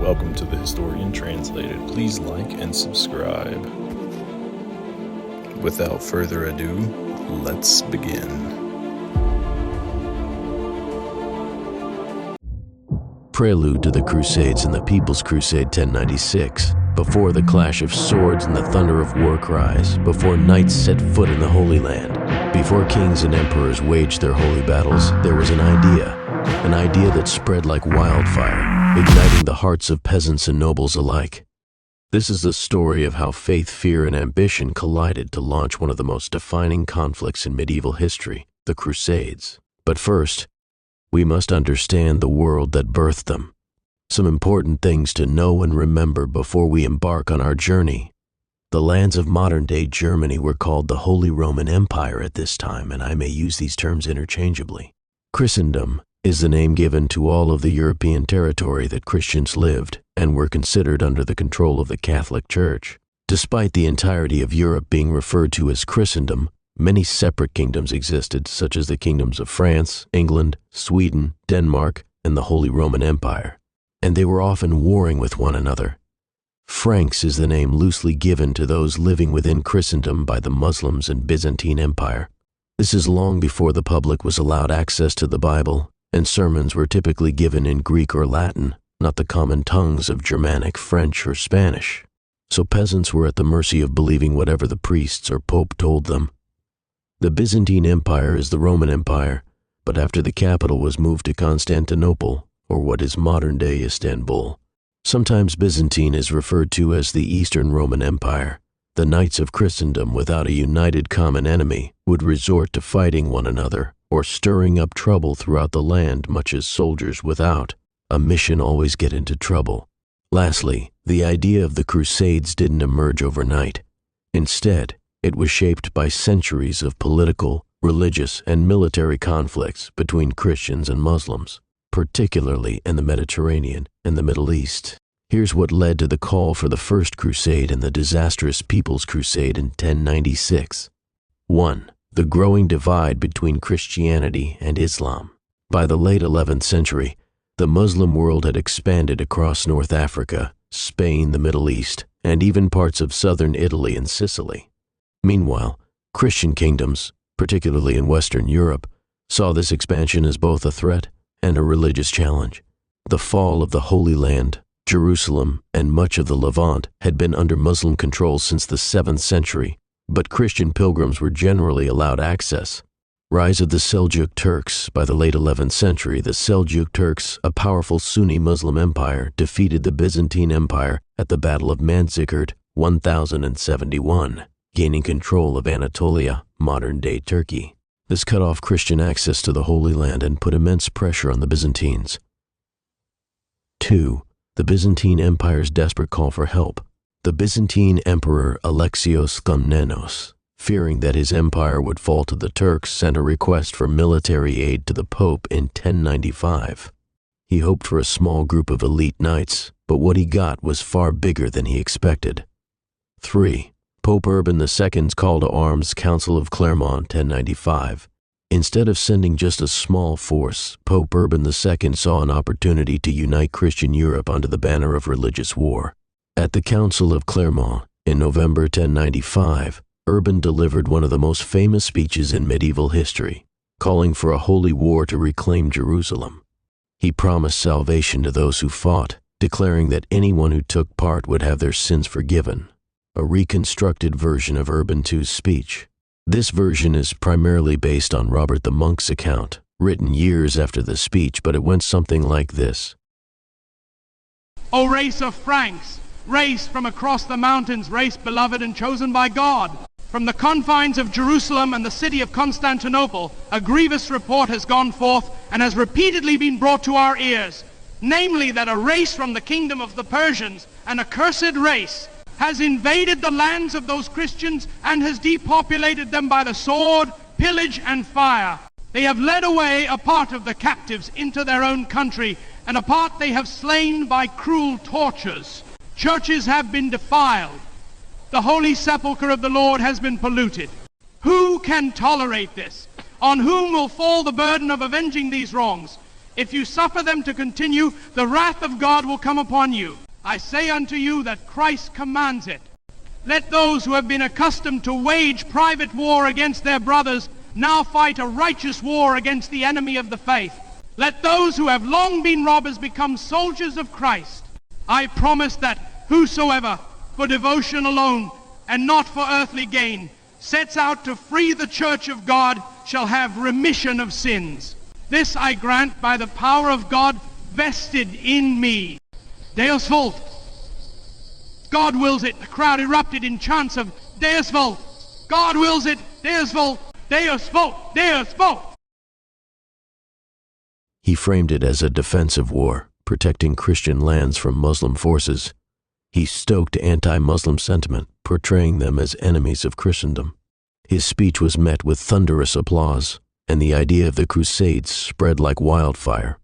Welcome to The Historian Translated. Please like and subscribe. Without further ado, let's begin. Prelude to the Crusades and the People's Crusade 1096, before the clash of swords and the thunder of war cries, before knights set foot in the Holy Land, before kings and emperors waged their holy battles, there was an idea that spread like wildfire, igniting the hearts of peasants and nobles alike. This is the story of how faith, fear, and ambition collided to launch one of the most defining conflicts in medieval history, the Crusades. But first, we must understand the world that birthed them. Some important things to know and remember before we embark on our journey. The lands of modern-day Germany were called the Holy Roman Empire at this time, and I may use these terms interchangeably. Christendom is the name given to all of the European territory that Christians lived and were considered under the control of the Catholic Church. Despite the entirety of Europe being referred to as Christendom, many separate kingdoms existed, such as the kingdoms of France, England, Sweden, Denmark, and the Holy Roman Empire, and they were often warring with one another. Franks is the name loosely given to those living within Christendom by the Muslims and Byzantine Empire. This is long before the public was allowed access to the Bible, and sermons were typically given in Greek or Latin, not the common tongues of Germanic, French, or Spanish. So peasants were at the mercy of believing whatever the priests or pope told them. The Byzantine Empire is the Roman Empire, but after the capital was moved to Constantinople, or what is modern-day Istanbul. Sometimes Byzantine is referred to as the Eastern Roman Empire. The knights of Christendom, without a united common enemy, would resort to fighting one another or stirring up trouble throughout the land, much as soldiers without a mission always get into trouble. Lastly, the idea of the Crusades didn't emerge overnight. Instead, it was shaped by centuries of political, religious, and military conflicts between Christians and Muslims, particularly in the Mediterranean and the Middle East. Here's what led to the call for the First Crusade and the disastrous People's Crusade in 1096. 1. The growing divide between Christianity and Islam. By the late 11th century, the Muslim world had expanded across North Africa, Spain, the Middle East, and even parts of southern Italy and Sicily. Meanwhile, Christian kingdoms, particularly in Western Europe, saw this expansion as both a threat and a religious challenge. The fall of the Holy Land, Jerusalem, and much of the Levant had been under Muslim control since the 7th century, but Christian pilgrims were generally allowed access. Rise of the Seljuk Turks. By the late 11th century, the Seljuk Turks, a powerful Sunni Muslim empire, defeated the Byzantine Empire at the Battle of Manzikert 1071, gaining control of Anatolia, modern-day Turkey. This cut off Christian access to the Holy Land and put immense pressure on the Byzantines. 2. The Byzantine Empire's desperate call for help. The Byzantine Emperor Alexios Komnenos, fearing that his empire would fall to the Turks, sent a request for military aid to the Pope in 1095. He hoped for a small group of elite knights, but what he got was far bigger than he expected. 3. Pope Urban II's call to arms, Council of Clermont, 1095. Instead of sending just a small force, Pope Urban II saw an opportunity to unite Christian Europe under the banner of religious war. At the Council of Clermont, in November 1095, Urban delivered one of the most famous speeches in medieval history, calling for a holy war to reclaim Jerusalem. He promised salvation to those who fought, declaring that anyone who took part would have their sins forgiven. A reconstructed version of Urban II's speech. This version is primarily based on Robert the Monk's account, written years after the speech, but it went something like this. O race of Franks, race from across the mountains, race beloved and chosen by God. From the confines of Jerusalem and the city of Constantinople, a grievous report has gone forth and has repeatedly been brought to our ears, namely that a race from the kingdom of the Persians, an accursed race, has invaded the lands of those Christians and has depopulated them by the sword, pillage, and fire. They have led away a part of the captives into their own country, and a part they have slain by cruel tortures. Churches have been defiled. The holy sepulchre of the Lord has been polluted. Who can tolerate this? On whom will fall the burden of avenging these wrongs? If you suffer them to continue, the wrath of God will come upon you. I say unto you that Christ commands it. Let those who have been accustomed to wage private war against their brothers now fight a righteous war against the enemy of the faith. Let those who have long been robbers become soldiers of Christ. I promise that whosoever, for devotion alone and not for earthly gain, sets out to free the church of God shall have remission of sins. This I grant by the power of God vested in me. Deus Vult. God wills it. The crowd erupted in chants of Deus Vult. God wills it. Deus Vult. Deus Vult. Deus Vult. He framed it as a defensive war, protecting Christian lands from Muslim forces. He stoked anti-Muslim sentiment, portraying them as enemies of Christendom. His speech was met with thunderous applause, and the idea of the Crusades spread like wildfire.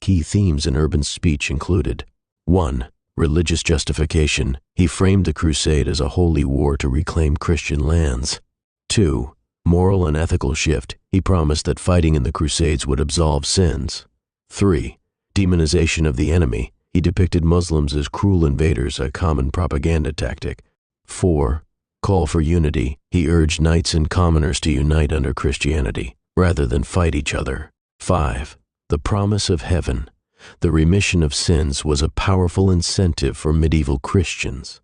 Key themes in Urban's speech included: 1. Religious justification. He framed the crusade as a holy war to reclaim Christian lands. 2. Moral and ethical shift. He promised that fighting in the Crusades would absolve sins. 3. Demonization of the enemy. He depicted Muslims as cruel invaders, a common propaganda tactic. 4. Call for unity. He urged knights and commoners to unite under Christianity, rather than fight each other. 5. The promise of heaven. The remission of sins was a powerful incentive for medieval Christians.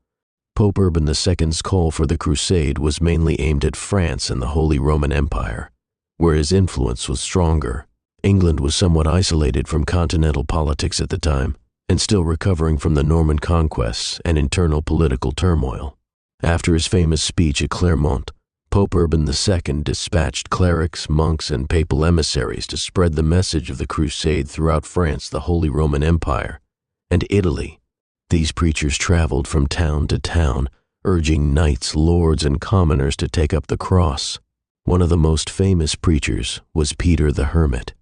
Pope Urban II's call for the crusade was mainly aimed at France and the Holy Roman Empire, where his influence was stronger. England was somewhat isolated from continental politics at the time, and still recovering from the Norman conquests and internal political turmoil. After his famous speech at Clermont, Pope Urban II dispatched clerics, monks, and papal emissaries to spread the message of the crusade throughout France, the Holy Roman Empire, and Italy. These preachers traveled from town to town, urging knights, lords, and commoners to take up the cross. One of the most famous preachers was Peter the Hermit.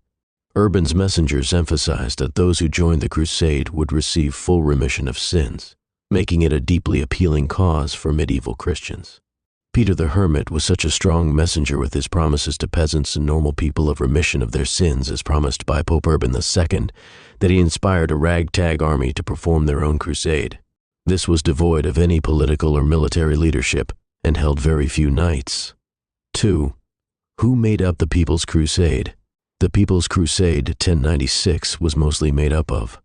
Urban's messengers emphasized that those who joined the crusade would receive full remission of sins, making it a deeply appealing cause for medieval Christians. Peter the Hermit was such a strong messenger with his promises to peasants and normal people of remission of their sins as promised by Pope Urban II that he inspired a ragtag army to perform their own crusade. This was devoid of any political or military leadership and held very few knights. 2. Who made up the People's Crusade? The People's Crusade 1096 was mostly made up of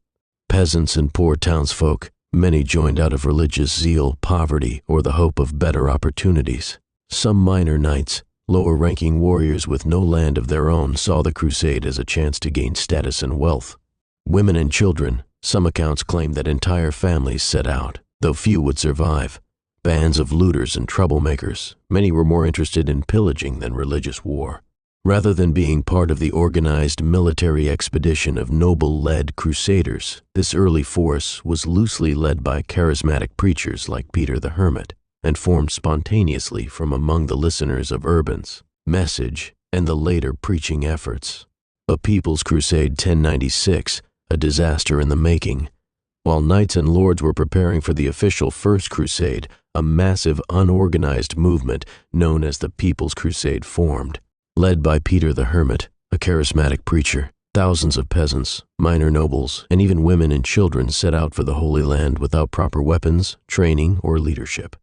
peasants and poor townsfolk. Many joined out of religious zeal, poverty, or the hope of better opportunities. Some minor knights, lower-ranking warriors with no land of their own, saw the crusade as a chance to gain status and wealth. Women and children. Some accounts claim that entire families set out, though few would survive. Bands of looters and troublemakers. Many were more interested in pillaging than religious war. Rather than being part of the organized military expedition of noble-led crusaders, this early force was loosely led by charismatic preachers like Peter the Hermit and formed spontaneously from among the listeners of Urban's message and the later preaching efforts. A People's Crusade 1096, a disaster in the making. While knights and lords were preparing for the official First Crusade, a massive unorganized movement known as the People's Crusade formed. Led by Peter the Hermit, a charismatic preacher, thousands of peasants, minor nobles, and even women and children set out for the Holy Land without proper weapons, training, or leadership.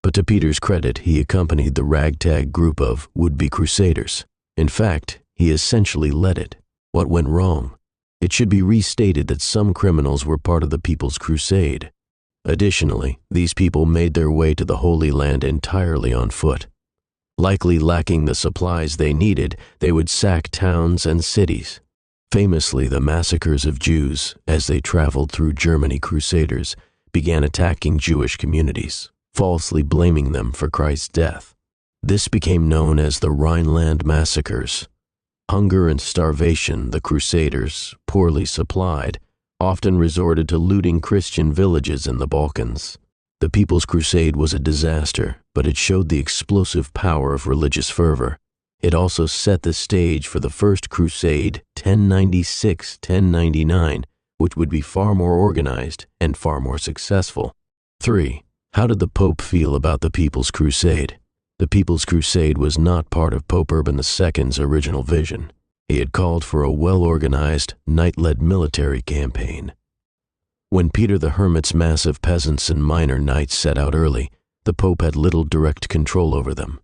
But to Peter's credit, he accompanied the ragtag group of would-be crusaders. In fact, he essentially led it. What went wrong? It should be restated that some criminals were part of the People's Crusade. Additionally, these people made their way to the Holy Land entirely on foot. Likely lacking the supplies they needed, they would sack towns and cities. Famously, the massacres of Jews as they traveled through Germany, crusaders began attacking Jewish communities, falsely blaming them for Christ's death. This became known as the Rhineland massacres. Hunger and starvation, the crusaders, poorly supplied, often resorted to looting Christian villages in the Balkans. The People's Crusade was a disaster, but it showed the explosive power of religious fervor. It also set the stage for the First Crusade, 1096-1099, which would be far more organized and far more successful. 3. How did the Pope feel about the People's Crusade? The People's Crusade was not part of Pope Urban II's original vision. He had called for a well-organized, knight-led military campaign. When Peter the Hermit's massive peasants and minor knights set out early, the Pope had little direct control over them.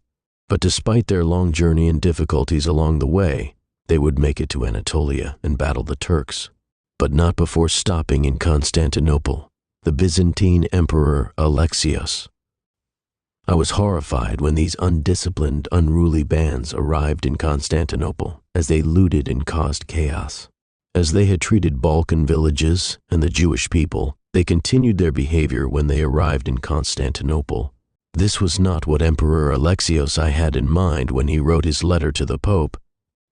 But despite their long journey and difficulties along the way, they would make it to Anatolia and battle the Turks, but not before stopping in Constantinople, the Byzantine Emperor Alexios. I was horrified when these undisciplined, unruly bands arrived in Constantinople, as they looted and caused chaos. As they had treated Balkan villages and the Jewish people, they continued their behavior when they arrived in Constantinople. This was not what Emperor Alexios I had in mind when he wrote his letter to the Pope.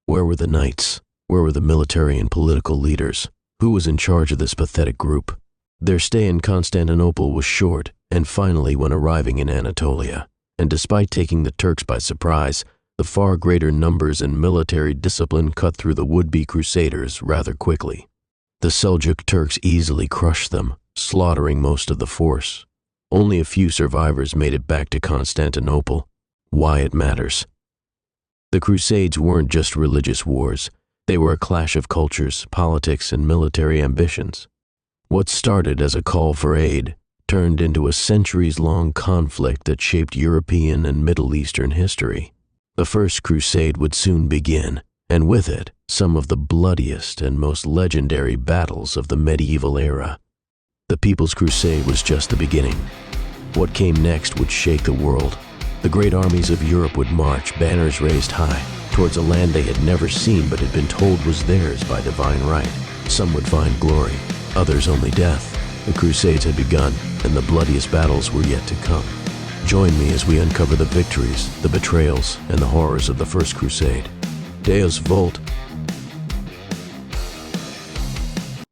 Where were the knights? Where were the military and political leaders? Who was in charge of this pathetic group? Their stay in Constantinople was short, and finally when arriving in Anatolia, and despite taking the Turks by surprise, the far greater numbers and military discipline cut through the would-be crusaders rather quickly. The Seljuk Turks easily crushed them, slaughtering most of the force. Only a few survivors made it back to Constantinople. Why it matters. The Crusades weren't just religious wars. They were a clash of cultures, politics, and military ambitions. What started as a call for aid turned into a centuries-long conflict that shaped European and Middle Eastern history. The First Crusade would soon begin, and with it, some of the bloodiest and most legendary battles of the medieval era. The People's Crusade was just the beginning. What came next would shake the world. The great armies of Europe would march, banners raised high, towards a land they had never seen but had been told was theirs by divine right. Some would find glory, others only death. The Crusades had begun, and the bloodiest battles were yet to come. Join me as we uncover the victories, the betrayals, and the horrors of the First Crusade. Deus Vult.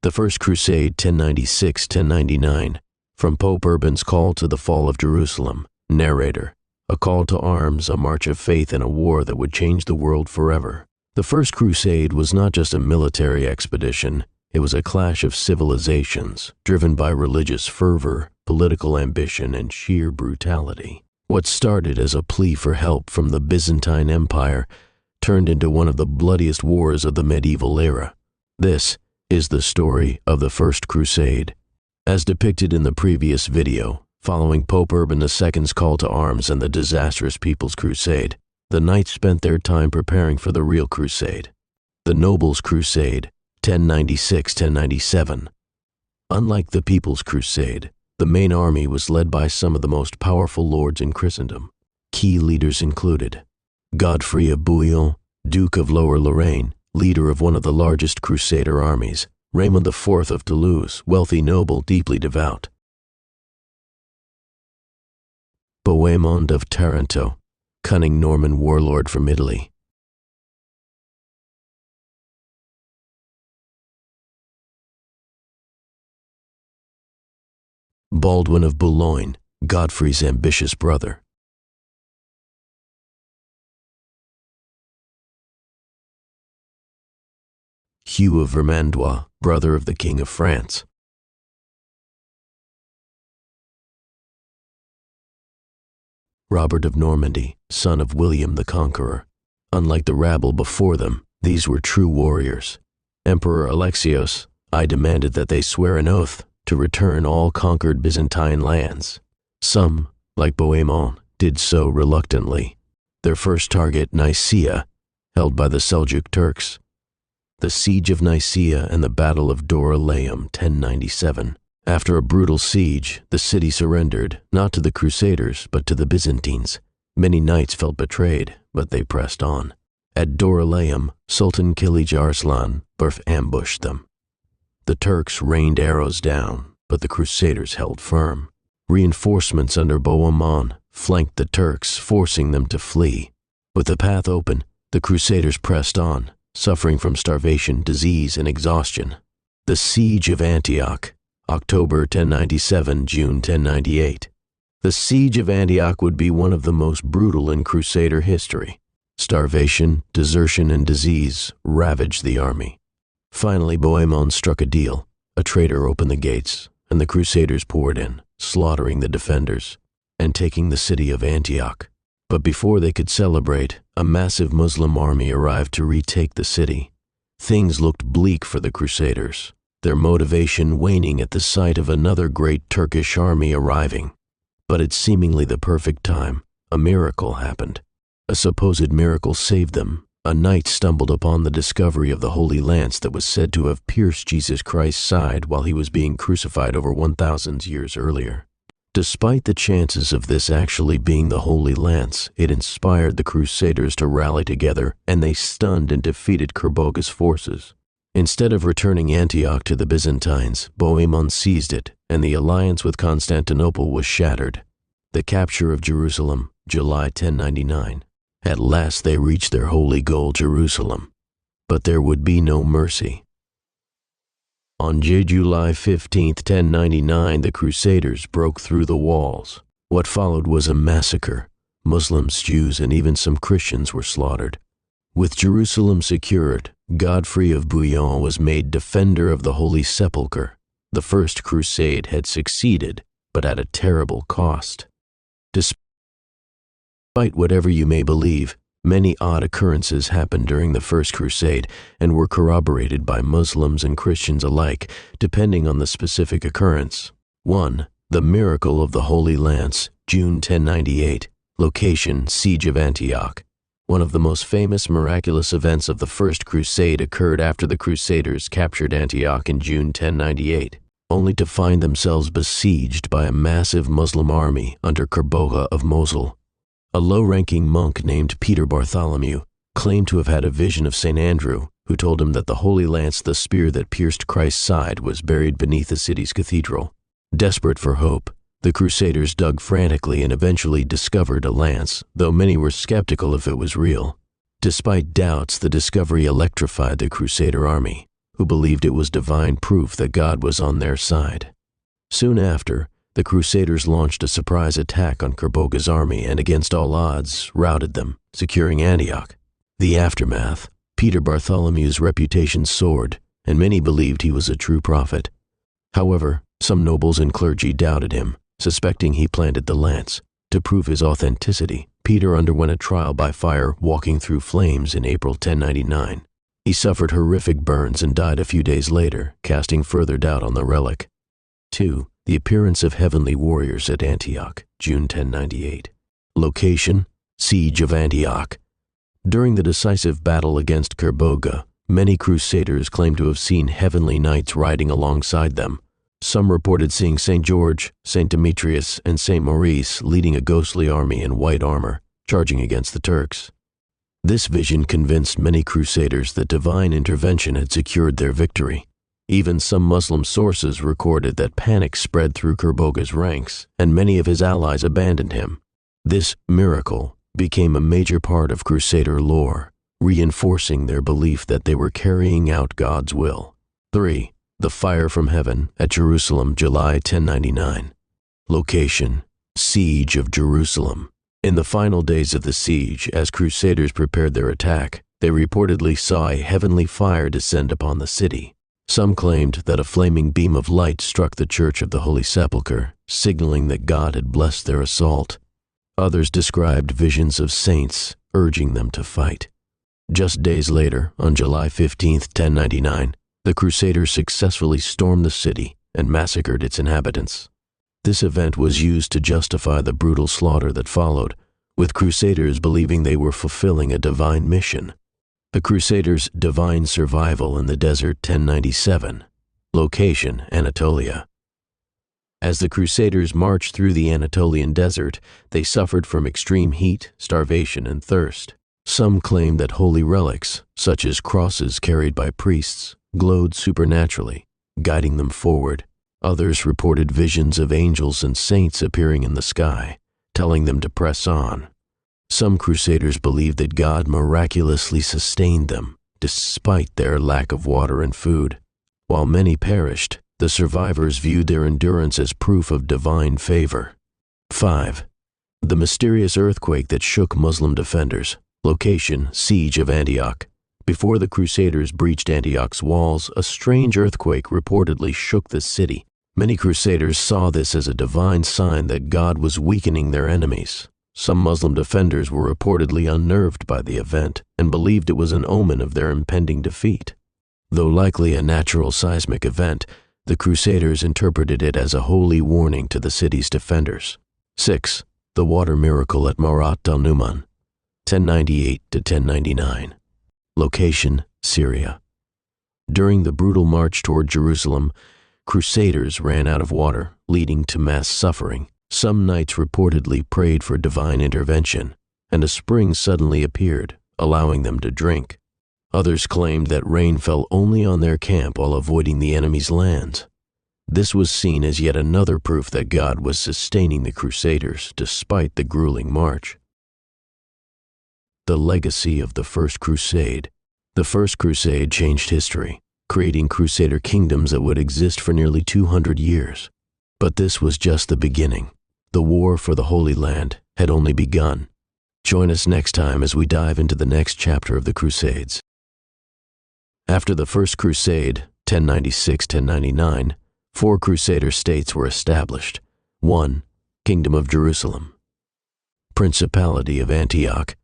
The First Crusade, 1096-1099. From Pope Urban's Call to the Fall of Jerusalem. Narrator. A call to arms, a march of faith in a war that would change the world forever. The First Crusade was not just a military expedition. It was a clash of civilizations, driven by religious fervor, political ambition, and sheer brutality. What started as a plea for help from the Byzantine Empire turned into one of the bloodiest wars of the medieval era. This is the story of the First Crusade. As depicted in the previous video, following Pope Urban II's call to arms and the disastrous People's Crusade, the knights spent their time preparing for the real crusade, the Nobles' Crusade, 1096-1097. Unlike the People's Crusade, the main army was led by some of the most powerful lords in Christendom. Key leaders included Godfrey of Bouillon, Duke of Lower Lorraine, leader of one of the largest Crusader armies, Raymond IV of Toulouse, wealthy noble, deeply devout, Bohemond of Taranto, cunning Norman warlord from Italy, Baldwin of Boulogne, Godfrey's ambitious brother, Hugh of Vermandois, brother of the King of France, Robert of Normandy, son of William the Conqueror. Unlike the rabble before them, these were true warriors. Emperor Alexios I demanded that they swear an oath to return all conquered Byzantine lands. Some, like Bohemond, did so reluctantly. Their first target, Nicaea, held by the Seljuk Turks. The Siege of Nicaea and the Battle of Dorylaeum, 1097. After a brutal siege, the city surrendered, not to the Crusaders, but to the Byzantines. Many knights felt betrayed, but they pressed on. At Dorylaeum, Sultan Kilij Arslan ambushed them. The Turks rained arrows down, but the Crusaders held firm. Reinforcements under Bohemond flanked the Turks, forcing them to flee. With the path open, the Crusaders pressed on, suffering from starvation, disease, and exhaustion. The Siege of Antioch, October 1097, June 1098. The Siege of Antioch would be one of the most brutal in Crusader history. Starvation, desertion, and disease ravaged the army. Finally, Bohemond struck a deal. A traitor opened the gates, and the Crusaders poured in, slaughtering the defenders and taking the city of Antioch. But before they could celebrate, a massive Muslim army arrived to retake the city. Things looked bleak for the Crusaders, their motivation waning at the sight of another great Turkish army arriving. But at seemingly the perfect time, a miracle happened. A supposed miracle saved them. A knight stumbled upon the discovery of the Holy Lance that was said to have pierced Jesus Christ's side while he was being crucified over 1,000 years earlier. Despite the chances of this actually being the Holy Lance, it inspired the Crusaders to rally together, and they stunned and defeated Kerboga's forces. Instead of returning Antioch to the Byzantines, Bohemond seized it, and the alliance with Constantinople was shattered. The capture of Jerusalem, July 1099. At last they reached their holy goal, Jerusalem. But there would be no mercy. On July 15, 1099, the Crusaders broke through the walls. What followed was a massacre. Muslims, Jews, and even some Christians were slaughtered. With Jerusalem secured, Godfrey of Bouillon was made defender of the Holy Sepulchre. The First Crusade had succeeded, but at a terrible cost. Despite whatever you may believe, many odd occurrences happened during the First Crusade and were corroborated by Muslims and Christians alike, depending on the specific occurrence. 1. The miracle of the Holy Lance, June 1098. Location, Siege of Antioch. One of the most famous miraculous events of the First Crusade occurred after the Crusaders captured Antioch in June 1098, only to find themselves besieged by a massive Muslim army under Kerboga of Mosul. A low-ranking monk named Peter Bartholomew claimed to have had a vision of St. Andrew, who told him that the Holy Lance, the spear that pierced Christ's side, was buried beneath the city's cathedral. Desperate for hope, the Crusaders dug frantically and eventually discovered a lance, though many were skeptical if it was real. Despite doubts, the discovery electrified the Crusader army, who believed it was divine proof that God was on their side. Soon after, the Crusaders launched a surprise attack on Kerboga's army and, against all odds, routed them, securing Antioch. The aftermath: Peter Bartholomew's reputation soared, and many believed he was a true prophet. However, some nobles and clergy doubted him, suspecting he planted the lance. To prove his authenticity, Peter underwent a trial by fire, walking through flames in April 1099. He suffered horrific burns and died a few days later, casting further doubt on the relic. 2. The appearance of heavenly warriors at Antioch, June 1098. Location: Siege of Antioch. During the decisive battle against Kerboga, many Crusaders claimed to have seen heavenly knights riding alongside them. Some reported seeing St. George, St. Demetrius, and St. Maurice leading a ghostly army in white armor, charging against the Turks. This vision convinced many Crusaders that divine intervention had secured their victory. Even some Muslim sources recorded that panic spread through Kerboga's ranks, and many of his allies abandoned him. This miracle became a major part of Crusader lore, reinforcing their belief that they were carrying out God's will. 3. The fire from heaven at Jerusalem, July 1099. Location: Siege of Jerusalem. In the final days of the siege, as Crusaders prepared their attack, they reportedly saw a heavenly fire descend upon the city. Some claimed that a flaming beam of light struck the Church of the Holy Sepulchre, signaling that God had blessed their assault. Others described visions of saints urging them to fight. Just days later, on July 15, 1099, the Crusaders successfully stormed the city and massacred its inhabitants. This event was used to justify the brutal slaughter that followed, with Crusaders believing they were fulfilling a divine mission. The Crusaders' divine survival in the desert, 1097. Location: Anatolia. As the Crusaders marched through the Anatolian desert, they suffered from extreme heat, starvation, and thirst. Some claimed that holy relics, such as crosses carried by priests, glowed supernaturally, guiding them forward. Others reported visions of angels and saints appearing in the sky, telling them to press on. Some Crusaders believed that God miraculously sustained them, despite their lack of water and food. While many perished, the survivors viewed their endurance as proof of divine favor. 5. The mysterious earthquake that shook Muslim defenders. Location: Siege of Antioch. Before the Crusaders breached Antioch's walls, a strange earthquake reportedly shook the city. Many Crusaders saw this as a divine sign that God was weakening their enemies. Some Muslim defenders were reportedly unnerved by the event and believed it was an omen of their impending defeat. Though likely a natural seismic event, the Crusaders interpreted it as a holy warning to the city's defenders. 6. The water miracle at Marat al-Numan, 1098 to 1099. Location: Syria. During the brutal march toward Jerusalem, Crusaders ran out of water, leading to mass suffering. Some knights reportedly prayed for divine intervention, and a spring suddenly appeared, allowing them to drink. Others claimed that rain fell only on their camp while avoiding the enemy's lands. This was seen as yet another proof that God was sustaining the Crusaders despite the grueling march. The legacy of the First Crusade. The First Crusade changed history, creating Crusader kingdoms that would exist for nearly 200 years. But this was just the beginning. The war for the Holy Land had only begun. Join us next time as we dive into the next chapter of the Crusades. After the First Crusade, 1096-1099, 4 Crusader states were established. 1. Kingdom of Jerusalem. Principality of Antioch.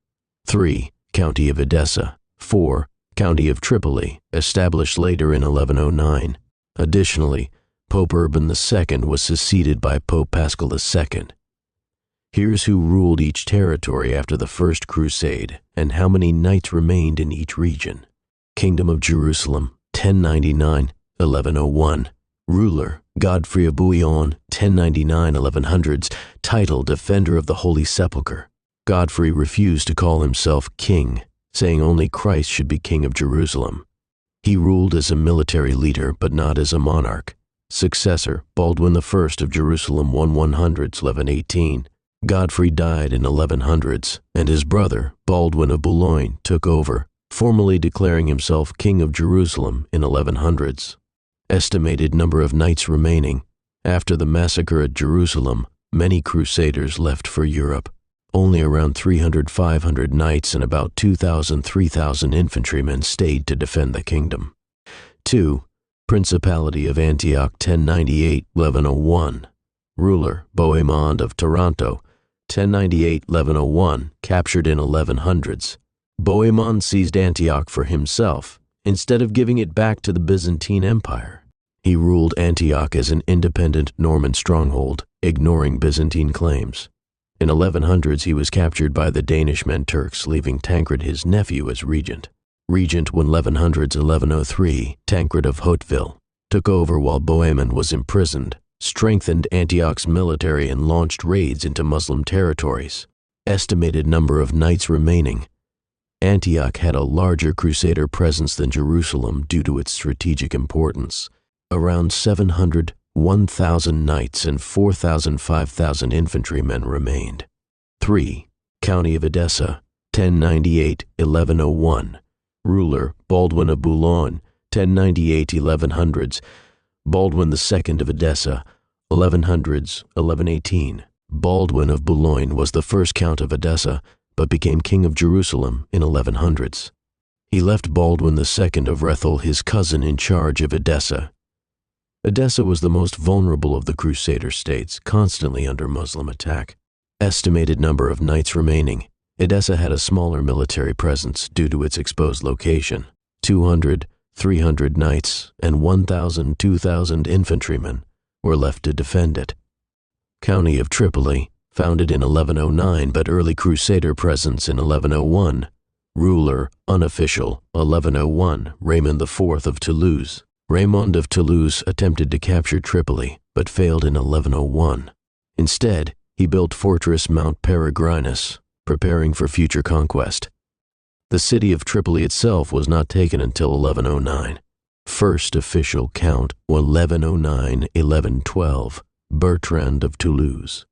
3. County of Edessa. 4. County of Tripoli, established later in 1109. Additionally, Pope Urban II was succeeded by Pope Paschal II. Here's who ruled each territory after the First Crusade and how many knights remained in each region. Kingdom of Jerusalem, 1099-1101. Ruler, Godfrey of Bouillon, 1099-1100s. Title, Defender of the Holy Sepulchre. Godfrey refused to call himself king, saying only Christ should be king of Jerusalem. He ruled as a military leader, but not as a monarch. Successor, Baldwin I of Jerusalem, 1100s-1118. Godfrey died in 1100s, and his brother, Baldwin of Boulogne, took over, formally declaring himself King of Jerusalem in 1100s. Estimated number of knights remaining. After the massacre at Jerusalem, many Crusaders left for Europe. Only around 300-500 knights and about 2,000-3,000 infantrymen stayed to defend the kingdom. 2. Principality of Antioch, 1098-1101. Ruler, Bohemond of Taranto, 1098-1101, captured in 1100s. Bohemond seized Antioch for himself, instead of giving it back to the Byzantine Empire. He ruled Antioch as an independent Norman stronghold, ignoring Byzantine claims. In 1100s, he was captured by the Danish Turks, leaving Tancred, his nephew, as regent. Regent when 1100s-1103, Tancred of Hauteville, took over while Bohemond was imprisoned, strengthened Antioch's military and launched raids into Muslim territories. Estimated number of knights remaining. Antioch had a larger Crusader presence than Jerusalem due to its strategic importance. Around 700, 1,000 knights and 4,000-5,000 infantrymen remained. 3. County of Edessa, 1098-1101. Ruler, Baldwin of Boulogne, 1098-1100s. Baldwin II of Edessa, 1100s-1118. Baldwin of Boulogne was the first Count of Edessa, but became King of Jerusalem in 1100s. He left Baldwin II of Rethel, his cousin, in charge of Edessa. Edessa was the most vulnerable of the Crusader states, constantly under Muslim attack. Estimated number of knights remaining. Edessa had a smaller military presence due to its exposed location. 200, 300 knights and 1,000, 2,000 infantrymen were left to defend it. County of Tripoli, founded in 1109 but early Crusader presence in 1101. Ruler, unofficial, 1101, Raymond IV of Toulouse. Raymond of Toulouse attempted to capture Tripoli, but failed in 1101. Instead, he built fortress Mount Peregrinus, preparing for future conquest. The city of Tripoli itself was not taken until 1109. First official count, 1109-1112, Bertrand of Toulouse.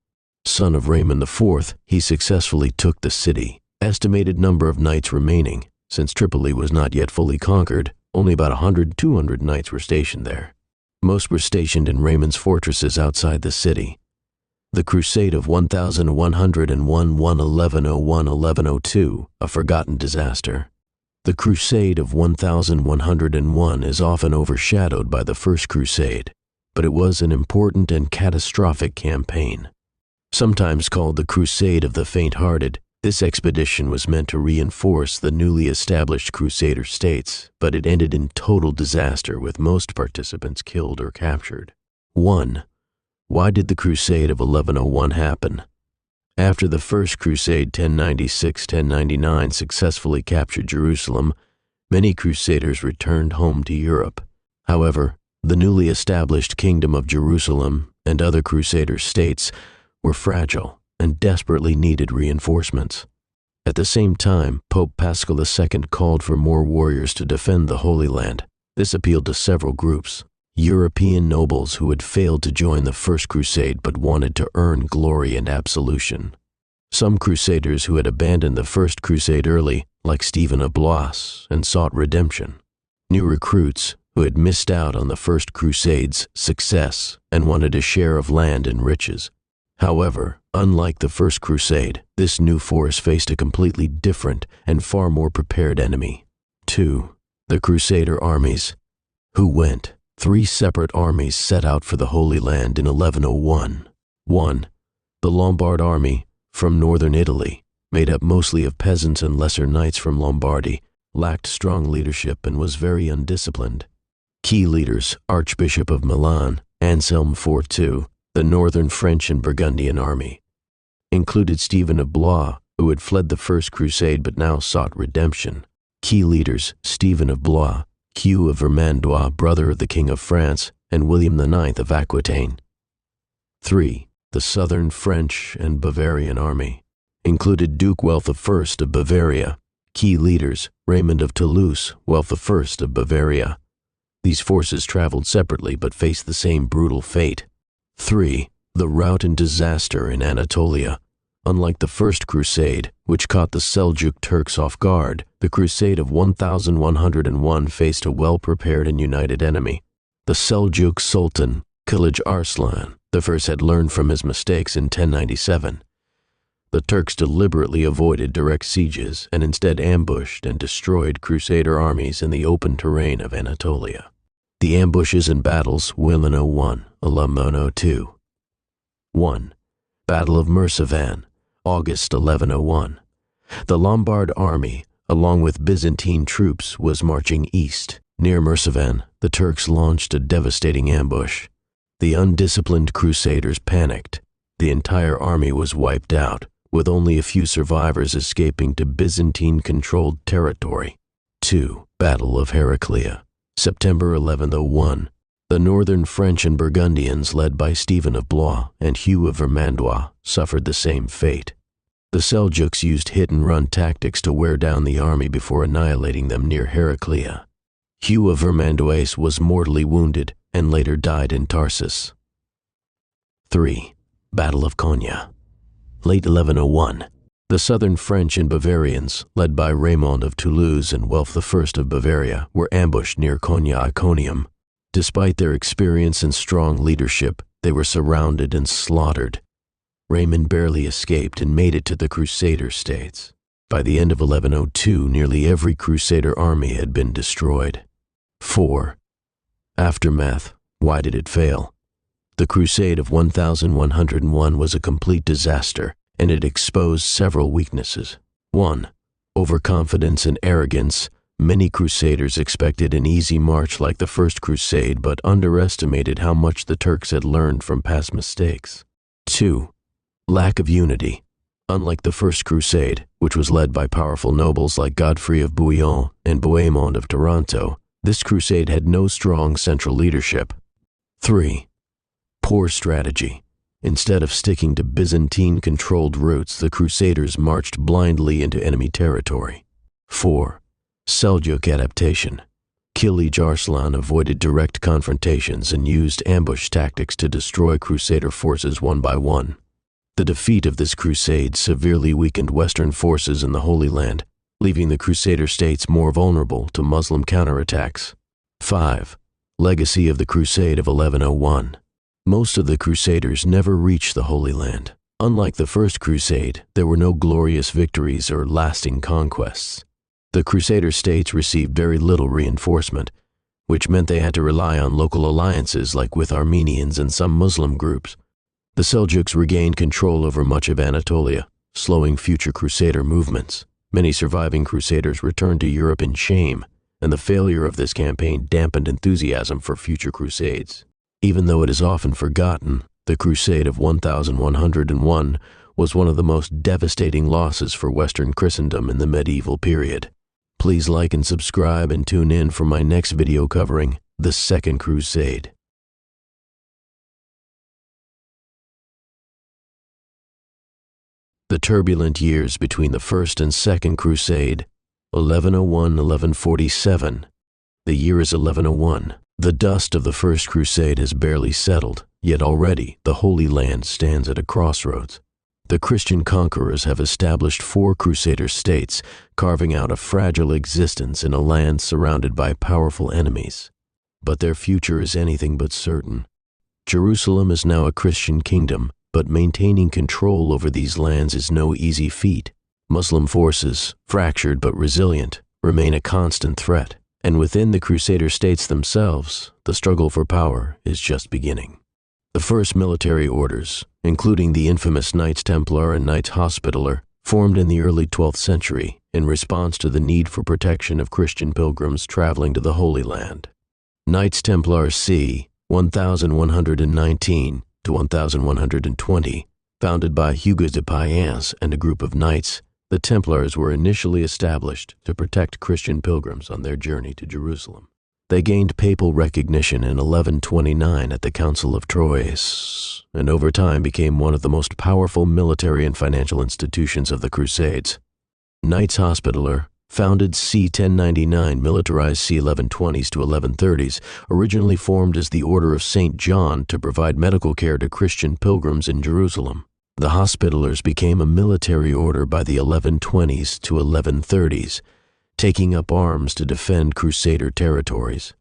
Son of Raymond IV, he successfully took the city. Estimated number of knights remaining. Since Tripoli was not yet fully conquered, only about 100-200 knights were stationed there. Most were stationed in Raymond's fortresses outside the city. The Crusade of 1101-1101-1102, a forgotten disaster. The Crusade of 1101 is often overshadowed by the First Crusade, but it was an important and catastrophic campaign. Sometimes called the Crusade of the Faint-Hearted, this expedition was meant to reinforce the newly established Crusader states, but it ended in total disaster with most participants killed or captured. 1. Why did the Crusade of 1101 happen? After the First Crusade 1096-1099 successfully captured Jerusalem, many Crusaders returned home to Europe. However, the newly established Kingdom of Jerusalem and other Crusader states were fragile and desperately needed reinforcements. At the same time, Pope Paschal II called for more warriors to defend the Holy Land. This appealed to several groups: European nobles who had failed to join the First Crusade but wanted to earn glory and absolution. Some Crusaders who had abandoned the First Crusade early, like Stephen of Blois, and sought redemption. New recruits who had missed out on the First Crusade's success and wanted a share of land and riches. However, unlike the First Crusade, this new force faced a completely different and far more prepared enemy. 2. The Crusader armies. Who went? 3 separate armies set out for the Holy Land in 1101. 1. The Lombard army, from northern Italy, made up mostly of peasants and lesser knights from Lombardy, lacked strong leadership and was very undisciplined. Key leaders: Archbishop of Milan, Anselm IV II, the northern French and Burgundian army. Included Stephen of Blois, who had fled the First Crusade but now sought redemption. Key leaders: Stephen of Blois, Hugh of Vermandois, brother of the King of France, and William IX of Aquitaine. 3. The southern French and Bavarian army. Included Duke Welf I of Bavaria. Key leaders: Raymond of Toulouse, Welf I of Bavaria. These forces traveled separately but faced the same brutal fate. 3. The rout and disaster in Anatolia. Unlike the First Crusade, which caught the Seljuk Turks off guard, the Crusade of 1101 faced a well-prepared and united enemy. The Seljuk Sultan, Kilij Arslan I, had learned from his mistakes in 1097. The Turks deliberately avoided direct sieges and instead ambushed and destroyed Crusader armies in the open terrain of Anatolia. The ambushes and battles: 1101, 1102. 1. Battle of Mersavan, August 1101. The Lombard army, along with Byzantine troops, was marching east. Near Mersavan, the Turks launched a devastating ambush. The undisciplined Crusaders panicked. The entire army was wiped out, with only a few survivors escaping to Byzantine-controlled territory. 2. Battle of Heraclea, September 1101. The northern French and Burgundians, led by Stephen of Blois and Hugh of Vermandois, suffered the same fate. The Seljuks used hit-and-run tactics to wear down the army before annihilating them near Heraclea. Hugh of Vermandois was mortally wounded and later died in Tarsus. 3. Battle of Konya, late 1101. The southern French and Bavarians, led by Raymond of Toulouse and Welf I of Bavaria, were ambushed near Konya Iconium. Despite their experience and strong leadership, they were surrounded and slaughtered. Raymond barely escaped and made it to the Crusader states. By the end of 1102, nearly every Crusader army had been destroyed. 4. Aftermath. Why did it fail? The Crusade of 1101 was a complete disaster, and it exposed several weaknesses. 1. Overconfidence and arrogance. Many Crusaders expected an easy march like the First Crusade, but underestimated how much the Turks had learned from past mistakes. 2. Lack of unity. Unlike the First Crusade, which was led by powerful nobles like Godfrey of Bouillon and Bohemond of Taranto, this crusade had no strong central leadership. 3. Poor strategy. Instead of sticking to Byzantine-controlled routes, the Crusaders marched blindly into enemy territory. 4. Seljuk adaptation. Kilij Arslan avoided direct confrontations and used ambush tactics to destroy Crusader forces one by one. The defeat of this crusade severely weakened Western forces in the Holy Land, leaving the Crusader states more vulnerable to Muslim counterattacks. 5. Legacy of the Crusade of 1101. Most of the Crusaders never reached the Holy Land. Unlike the First Crusade, there were no glorious victories or lasting conquests. The Crusader states received very little reinforcement, which meant they had to rely on local alliances like with Armenians and some Muslim groups. The Seljuks regained control over much of Anatolia, slowing future crusader movements. Many surviving crusaders returned to Europe in shame, and the failure of this campaign dampened enthusiasm for future crusades. Even though it is often forgotten, the Crusade of 1101 was one of the most devastating losses for Western Christendom in the medieval period. Please like and subscribe and tune in for my next video covering the Second Crusade. The turbulent years between the First and Second Crusade, 1101–1147. The year is 1101. The dust of the First Crusade has barely settled, yet already the Holy Land stands at a crossroads. The Christian conquerors have established 4 crusader states, carving out a fragile existence in a land surrounded by powerful enemies. But their future is anything but certain. Jerusalem is now a Christian kingdom, but maintaining control over these lands is no easy feat. Muslim forces, fractured but resilient, remain a constant threat, and within the crusader states themselves, the struggle for power is just beginning. The first military orders, including the infamous Knights Templar and Knights Hospitaller, formed in the early 12th century in response to the need for protection of Christian pilgrims traveling to the Holy Land. Knights Templar c. 1119 to 1120, founded by Hugues de Payens and a group of knights, the Templars were initially established to protect Christian pilgrims on their journey to Jerusalem. They gained papal recognition in 1129 at the Council of Troyes, and over time became one of the most powerful military and financial institutions of the Crusades. Knights Hospitaller, founded c. 1099, militarized c. 1120s to 1130s, originally formed as the Order of St. John to provide medical care to Christian pilgrims in Jerusalem. The Hospitallers became a military order by the 1120s to 1130s, taking up arms to defend Crusader territories.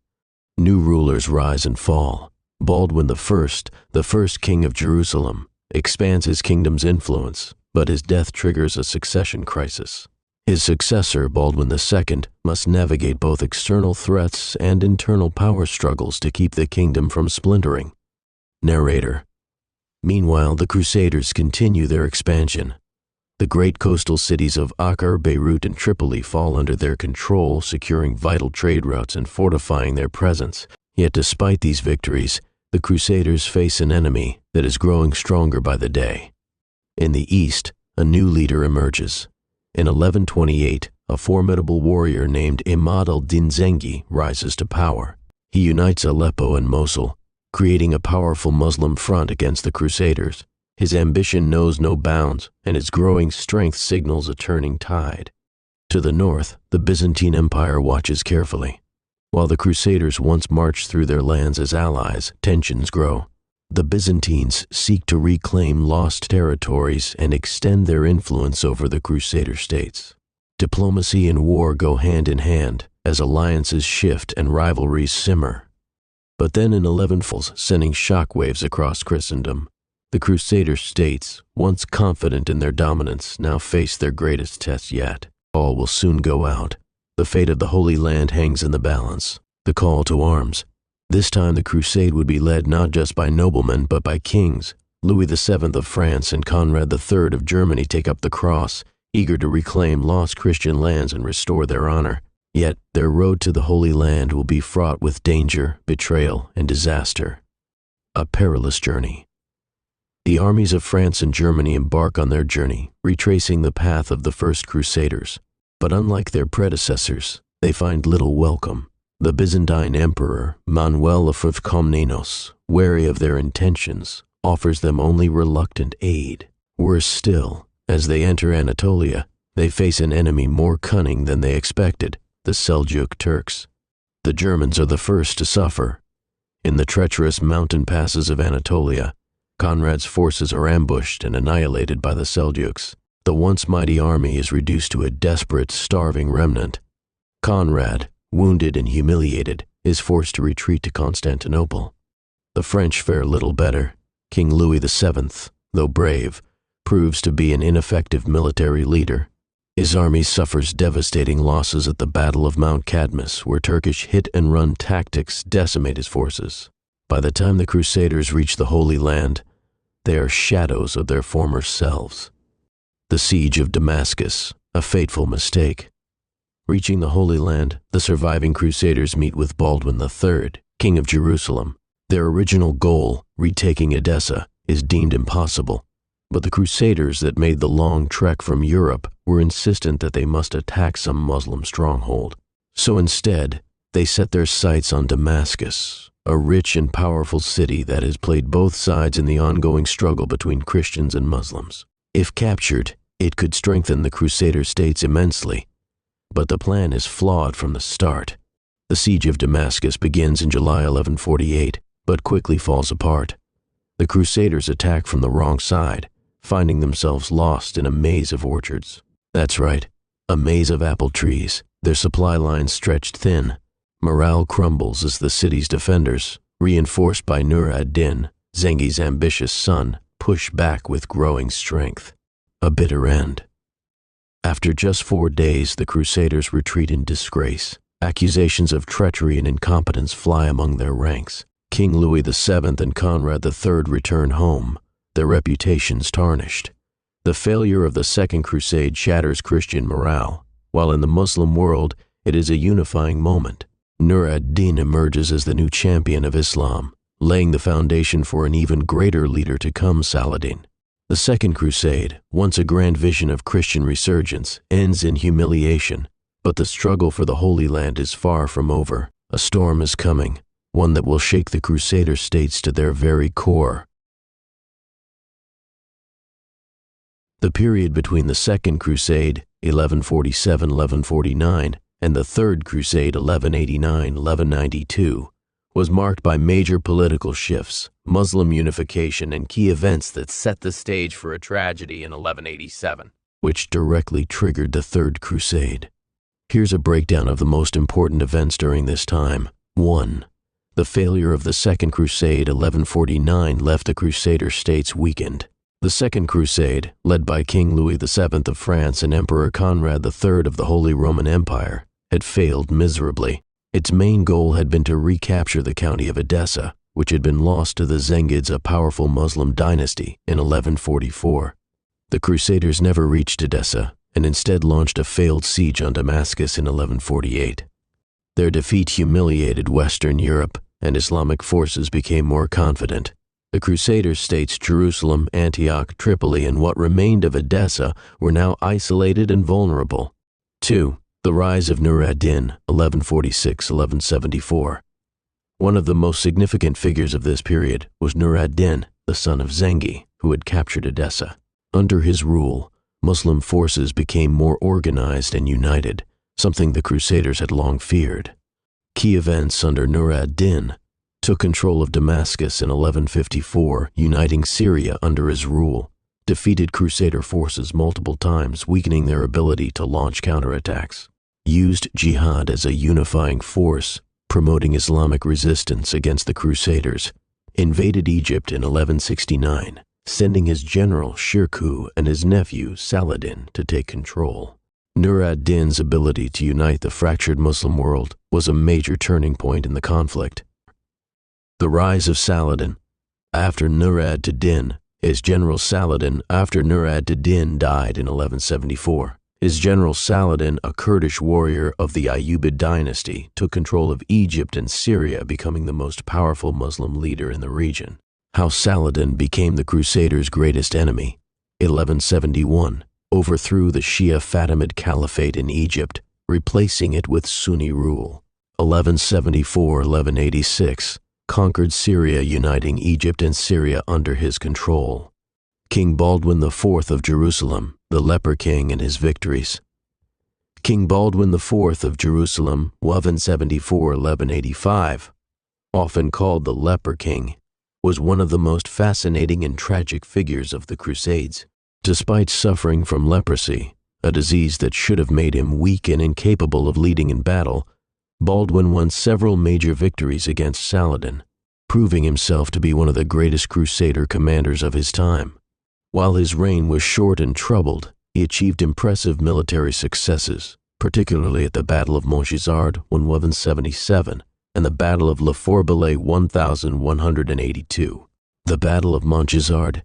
New rulers rise and fall. Baldwin I, the first king of Jerusalem, expands his kingdom's influence, but his death triggers a succession crisis. His successor, Baldwin II, must navigate both external threats and internal power struggles to keep the kingdom from splintering. Narrator. Meanwhile, the Crusaders continue their expansion. The great coastal cities of Acre, Beirut, and Tripoli fall under their control, securing vital trade routes and fortifying their presence. Yet despite these victories, the Crusaders face an enemy that is growing stronger by the day. In the east, a new leader emerges. In 1128, a formidable warrior named Imad al-Din Zengi rises to power. He unites Aleppo and Mosul, creating a powerful Muslim front against the Crusaders. His ambition knows no bounds, and his growing strength signals a turning tide. To the north, the Byzantine Empire watches carefully. While the Crusaders once marched through their lands as allies, tensions grow. The Byzantines seek to reclaim lost territories and extend their influence over the Crusader states. Diplomacy and war go hand in hand as alliances shift and rivalries simmer. But then in 1140s, sending shockwaves across Christendom, the Crusader states, once confident in their dominance, now face their greatest test yet. All will soon go out. The fate of the Holy Land hangs in the balance. The call to arms. This time the crusade would be led not just by noblemen but by kings. Louis VII of France and Conrad III of Germany take up the cross, eager to reclaim lost Christian lands and restore their honor. Yet their road to the Holy Land will be fraught with danger, betrayal, and disaster. A perilous journey. The armies of France and Germany embark on their journey, retracing the path of the first Crusaders. But unlike their predecessors, they find little welcome. The Byzantine Emperor, Manuel V Komnenos, wary of their intentions, offers them only reluctant aid. Worse still, as they enter Anatolia, they face an enemy more cunning than they expected, the Seljuk Turks. The Germans are the first to suffer. In the treacherous mountain passes of Anatolia, Conrad's forces are ambushed and annihilated by the Seljuks. The once mighty army is reduced to a desperate, starving remnant. Conrad, wounded and humiliated, is forced to retreat to Constantinople. The French fare little better. King Louis VII, though brave, proves to be an ineffective military leader. His army suffers devastating losses at the Battle of Mount Cadmus, where Turkish hit-and-run tactics decimate his forces. By the time the Crusaders reach the Holy Land, they are shadows of their former selves. The siege of Damascus, a fateful mistake. Reaching the Holy Land, the surviving Crusaders meet with Baldwin III, King of Jerusalem. Their original goal, retaking Edessa, is deemed impossible, but the Crusaders that made the long trek from Europe were insistent that they must attack some Muslim stronghold. So instead, they set their sights on Damascus, a rich and powerful city that has played both sides in the ongoing struggle between Christians and Muslims. If captured, it could strengthen the Crusader states immensely. But the plan is flawed from the start. The siege of Damascus begins in July 1148, but quickly falls apart. The Crusaders attack from the wrong side, finding themselves lost in a maze of orchards. That's right, a maze of apple trees, their supply lines stretched thin. Morale crumbles as the city's defenders, reinforced by Nur ad-Din, Zengi's ambitious son, push back with growing strength. A bitter end. After just 4 days, the Crusaders retreat in disgrace. Accusations of treachery and incompetence fly among their ranks. King Louis VII and Conrad III return home, their reputations tarnished. The failure of the Second Crusade shatters Christian morale, while in the Muslim world, it is a unifying moment. Nur ad-Din emerges as the new champion of Islam, laying the foundation for an even greater leader to come, Saladin. The Second Crusade, once a grand vision of Christian resurgence, ends in humiliation, but the struggle for the Holy Land is far from over. A storm is coming, one that will shake the Crusader states to their very core. The period between the Second Crusade, 1147–1149, and the Third Crusade, 1189–1192, was marked by major political shifts, Muslim unification, and key events that set the stage for a tragedy in 1187, which directly triggered the Third Crusade. Here's a breakdown of the most important events during this time. 1. The failure of the Second Crusade, 1149, left the Crusader states weakened. The Second Crusade, led by King Louis VII of France and Emperor Conrad III of the Holy Roman Empire, had failed miserably. Its main goal had been to recapture the county of Edessa, which had been lost to the Zengids, a powerful Muslim dynasty, in 1144. The Crusaders never reached Edessa, and instead launched a failed siege on Damascus in 1148. Their defeat humiliated Western Europe, and Islamic forces became more confident. The Crusader states Jerusalem, Antioch, Tripoli, and what remained of Edessa were now isolated and vulnerable. 2. The rise of Nur ad-Din, 1146–1174. One of the most significant figures of this period was Nur ad-Din, the son of Zengi, who had captured Edessa. Under his rule, Muslim forces became more organized and united, something the Crusaders had long feared. Key events under Nur ad-Din: took control of Damascus in 1154, uniting Syria under his rule, defeated Crusader forces multiple times, weakening their ability to launch counterattacks, used jihad as a unifying force, promoting Islamic resistance against the Crusaders, invaded Egypt in 1169, sending his general Shirkuh and his nephew Saladin to take control. Nur ad-Din's ability to unite the fractured Muslim world was a major turning point in the conflict. The rise of Saladin. After Nur ad-Din, his general Saladin, after Nur ad-Din died in 1174, his general Saladin, a Kurdish warrior of the Ayyubid dynasty, took control of Egypt and Syria, becoming the most powerful Muslim leader in the region. How Saladin became the Crusaders' greatest enemy. 1171, overthrew the Shia Fatimid Caliphate in Egypt, replacing it with Sunni rule. 1174–1186, conquered Syria, uniting Egypt and Syria under his control. King Baldwin IV of Jerusalem, the Leper King, and his victories. King Baldwin IV of Jerusalem, 1174–1185, often called the Leper King, was one of the most fascinating and tragic figures of the Crusades. Despite suffering from leprosy, a disease that should have made him weak and incapable of leading in battle, Baldwin won several major victories against Saladin, proving himself to be one of the greatest Crusader commanders of his time. While his reign was short and troubled, he achieved impressive military successes, particularly at the Battle of Montgisard, 1177, and the Battle of La Fourbelet, 1182. The Battle of Montgisard,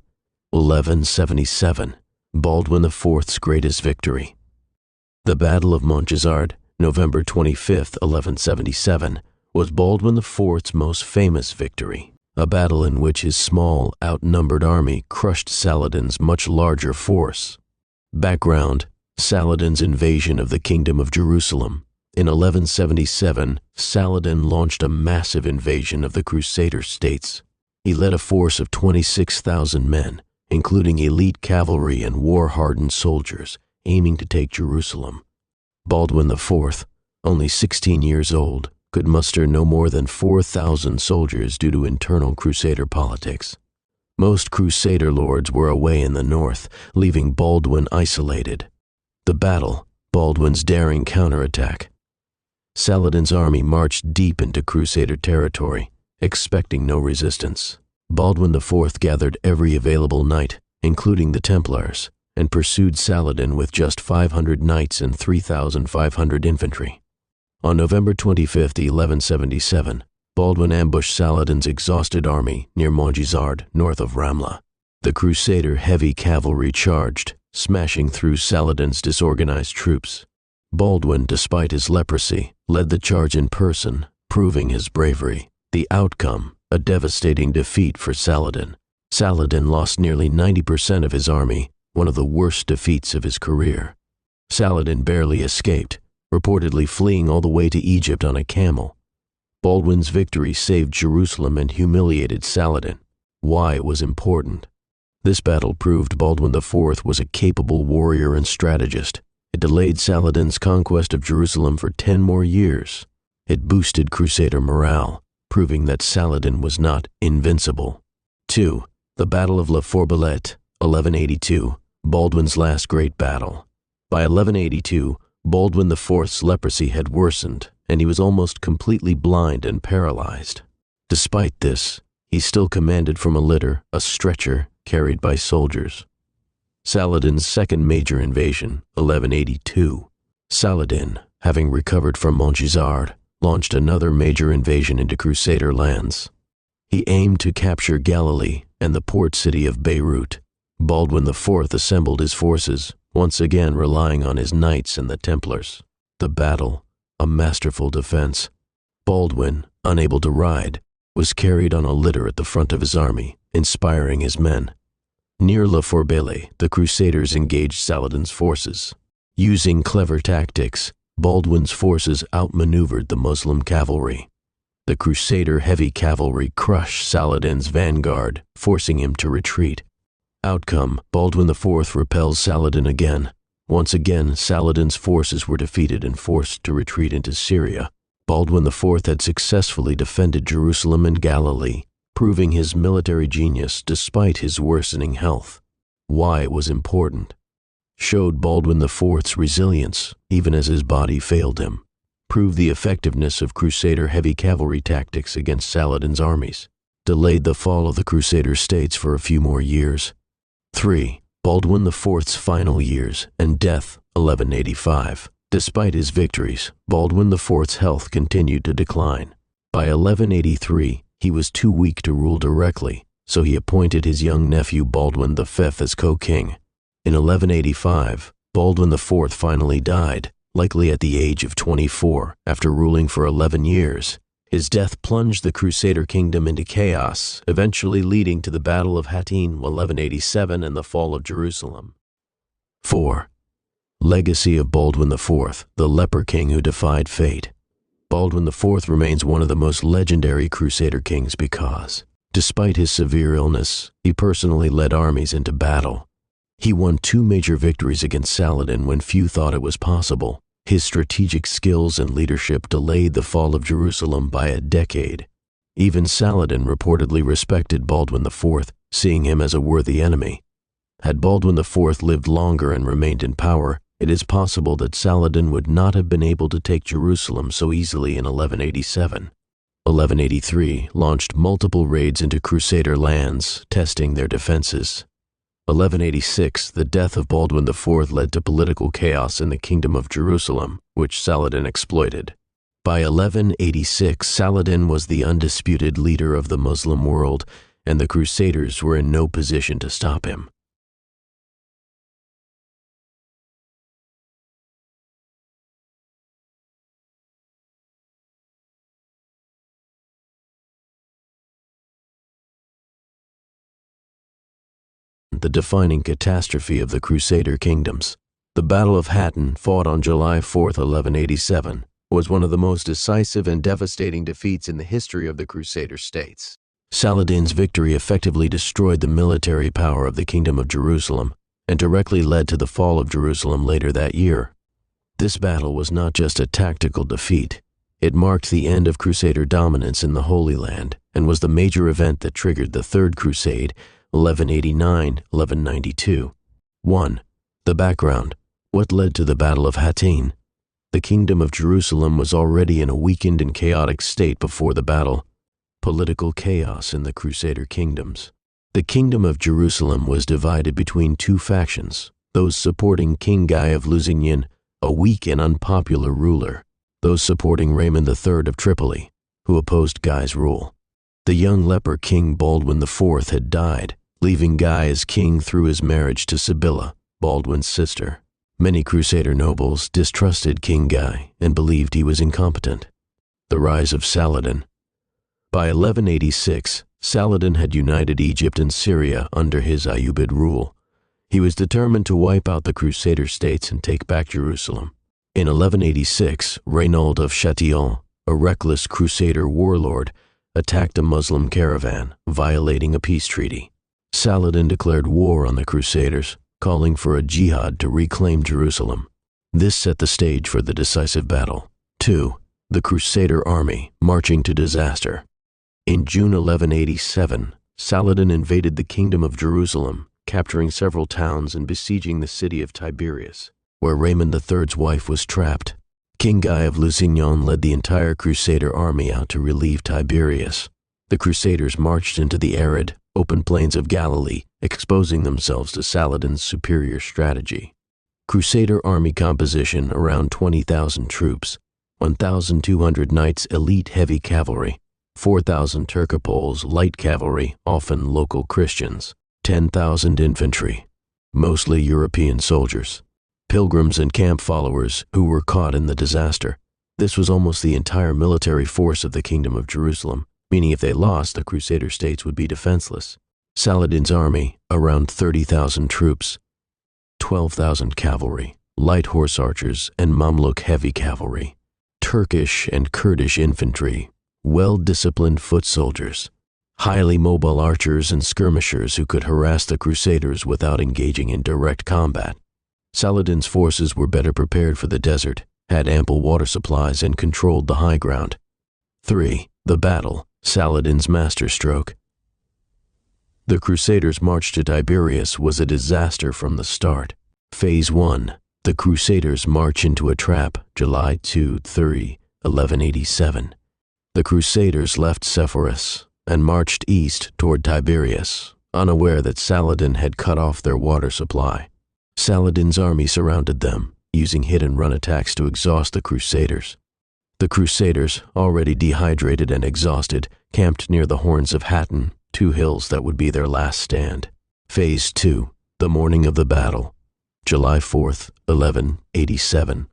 1177, Baldwin IV's greatest victory. The Battle of Montgisard, November 25, 1177, was Baldwin IV's most famous victory, a battle in which his small, outnumbered army crushed Saladin's much larger force. Background: Saladin's invasion of the Kingdom of Jerusalem. In 1177, Saladin launched a massive invasion of the Crusader states. He led a force of 26,000 men, including elite cavalry and war-hardened soldiers, aiming to take Jerusalem. Baldwin IV, only 16 years old, could muster no more than 4,000 soldiers due to internal Crusader politics. Most Crusader lords were away in the north, leaving Baldwin isolated. The battle, Baldwin's daring counterattack. Saladin's army marched deep into Crusader territory, expecting no resistance. Baldwin IV gathered every available knight, including the Templars, and pursued Saladin with just 500 knights and 3,500 infantry. On November 25, 1177, Baldwin ambushed Saladin's exhausted army near Montgisard, north of Ramla. The Crusader heavy cavalry charged, smashing through Saladin's disorganized troops. Baldwin, despite his leprosy, led the charge in person, proving his bravery. The outcome: a devastating defeat for Saladin. Saladin lost nearly 90% of his army, one of the worst defeats of his career. Saladin barely escaped, reportedly fleeing all the way to Egypt on a camel. Baldwin's victory saved Jerusalem and humiliated Saladin. Why it was important. This battle proved Baldwin IV was a capable warrior and strategist. It delayed Saladin's conquest of Jerusalem for 10 more years. It boosted Crusader morale, proving that Saladin was not invincible. 2. The Battle of La Fourbalette, 1182, Baldwin's last great battle. By 1182, Baldwin IV's leprosy had worsened, and he was almost completely blind and paralyzed. Despite this, he still commanded from a litter, a stretcher carried by soldiers. Saladin's second major invasion, 1182. Saladin, having recovered from Montgisard, launched another major invasion into Crusader lands. He aimed to capture Galilee and the port city of Beirut. Baldwin IV assembled his forces, once again relying on his knights and the Templars. The battle, a masterful defense. Baldwin, unable to ride, was carried on a litter at the front of his army, inspiring his men. Near La Fourbalette, the Crusaders engaged Saladin's forces. Using clever tactics, Baldwin's forces outmaneuvered the Muslim cavalry. The Crusader heavy cavalry crushed Saladin's vanguard, forcing him to retreat. Outcome: Baldwin IV repels Saladin again. Once again, Saladin's forces were defeated and forced to retreat into Syria. Baldwin IV had successfully defended Jerusalem and Galilee, proving his military genius despite his worsening health. Why it was important. Showed Baldwin IV's resilience, even as his body failed him. Proved the effectiveness of Crusader heavy cavalry tactics against Saladin's armies. Delayed the fall of the Crusader states for a few more years. 3. Baldwin IV's final years and death, 1185. Despite his victories, Baldwin IV's health continued to decline. By 1183, he was too weak to rule directly, so he appointed his young nephew Baldwin V as co-king. In 1185, Baldwin IV finally died, likely at the age of 24, after ruling for 11 years. His death plunged the Crusader kingdom into chaos, eventually leading to the Battle of Hattin, 1187, and the fall of Jerusalem. 4. Legacy of Baldwin IV, the leper king who defied fate. Baldwin IV remains one of the most legendary Crusader kings because, despite his severe illness, he personally led armies into battle. He won 2 major victories against Saladin when few thought it was possible. His strategic skills and leadership delayed the fall of Jerusalem by a decade. Even Saladin reportedly respected Baldwin IV, seeing him as a worthy enemy. Had Baldwin IV lived longer and remained in power, it is possible that Saladin would not have been able to take Jerusalem so easily in 1187. 1183 launched multiple raids into Crusader lands, testing their defenses. 1186, the death of Baldwin IV led to political chaos in the Kingdom of Jerusalem, which Saladin exploited. By 1186, Saladin was the undisputed leader of the Muslim world, and the Crusaders were in no position to stop him. The defining catastrophe of the Crusader kingdoms. The Battle of Hattin, fought on July 4, 1187, was one of the most decisive and devastating defeats in the history of the Crusader states. Saladin's victory effectively destroyed the military power of the Kingdom of Jerusalem and directly led to the fall of Jerusalem later that year. This battle was not just a tactical defeat. It marked the end of Crusader dominance in the Holy Land and was the major event that triggered the Third Crusade, 1189-1192. 1. The background. What led to the Battle of Hattin? The Kingdom of Jerusalem was already in a weakened and chaotic state before the battle. Political chaos in the Crusader kingdoms. The Kingdom of Jerusalem was divided between two factions, those supporting King Guy of Lusignan, a weak and unpopular ruler, those supporting Raymond III of Tripoli, who opposed Guy's rule. The young leper King Baldwin IV had died, leaving Guy as king through his marriage to Sibylla, Baldwin's sister. Many Crusader nobles distrusted King Guy and believed he was incompetent. The rise of Saladin. By 1186, Saladin had united Egypt and Syria under his Ayyubid rule. He was determined to wipe out the Crusader states and take back Jerusalem. In 1186, Reynaud of Châtillon, a reckless Crusader warlord, attacked a Muslim caravan, violating a peace treaty. Saladin declared war on the Crusaders, calling for a jihad to reclaim Jerusalem. This set the stage for the decisive battle. 2. The Crusader army marching to disaster. In June 1187, Saladin invaded the Kingdom of Jerusalem, capturing several towns and besieging the city of Tiberias, where Raymond III's wife was trapped. King Guy of Lusignan led the entire Crusader army out to relieve Tiberias. The Crusaders marched into the arid, open plains of Galilee, exposing themselves to Saladin's superior strategy. Crusader army composition around 20,000 troops, 1,200 knights elite heavy cavalry, 4,000 Turcopoles light cavalry, often local Christians, 10,000 infantry, mostly European soldiers, pilgrims and camp followers who were caught in the disaster. This was almost the entire military force of the Kingdom of Jerusalem, meaning if they lost, the Crusader states would be defenseless. Saladin's army, around 30,000 troops, 12,000 cavalry, light horse archers, and Mamluk heavy cavalry, Turkish and Kurdish infantry, well-disciplined foot soldiers, highly mobile archers and skirmishers who could harass the Crusaders without engaging in direct combat. Saladin's forces were better prepared for the desert, had ample water supplies, and controlled the high ground. 3. The battle. Saladin's masterstroke. The Crusaders' march to Tiberias was a disaster from the start. Phase 1. The Crusaders' march into a trap, July 2-3, 1187. The Crusaders left Sepphoris and marched east toward Tiberias, unaware that Saladin had cut off their water supply. Saladin's army surrounded them, using hit-and-run attacks to exhaust the Crusaders. The Crusaders, already dehydrated and exhausted, camped near the Horns of Hattin, 2 hills that would be their last stand. Phase 2. The morning of the battle. July 4th, 1187.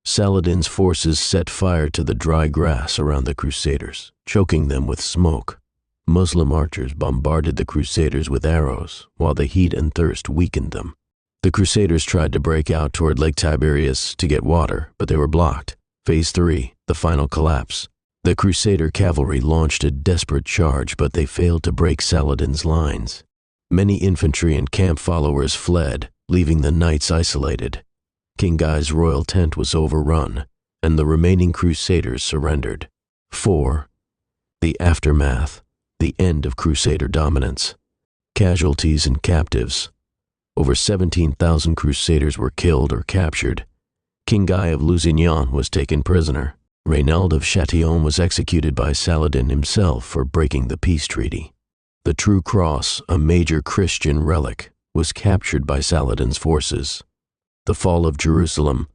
Saladin's forces set fire to the dry grass around the Crusaders, choking them with smoke. Muslim archers bombarded the Crusaders with arrows, while the heat and thirst weakened them. The Crusaders tried to break out toward Lake Tiberias to get water, but they were blocked. Phase 3. The final collapse. The Crusader cavalry launched a desperate charge, but they failed to break Saladin's lines. Many infantry and camp followers fled, leaving the knights isolated. King Guy's royal tent was overrun, and the remaining Crusaders surrendered. 4. The aftermath. The end of Crusader dominance. Casualties and captives. Over 17,000 Crusaders were killed or captured. King Guy of Lusignan was taken prisoner. Reynaud of Châtillon was executed by Saladin himself for breaking the peace treaty. The True Cross, a major Christian relic, was captured by Saladin's forces. The fall of Jerusalem.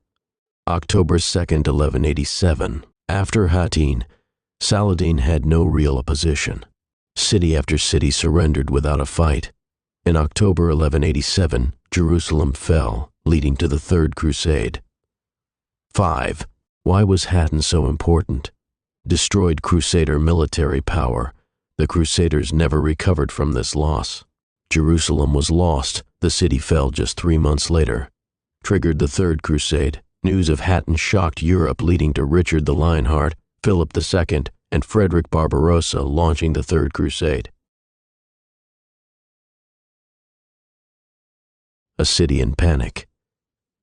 October 2nd, 1187. After Hattin, Saladin had no real opposition. City after city surrendered without a fight. In October 1187, Jerusalem fell, leading to the Third Crusade. 5. Why was Hatton so important? Destroyed Crusader military power. The Crusaders never recovered from this loss. Jerusalem was lost. The city fell just 3 months later. Triggered the Third Crusade. News of Hatton shocked Europe, leading to Richard the Lionheart, Philip II, and Frederick Barbarossa launching the Third Crusade. A city in panic.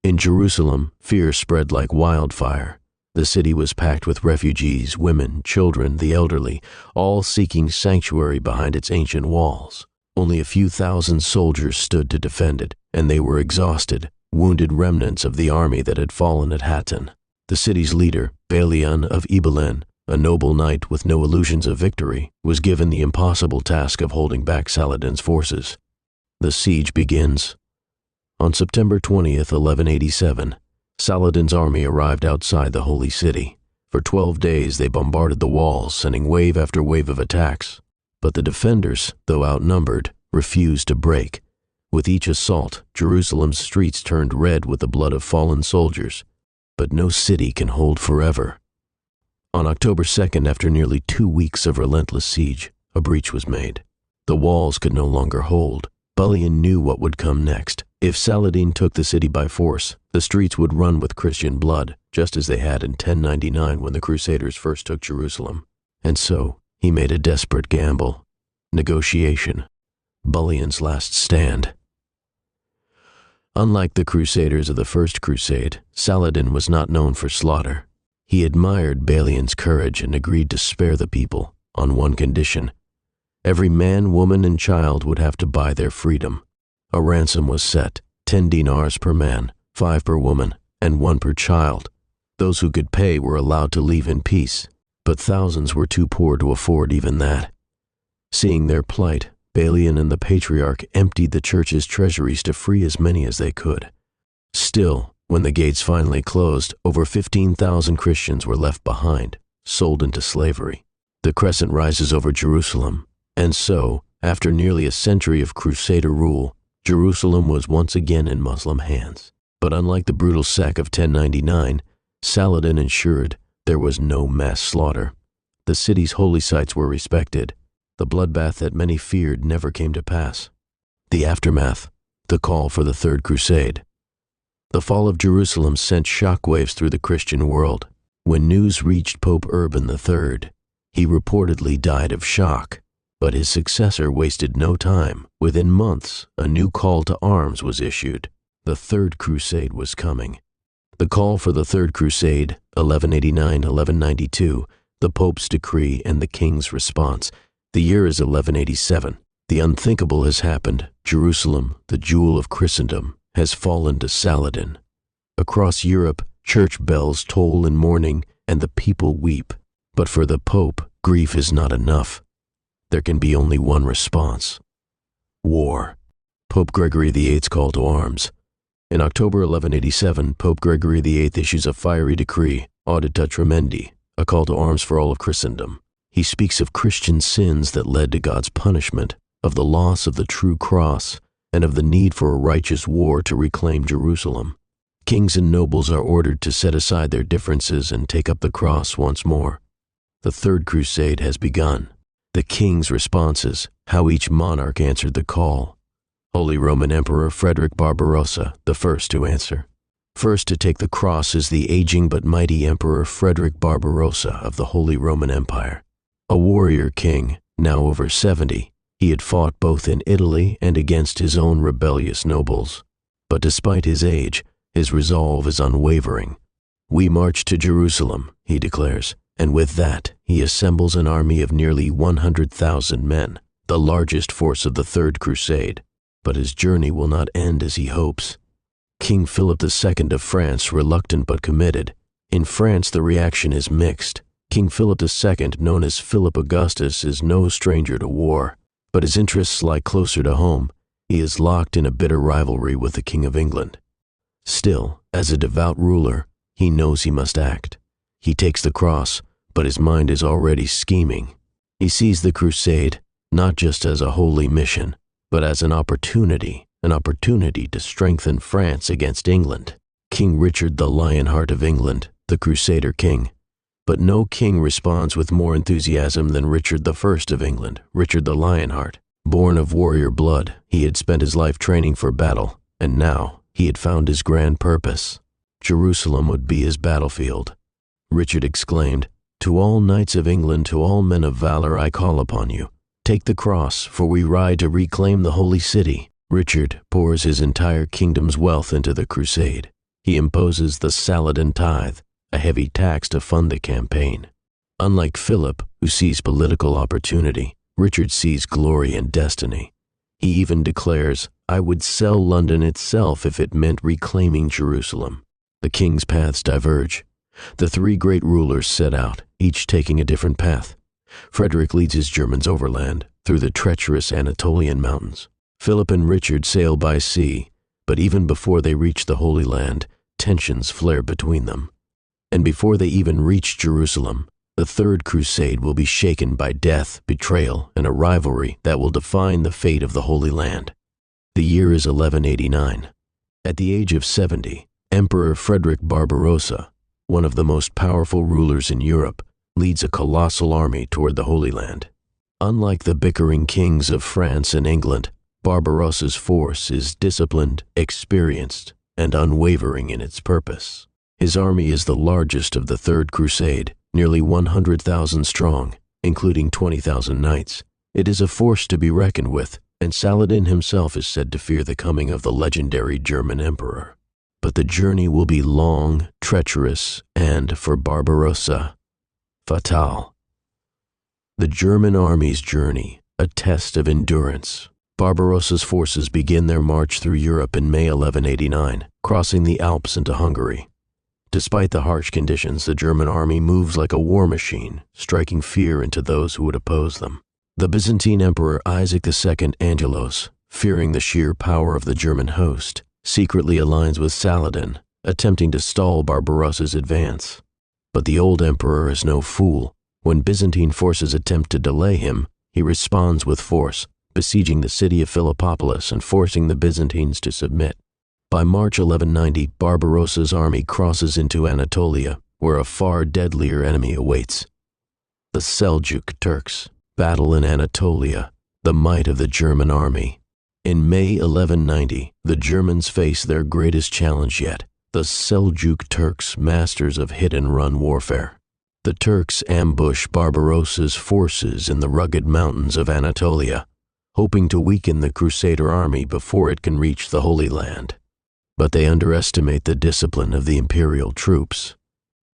In Jerusalem, fear spread like wildfire. The city was packed with refugees, women, children, the elderly, all seeking sanctuary behind its ancient walls. Only a few thousand soldiers stood to defend it, and they were exhausted, wounded remnants of the army that had fallen at Hattin. The city's leader, Balian of Ibelin, a noble knight with no illusions of victory, was given the impossible task of holding back Saladin's forces. The siege begins. On September 20th, 1187, Saladin's army arrived outside the Holy City. For 12 days they bombarded the walls, sending wave after wave of attacks. But the defenders, though outnumbered, refused to break. With each assault, Jerusalem's streets turned red with the blood of fallen soldiers. But no city can hold forever. On October 2nd, after nearly 2 weeks of relentless siege, a breach was made. The walls could no longer hold. Balian knew what would come next. If Saladin took the city by force, the streets would run with Christian blood, just as they had in 1099 when the Crusaders first took Jerusalem. And so, he made a desperate gamble. Negotiation. Balian's last stand. Unlike the Crusaders of the First Crusade, Saladin was not known for slaughter. He admired Balian's courage and agreed to spare the people, on one condition. Every man, woman, and child would have to buy their freedom. A ransom was set, 10 dinars per man, 5 per woman, and 1 per child. Those who could pay were allowed to leave in peace, but thousands were too poor to afford even that. Seeing their plight, Balian and the Patriarch emptied the church's treasuries to free as many as they could. Still, when the gates finally closed, over 15,000 Christians were left behind, sold into slavery. The crescent rises over Jerusalem, and so, after nearly a century of Crusader rule, Jerusalem was once again in Muslim hands. But unlike the brutal sack of 1099, Saladin ensured there was no mass slaughter. The city's holy sites were respected. The bloodbath that many feared never came to pass. The aftermath, the call for the Third Crusade. The fall of Jerusalem sent shockwaves through the Christian world. When news reached Pope Urban III, he reportedly died of shock. But his successor wasted no time. Within months, a new call to arms was issued. The Third Crusade was coming. The call for the Third Crusade, 1189-1192, the Pope's decree and the King's response. The year is 1187. The unthinkable has happened. Jerusalem, the jewel of Christendom, has fallen to Saladin. Across Europe, church bells toll in mourning, and the people weep. But for the Pope, grief is not enough. There can be only one response. War. Pope Gregory VIII's call to arms. In October 1187, Pope Gregory VIII issues a fiery decree, Audita Tremendi, a call to arms for all of Christendom. He speaks of Christian sins that led to God's punishment, of the loss of the true cross, and of the need for a righteous war to reclaim Jerusalem. Kings and nobles are ordered to set aside their differences and take up the cross once more. The Third Crusade has begun. The king's responses, how each monarch answered the call. Holy Roman Emperor Frederick Barbarossa, the first to answer. First to take the cross is the aging but mighty Emperor Frederick Barbarossa of the Holy Roman Empire. A warrior king, now over 70, he had fought both in Italy and against his own rebellious nobles. But despite his age, his resolve is unwavering. We march to Jerusalem, he declares. And with that, he assembles an army of nearly 100,000 men, the largest force of the Third Crusade. But his journey will not end as he hopes. King Philip II of France, reluctant but committed. In France, the reaction is mixed. King Philip II, known as Philip Augustus, is no stranger to war, but his interests lie closer to home. He is locked in a bitter rivalry with the King of England. Still, as a devout ruler, he knows he must act. He takes the cross, but his mind is already scheming. He sees the crusade, not just as a holy mission, but as an opportunity to strengthen France against England. King Richard the Lionheart of England, the Crusader king. But no king responds with more enthusiasm than Richard I of England, Richard the Lionheart. Born of warrior blood, he had spent his life training for battle, and now he had found his grand purpose. Jerusalem would be his battlefield. Richard exclaimed, "To all knights of England, to all men of valor, I call upon you. Take the cross, for we ride to reclaim the holy city." Richard pours his entire kingdom's wealth into the crusade. He imposes the Saladin tithe, a heavy tax to fund the campaign. Unlike Philip, who sees political opportunity, Richard sees glory and destiny. He even declares, "I would sell London itself if it meant reclaiming Jerusalem." The king's paths diverge. The three great rulers set out, each taking a different path. Frederick leads his Germans overland, through the treacherous Anatolian mountains. Philip and Richard sail by sea, but even before they reach the Holy Land, tensions flare between them. And before they even reach Jerusalem, the Third Crusade will be shaken by death, betrayal, and a rivalry that will define the fate of the Holy Land. The year is 1189. At the age of 70, Emperor Frederick Barbarossa, one of the most powerful rulers in Europe, leads a colossal army toward the Holy Land. Unlike the bickering kings of France and England, Barbarossa's force is disciplined, experienced, and unwavering in its purpose. His army is the largest of the Third Crusade, nearly 100,000 strong, including 20,000 knights. It is a force to be reckoned with, and Saladin himself is said to fear the coming of the legendary German emperor. But the journey will be long, treacherous, and, for Barbarossa, fatal. The German army's journey, a test of endurance. Barbarossa's forces begin their march through Europe in May 1189, crossing the Alps into Hungary. Despite the harsh conditions, the German army moves like a war machine, striking fear into those who would oppose them. The Byzantine Emperor Isaac II Angelos, fearing the sheer power of the German host, secretly aligns with Saladin, attempting to stall Barbarossa's advance. But the old emperor is no fool. When Byzantine forces attempt to delay him, he responds with force, besieging the city of Philippopolis and forcing the Byzantines to submit. By March 1190, Barbarossa's army crosses into Anatolia, where a far deadlier enemy awaits. The Seljuk Turks. Battle in Anatolia, the might of the German army. In May 1190, the Germans face their greatest challenge yet, the Seljuk Turks, masters of hit-and-run warfare. The Turks ambush Barbarossa's forces in the rugged mountains of Anatolia, hoping to weaken the Crusader army before it can reach the Holy Land. But they underestimate the discipline of the imperial troops.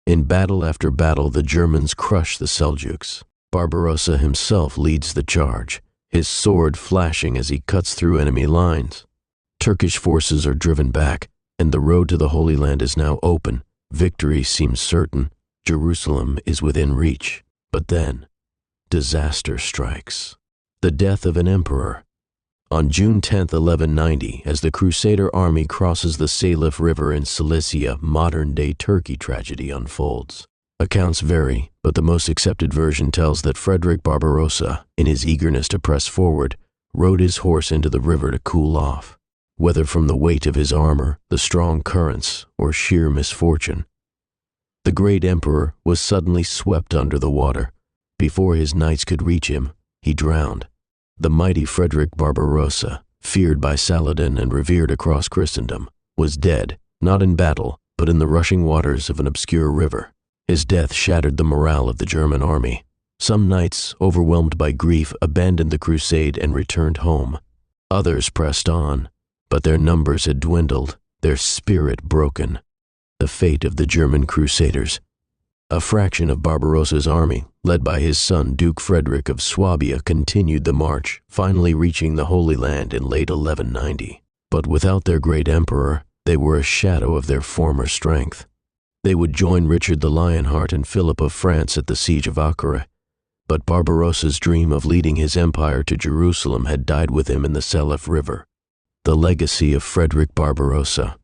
In battle after battle, the Germans crush the Seljuks. Barbarossa himself leads the charge, his sword flashing as he cuts through enemy lines. Turkish forces are driven back, and the road to the Holy Land is now open. Victory seems certain. Jerusalem is within reach. But then, disaster strikes. The death of an emperor. On June 10, 1190, as the Crusader army crosses the Salif River in Cilicia, modern-day Turkey tragedy unfolds. Accounts vary, but the most accepted version tells that Frederick Barbarossa, in his eagerness to press forward, rode his horse into the river to cool off. Whether from the weight of his armor, the strong currents, or sheer misfortune, the great emperor was suddenly swept under the water. Before his knights could reach him, he drowned. The mighty Frederick Barbarossa, feared by Saladin and revered across Christendom, was dead, not in battle, but in the rushing waters of an obscure river. His death shattered the morale of the German army. Some knights, overwhelmed by grief, abandoned the crusade and returned home. Others pressed on, but their numbers had dwindled, their spirit broken. The fate of the German crusaders. A fraction of Barbarossa's army, led by his son Duke Frederick of Swabia, continued the march, finally reaching the Holy Land in late 1190. But without their great emperor, they were a shadow of their former strength. They would join Richard the Lionheart and Philip of France at the siege of Acre, but Barbarossa's dream of leading his empire to Jerusalem had died with him in the Salif River. The legacy of Frederick Barbarossa.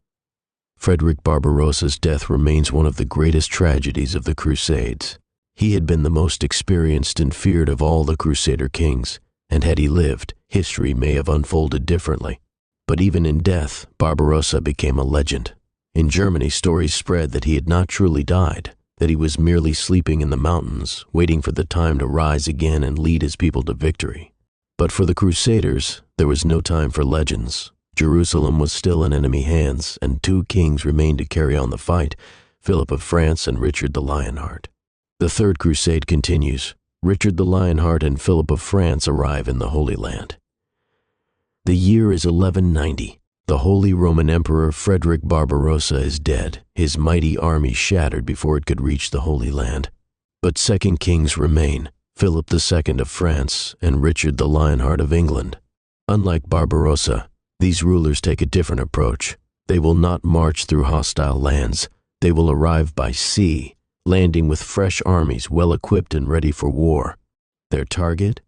Frederick Barbarossa's death remains one of the greatest tragedies of the Crusades. He had been the most experienced and feared of all the Crusader kings, and had he lived, history may have unfolded differently. But even in death, Barbarossa became a legend. In Germany, stories spread that he had not truly died, that he was merely sleeping in the mountains, waiting for the time to rise again and lead his people to victory. But for the Crusaders, there was no time for legends. Jerusalem was still in enemy hands, and two kings remained to carry on the fight, Philip of France and Richard the Lionheart. The Third Crusade continues. Richard the Lionheart and Philip of France arrive in the Holy Land. The year is 1190. The Holy Roman Emperor Frederick Barbarossa is dead, his mighty army shattered before it could reach the Holy Land. But second kings remain, Philip II of France and Richard the Lionheart of England. Unlike Barbarossa, these rulers take a different approach. They will not march through hostile lands. They will arrive by sea, landing with fresh armies well equipped and ready for war. Their target?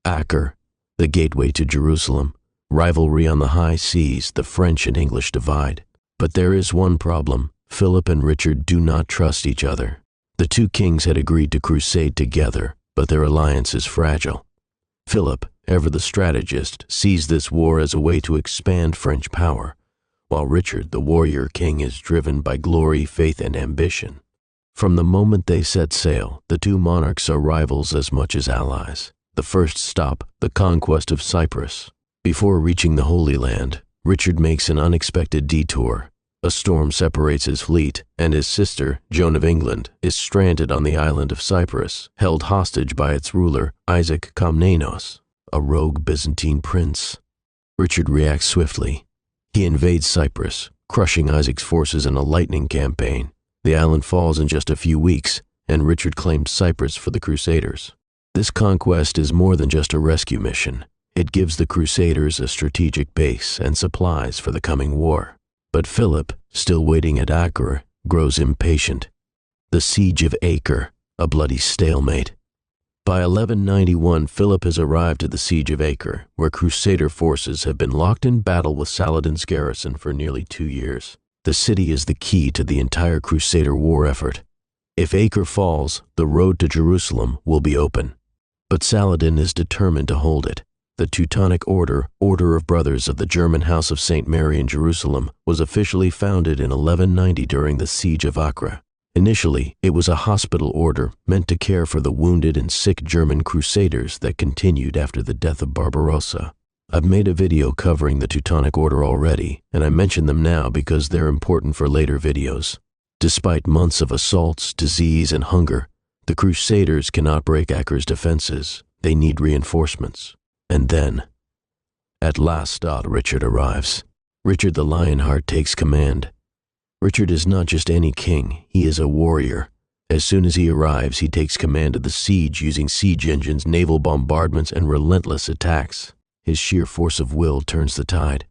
Acre, the gateway to Jerusalem. Rivalry on the high seas, the French and English divide. But there is one problem. Philip and Richard do not trust each other. The two kings had agreed to crusade together, but their alliance is fragile. Philip, ever the strategist, sees this war as a way to expand French power, while Richard, the warrior king, is driven by glory, faith, and ambition. From the moment they set sail, the two monarchs are rivals as much as allies. The first stop, the conquest of Cyprus. Before reaching the Holy Land, Richard makes an unexpected detour. A storm separates his fleet, and his sister, Joan of England, is stranded on the island of Cyprus, held hostage by its ruler, Isaac Komnenos, a rogue Byzantine prince. Richard reacts swiftly. He invades Cyprus, crushing Isaac's forces in a lightning campaign. The island falls in just a few weeks, and Richard claims Cyprus for the Crusaders. This conquest is more than just a rescue mission. It gives the Crusaders a strategic base and supplies for the coming war. But Philip, still waiting at Acre, grows impatient. The Siege of Acre, a bloody stalemate. By 1191, Philip has arrived at the Siege of Acre, where Crusader forces have been locked in battle with Saladin's garrison for nearly 2 years. The city is the key to the entire Crusader war effort. If Acre falls, the road to Jerusalem will be open. But Saladin is determined to hold it. The Teutonic Order, Order of Brothers of the German House of St. Mary in Jerusalem, was officially founded in 1190 during the Siege of Acre. Initially, it was a hospital order meant to care for the wounded and sick German crusaders that continued after the death of Barbarossa. I've made a video covering the Teutonic Order already, and I mention them now because they're important for later videos. Despite months of assaults, disease, and hunger, the Crusaders cannot break Acre's defenses. They need reinforcements. And then, at last, Richard arrives. Richard the Lionheart takes command. Richard is not just any king, he is a warrior. As soon as he arrives, he takes command of the siege using siege engines, naval bombardments, and relentless attacks. His sheer force of will turns the tide.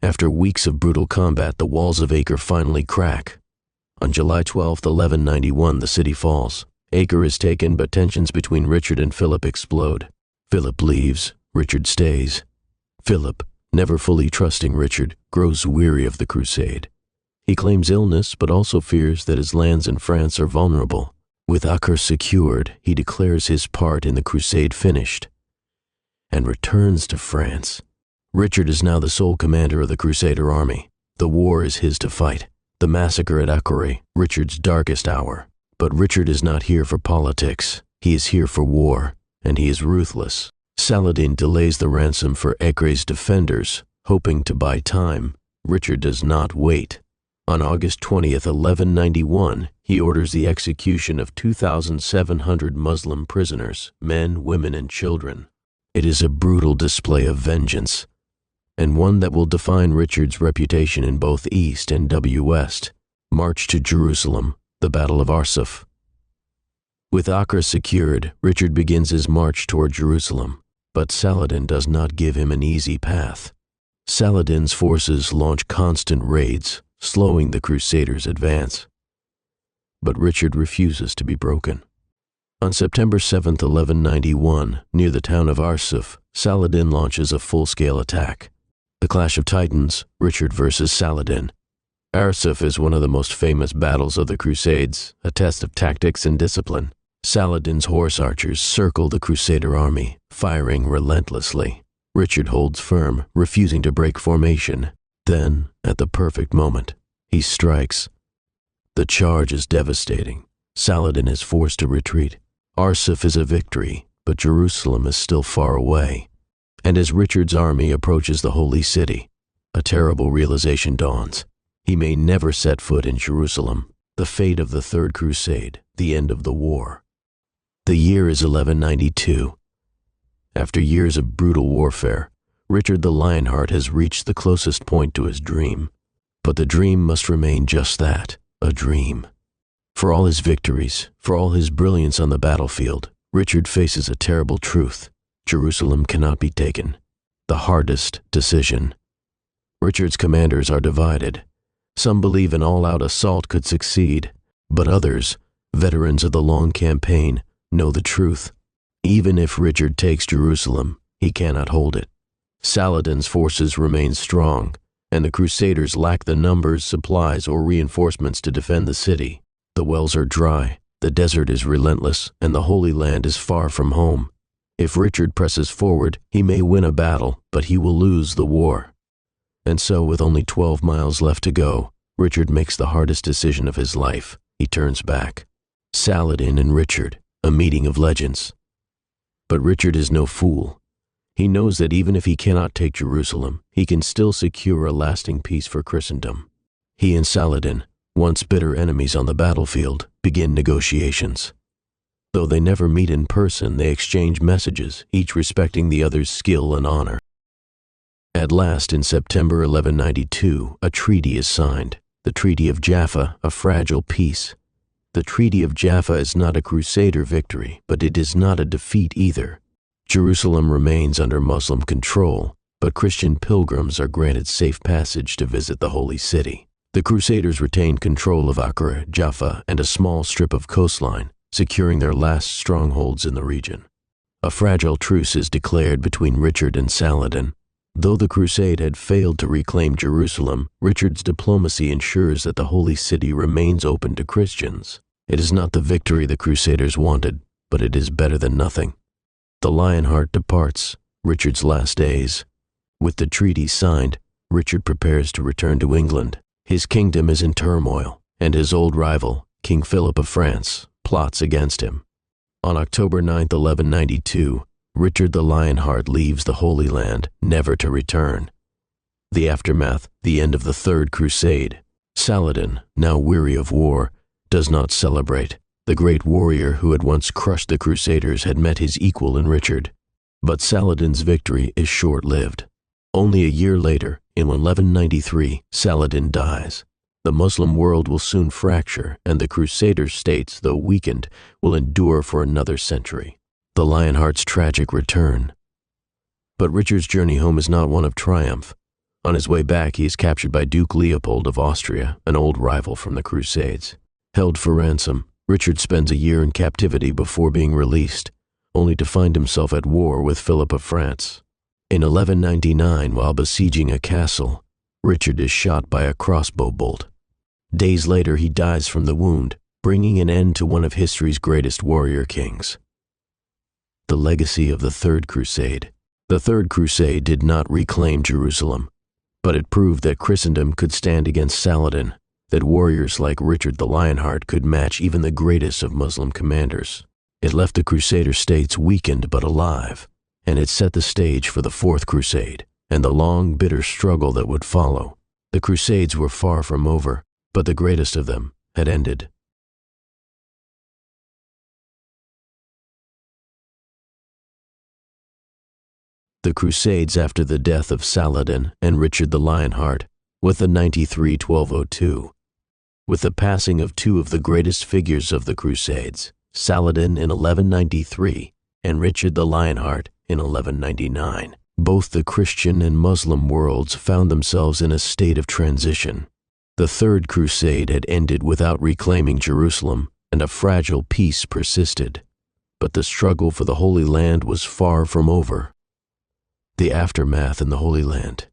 After weeks of brutal combat, the walls of Acre finally crack. On July 12, 1191, the city falls. Acre is taken, but tensions between Richard and Philip explode. Philip leaves. Richard stays. Philip, never fully trusting Richard, grows weary of the crusade. He claims illness, but also fears that his lands in France are vulnerable. With Acre secured, he declares his part in the crusade finished and returns to France. Richard is now the sole commander of the Crusader army. The war is his to fight. The massacre at Acre, Richard's darkest hour. But Richard is not here for politics. He is here for war, and he is ruthless. Saladin delays the ransom for Acre's defenders, hoping to buy time. Richard does not wait. On August 20th, 1191, he orders the execution of 2,700 Muslim prisoners, men, women, and children. It is a brutal display of vengeance, and one that will define Richard's reputation in both East and West. March to Jerusalem, the Battle of Arsuf. With Acre secured, Richard begins his march toward Jerusalem. But Saladin does not give him an easy path. Saladin's forces launch constant raids, slowing the Crusaders' advance. But Richard refuses to be broken. On September 7, 1191, near the town of Arsuf, Saladin launches a full-scale attack. The Clash of Titans, Richard versus Saladin. Arsuf is one of the most famous battles of the Crusades, a test of tactics and discipline. Saladin's horse archers circle the Crusader army, firing relentlessly. Richard holds firm, refusing to break formation. Then, at the perfect moment, he strikes. The charge is devastating. Saladin is forced to retreat. Arsuf is a victory, but Jerusalem is still far away. And as Richard's army approaches the Holy City, a terrible realization dawns. He may never set foot in Jerusalem. The fate of the Third Crusade, the end of the war. The year is 1192. After years of brutal warfare, Richard the Lionheart has reached the closest point to his dream. But the dream must remain just that, a dream. For all his victories, for all his brilliance on the battlefield, Richard faces a terrible truth. Jerusalem cannot be taken. The hardest decision. Richard's commanders are divided. Some believe an all-out assault could succeed, but others, veterans of the long campaign, know the truth. Even if Richard takes Jerusalem, he cannot hold it. Saladin's forces remain strong, and the Crusaders lack the numbers, supplies, or reinforcements to defend the city. The wells are dry, the desert is relentless, and the Holy Land is far from home. If Richard presses forward, he may win a battle, but he will lose the war. And so, with only 12 miles left to go, Richard makes the hardest decision of his life. He turns back. Saladin and Richard, a meeting of legends. But Richard is no fool. He knows that even if he cannot take Jerusalem, he can still secure a lasting peace for Christendom. He and Saladin, once bitter enemies on the battlefield, begin negotiations. Though they never meet in person, they exchange messages, each respecting the other's skill and honor. At last, in September 1192, a treaty is signed, the Treaty of Jaffa, a fragile peace. The Treaty of Jaffa is not a Crusader victory, but it is not a defeat either. Jerusalem remains under Muslim control, but Christian pilgrims are granted safe passage to visit the Holy City. The Crusaders retained control of Acre, Jaffa, and a small strip of coastline, securing their last strongholds in the region. A fragile truce is declared between Richard and Saladin. Though the crusade had failed to reclaim Jerusalem, Richard's diplomacy ensures that the Holy City remains open to Christians. It is not the victory the Crusaders wanted, but it is better than nothing. The Lionheart departs, Richard's last days. With the treaty signed, Richard prepares to return to England. His kingdom is in turmoil, and his old rival, King Philip of France, plots against him. On October 9, 1192, Richard the Lionheart leaves the Holy Land, never to return. The aftermath, the end of the Third Crusade. Saladin, now weary of war, does not celebrate. The great warrior who had once crushed the Crusaders had met his equal in Richard. But Saladin's victory is short-lived. Only a year later, in 1193, Saladin dies. The Muslim world will soon fracture, and the Crusader states, though weakened, will endure for another century. The Lionheart's tragic return. But Richard's journey home is not one of triumph. On his way back, he is captured by Duke Leopold of Austria, an old rival from the Crusades. Held for ransom, Richard spends a year in captivity before being released, only to find himself at war with Philip of France. In 1199, while besieging a castle, Richard is shot by a crossbow bolt. Days later, he dies from the wound, bringing an end to one of history's greatest warrior kings. The legacy of the Third Crusade. The Third Crusade did not reclaim Jerusalem, but it proved that Christendom could stand against Saladin, that warriors like Richard the Lionheart could match even the greatest of Muslim commanders. It left the Crusader states weakened but alive, and it set the stage for the Fourth Crusade and the long, bitter struggle that would follow. The Crusades were far from over, but the greatest of them had ended. The Crusades after the death of Saladin and Richard the Lionheart, with the 93-1202. With the passing of two of the greatest figures of the Crusades, Saladin in 1193 and Richard the Lionheart in 1199, both the Christian and Muslim worlds found themselves in a state of transition. The Third Crusade had ended without reclaiming Jerusalem, and a fragile peace persisted. But the struggle for the Holy Land was far from over. The aftermath in the Holy Land.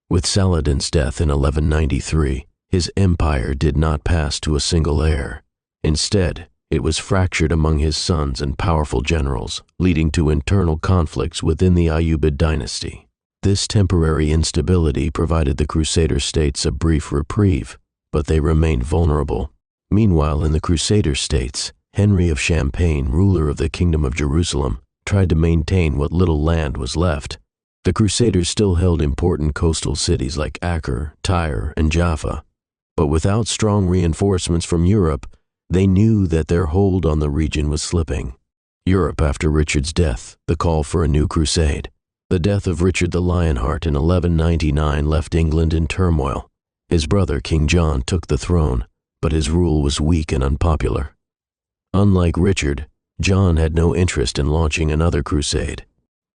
With Saladin's death in 1193, his empire did not pass to a single heir. Instead, it was fractured among his sons and powerful generals, leading to internal conflicts within the Ayyubid dynasty. This temporary instability provided the Crusader states a brief reprieve, but they remained vulnerable. Meanwhile, in the Crusader states, Henry of Champagne, ruler of the Kingdom of Jerusalem, tried to maintain what little land was left. The Crusaders still held important coastal cities like Acre, Tyre, and Jaffa, but without strong reinforcements from Europe, they knew that their hold on the region was slipping. Europe after Richard's death, the call for a new crusade. The death of Richard the Lionheart in 1199 left England in turmoil. His brother, King John, took the throne, but his rule was weak and unpopular. Unlike Richard, John had no interest in launching another crusade.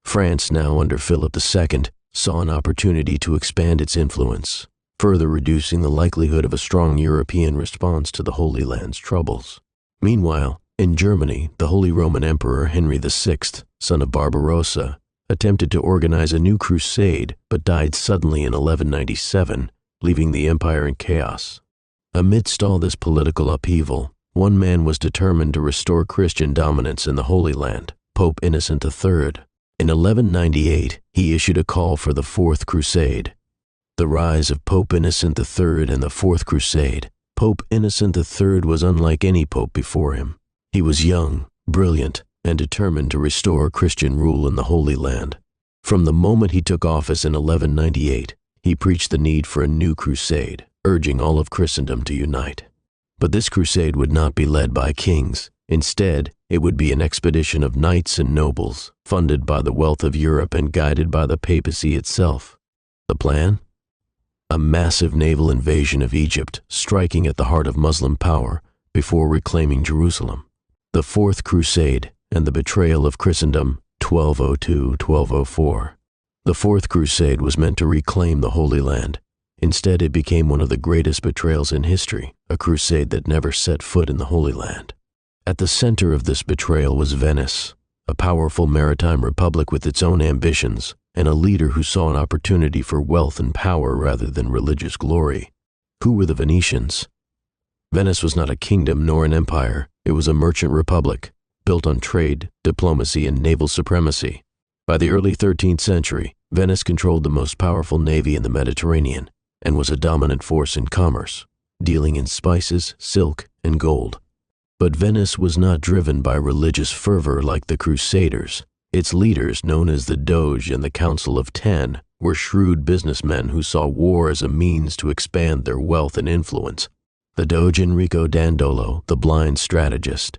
France, now under Philip II, saw an opportunity to expand its influence, further reducing the likelihood of a strong European response to the Holy Land's troubles. Meanwhile, in Germany, the Holy Roman Emperor Henry VI, son of Barbarossa, attempted to organize a new crusade but died suddenly in 1197, leaving the empire in chaos. Amidst all this political upheaval, one man was determined to restore Christian dominance in the Holy Land, Pope Innocent III. In 1198, he issued a call for the Fourth Crusade. The rise of Pope Innocent III and the Fourth Crusade. Pope Innocent III was unlike any pope before him. He was young, brilliant, and determined to restore Christian rule in the Holy Land. From the moment he took office in 1198, he preached the need for a new crusade, urging all of Christendom to unite. But this crusade would not be led by kings. Instead, it would be an expedition of knights and nobles, funded by the wealth of Europe and guided by the papacy itself. The plan? A massive naval invasion of Egypt, striking at the heart of Muslim power before reclaiming Jerusalem. The Fourth Crusade and the betrayal of Christendom, 1202-1204. The Fourth Crusade was meant to reclaim the Holy Land. Instead, it became one of the greatest betrayals in history, a crusade that never set foot in the Holy Land. At the center of this betrayal was Venice, a powerful maritime republic with its own ambitions, and a leader who saw an opportunity for wealth and power rather than religious glory. Who were the Venetians? Venice was not a kingdom nor an empire. It was a merchant republic, built on trade, diplomacy, and naval supremacy. By the early 13th century, Venice controlled the most powerful navy in the Mediterranean and was a dominant force in commerce, dealing in spices, silk, and gold. But Venice was not driven by religious fervor like the Crusaders. Its leaders, known as the Doge and the Council of Ten, were shrewd businessmen who saw war as a means to expand their wealth and influence. The Doge Enrico Dandolo, the blind strategist.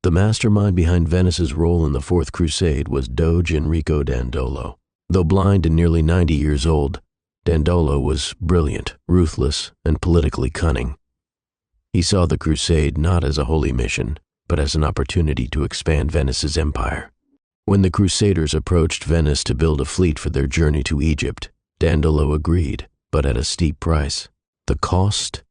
The mastermind behind Venice's role in the Fourth Crusade was Doge Enrico Dandolo. Though blind and nearly 90 years old, Dandolo was brilliant, ruthless, and politically cunning. He saw the crusade not as a holy mission, but as an opportunity to expand Venice's empire. When the Crusaders approached Venice to build a fleet for their journey to Egypt, Dandolo agreed, but at a steep price. The cost?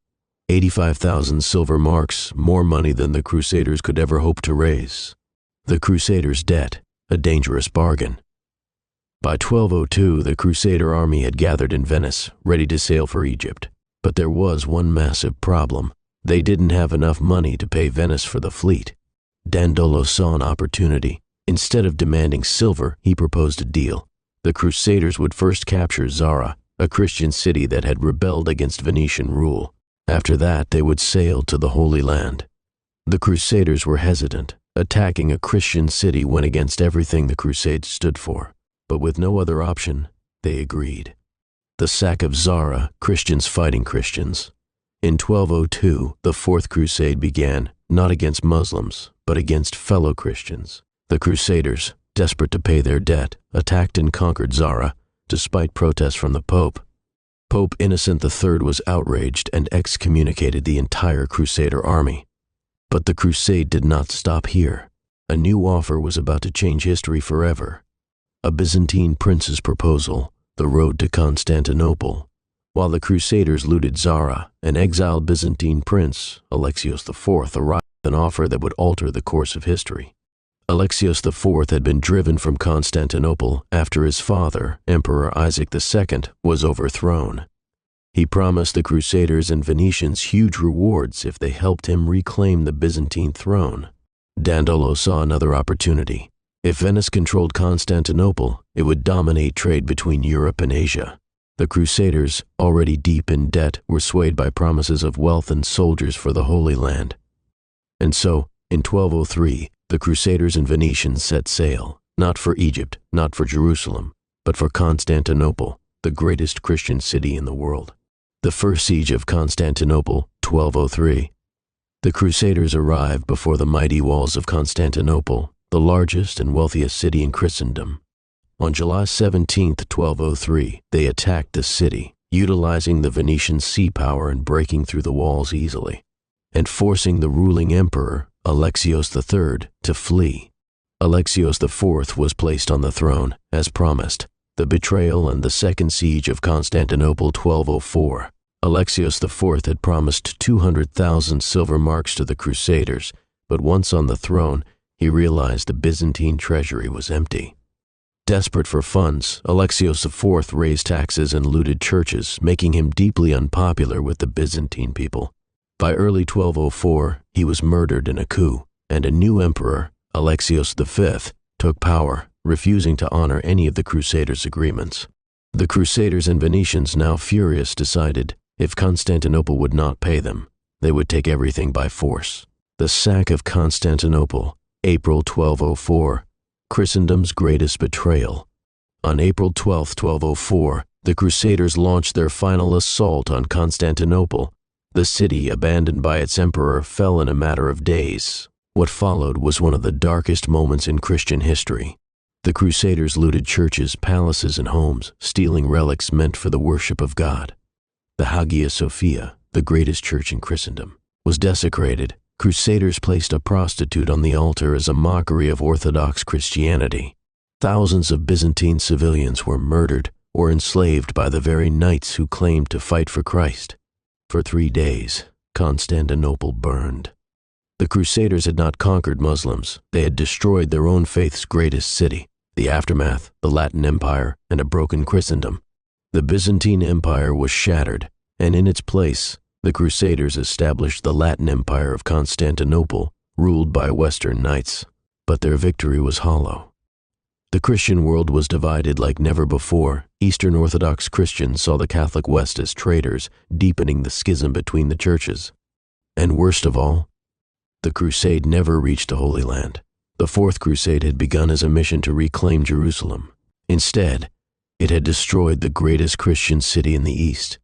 85,000 silver marks, more money than the Crusaders could ever hope to raise. The Crusaders' debt, a dangerous bargain. By 1202, the Crusader army had gathered in Venice, ready to sail for Egypt. But there was one massive problem. They didn't have enough money to pay Venice for the fleet. Dandolo saw an opportunity. Instead of demanding silver, he proposed a deal. The Crusaders would first capture Zara, a Christian city that had rebelled against Venetian rule. After that, they would sail to the Holy Land. The Crusaders were hesitant. Attacking a Christian city went against everything the Crusades stood for. But with no other option, they agreed. The sack of Zara, Christians fighting Christians. In 1202, the Fourth Crusade began, not against Muslims, but against fellow Christians. The Crusaders, desperate to pay their debt, attacked and conquered Zara, despite protests from the Pope. Pope Innocent III was outraged and excommunicated the entire Crusader army. But the crusade did not stop here. A new offer was about to change history forever. A Byzantine prince's proposal, the road to Constantinople. While the Crusaders looted Zara, an exiled Byzantine prince, Alexios IV, arrived with an offer that would alter the course of history. Alexios IV had been driven from Constantinople after his father, Emperor Isaac II, was overthrown. He promised the Crusaders and Venetians huge rewards if they helped him reclaim the Byzantine throne. Dandolo saw another opportunity. If Venice controlled Constantinople, it would dominate trade between Europe and Asia. The Crusaders, already deep in debt, were swayed by promises of wealth and soldiers for the Holy Land. And so, in 1203, the Crusaders and Venetians set sail, not for Egypt, not for Jerusalem, but for Constantinople, the greatest Christian city in the world. The first siege of Constantinople, 1203. The Crusaders arrived before the mighty walls of Constantinople, the largest and wealthiest city in Christendom. On July 17, 1203, they attacked the city, utilizing the Venetian sea power and breaking through the walls easily, and forcing the ruling emperor, Alexios III, to flee. Alexios IV was placed on the throne, as promised. The betrayal and the second siege of Constantinople, 1204. Alexios IV had promised 200,000 silver marks to the Crusaders, but once on the throne, he realized the Byzantine treasury was empty. Desperate for funds, Alexios IV raised taxes and looted churches, making him deeply unpopular with the Byzantine people. By early 1204, he was murdered in a coup, and a new emperor, Alexios V, took power, refusing to honor any of the Crusaders' agreements. The Crusaders and Venetians, now furious, decided if Constantinople would not pay them, they would take everything by force. The sack of Constantinople, April 1204, Christendom's greatest betrayal. On April 12, 1204, the Crusaders launched their final assault on Constantinople. The city, abandoned by its emperor, fell in a matter of days. What followed was one of the darkest moments in Christian history. The Crusaders looted churches, palaces, and homes, stealing relics meant for the worship of God. The Hagia Sophia, the greatest church in Christendom, was desecrated. Crusaders placed a prostitute on the altar as a mockery of Orthodox Christianity. Thousands of Byzantine civilians were murdered or enslaved by the very knights who claimed to fight for Christ. For 3 days, Constantinople burned. The Crusaders had not conquered Muslims. They had destroyed their own faith's greatest city. The aftermath, the Latin Empire, and a broken Christendom. The Byzantine Empire was shattered, and in its place, the Crusaders established the Latin Empire of Constantinople, ruled by Western knights. But their victory was hollow. The Christian world was divided like never before. Eastern Orthodox Christians saw the Catholic West as traitors, deepening the schism between the churches. And worst of all, the crusade never reached the Holy Land. The Fourth Crusade had begun as a mission to reclaim Jerusalem. Instead, it had destroyed the greatest Christian city in the East.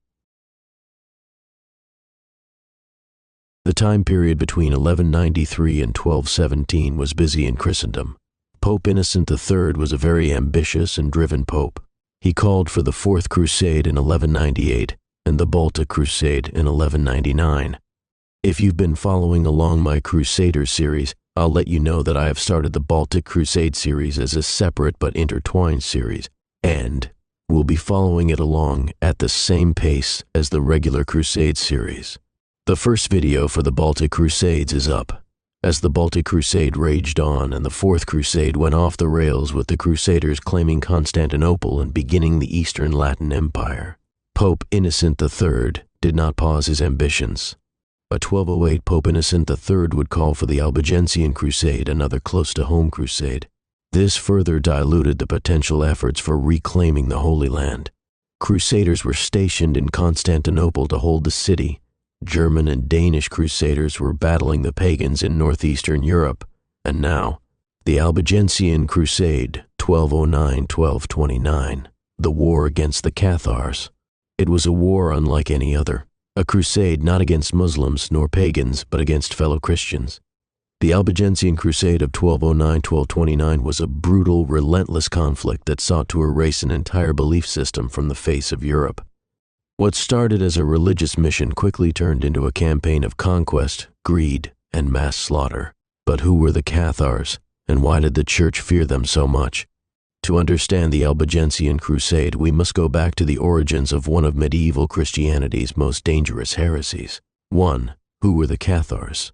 The time period between 1193 and 1217 was busy in Christendom. Pope Innocent III was a very ambitious and driven pope. He called for the Fourth Crusade in 1198 and the Baltic Crusade in 1199. If you've been following along my Crusader series, I'll let you know that I have started the Baltic Crusade series as a separate but intertwined series, and we'll be following it along at the same pace as the regular Crusade series. The first video for the Baltic Crusades is up. As the Baltic Crusade raged on and the Fourth Crusade went off the rails with the Crusaders claiming Constantinople and beginning the Eastern Latin Empire, Pope Innocent III did not pause his ambitions. By 1208, Pope Innocent III would call for the Albigensian Crusade, another close-to-home crusade. This further diluted the potential efforts for reclaiming the Holy Land. Crusaders were stationed in Constantinople to hold the city. German and Danish crusaders were battling the pagans in northeastern Europe. And now, the Albigensian Crusade, 1209-1229, the war against the Cathars. It was a war unlike any other. A crusade not against Muslims nor pagans, but against fellow Christians. The Albigensian Crusade of 1209-1229 was a brutal, relentless conflict that sought to erase an entire belief system from the face of Europe. What started as a religious mission quickly turned into a campaign of conquest, greed, and mass slaughter. But who were the Cathars, and why did the Church fear them so much? To understand the Albigensian Crusade, we must go back to the origins of one of medieval Christianity's most dangerous heresies. 1. Who were the Cathars?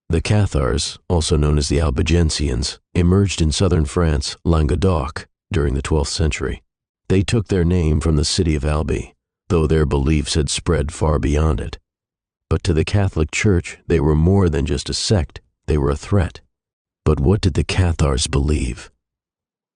The Cathars, also known as the Albigensians, emerged in southern France, Languedoc, during the 12th century. They took their name from the city of Albi, though their beliefs had spread far beyond it. But to the Catholic Church, they were more than just a sect, they were a threat. But what did the Cathars believe?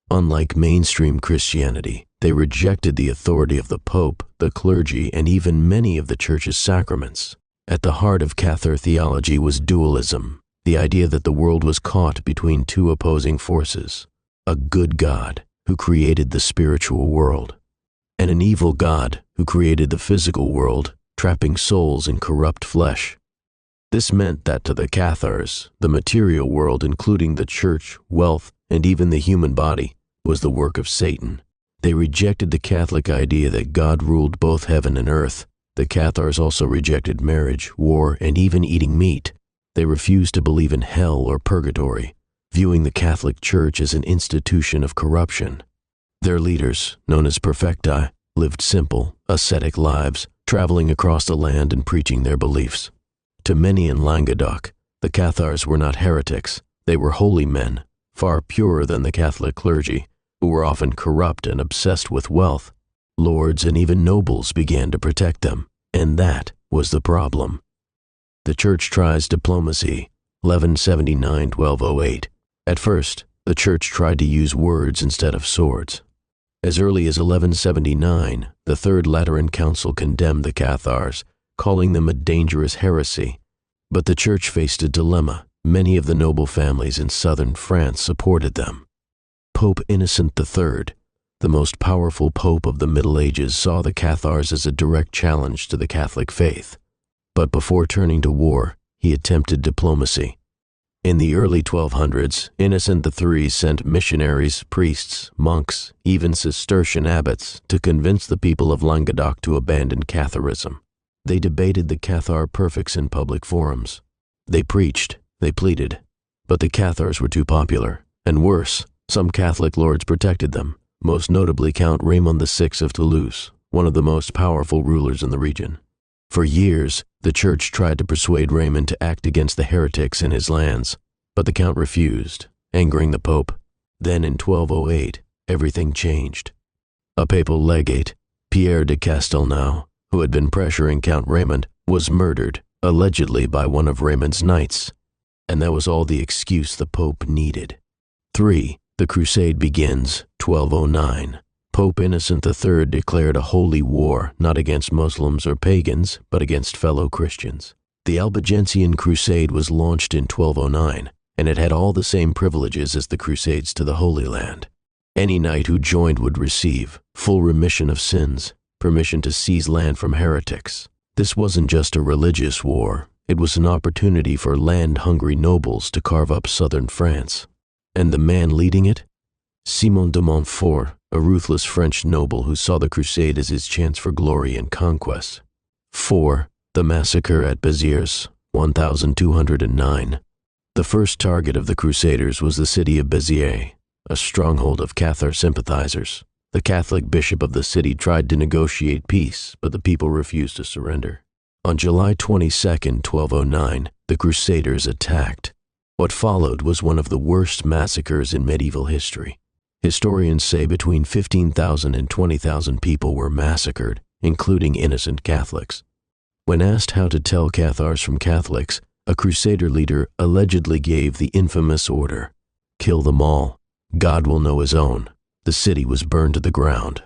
Unlike mainstream Christianity, they rejected the authority of the Pope, the clergy, and even many of the Church's sacraments. At the heart of Cathar theology was dualism, the idea that the world was caught between two opposing forces, a good God who created the spiritual world, and an evil God who created the physical world, trapping souls in corrupt flesh. This meant that to the Cathars, the material world, including the church, wealth, and even the human body, was the work of Satan. They rejected the Catholic idea that God ruled both heaven and earth. The Cathars also rejected marriage, war, and even eating meat. They refused to believe in hell or purgatory, viewing the Catholic Church as an institution of corruption. Their leaders, known as perfecti, lived simple, ascetic lives, traveling across the land and preaching their beliefs. To many in Languedoc, the Cathars were not heretics. They were holy men, far purer than the Catholic clergy, who were often corrupt and obsessed with wealth. Lords and even nobles began to protect them, and that was the problem. The Church tries diplomacy, 1179-1208. At first, the Church tried to use words instead of swords. As early as 1179, the Third Lateran Council condemned the Cathars, calling them a dangerous heresy. But the Church faced a dilemma. Many of the noble families in southern France supported them. Pope Innocent III, the most powerful pope of the Middle Ages, saw the Cathars as a direct challenge to the Catholic faith. But before turning to war, he attempted diplomacy. In the early 1200s, Innocent III sent missionaries, priests, monks, even Cistercian abbots to convince the people of Languedoc to abandon Catharism. They debated the Cathar perfects in public forums. They preached, they pleaded, but the Cathars were too popular, and worse, some Catholic lords protected them, most notably Count Raymond VI of Toulouse, one of the most powerful rulers in the region. For years, the Church tried to persuade Raymond to act against the heretics in his lands, but the Count refused, angering the Pope. Then in 1208, everything changed. A papal legate, Pierre de Castelnau, who had been pressuring Count Raymond, was murdered, allegedly by one of Raymond's knights. And that was all the excuse the Pope needed. 3. The Crusade begins, 1209. Pope Innocent III declared a holy war not against Muslims or pagans, but against fellow Christians. The Albigensian Crusade was launched in 1209, and it had all the same privileges as the Crusades to the Holy Land. Any knight who joined would receive full remission of sins, permission to seize land from heretics. This wasn't just a religious war, it was an opportunity for land-hungry nobles to carve up southern France. And the man leading it? Simon de Montfort, a ruthless French noble who saw the Crusade as his chance for glory and conquest. 4. The massacre at Béziers, 1209. The first target of the Crusaders was the city of Béziers, a stronghold of Cathar sympathizers. The Catholic bishop of the city tried to negotiate peace, but the people refused to surrender. On July 22, 1209, the Crusaders attacked. What followed was one of the worst massacres in medieval history. Historians say between 15,000 and 20,000 people were massacred, including innocent Catholics. When asked how to tell Cathars from Catholics, a Crusader leader allegedly gave the infamous order, "Kill them all. God will know his own." The city was burned to the ground.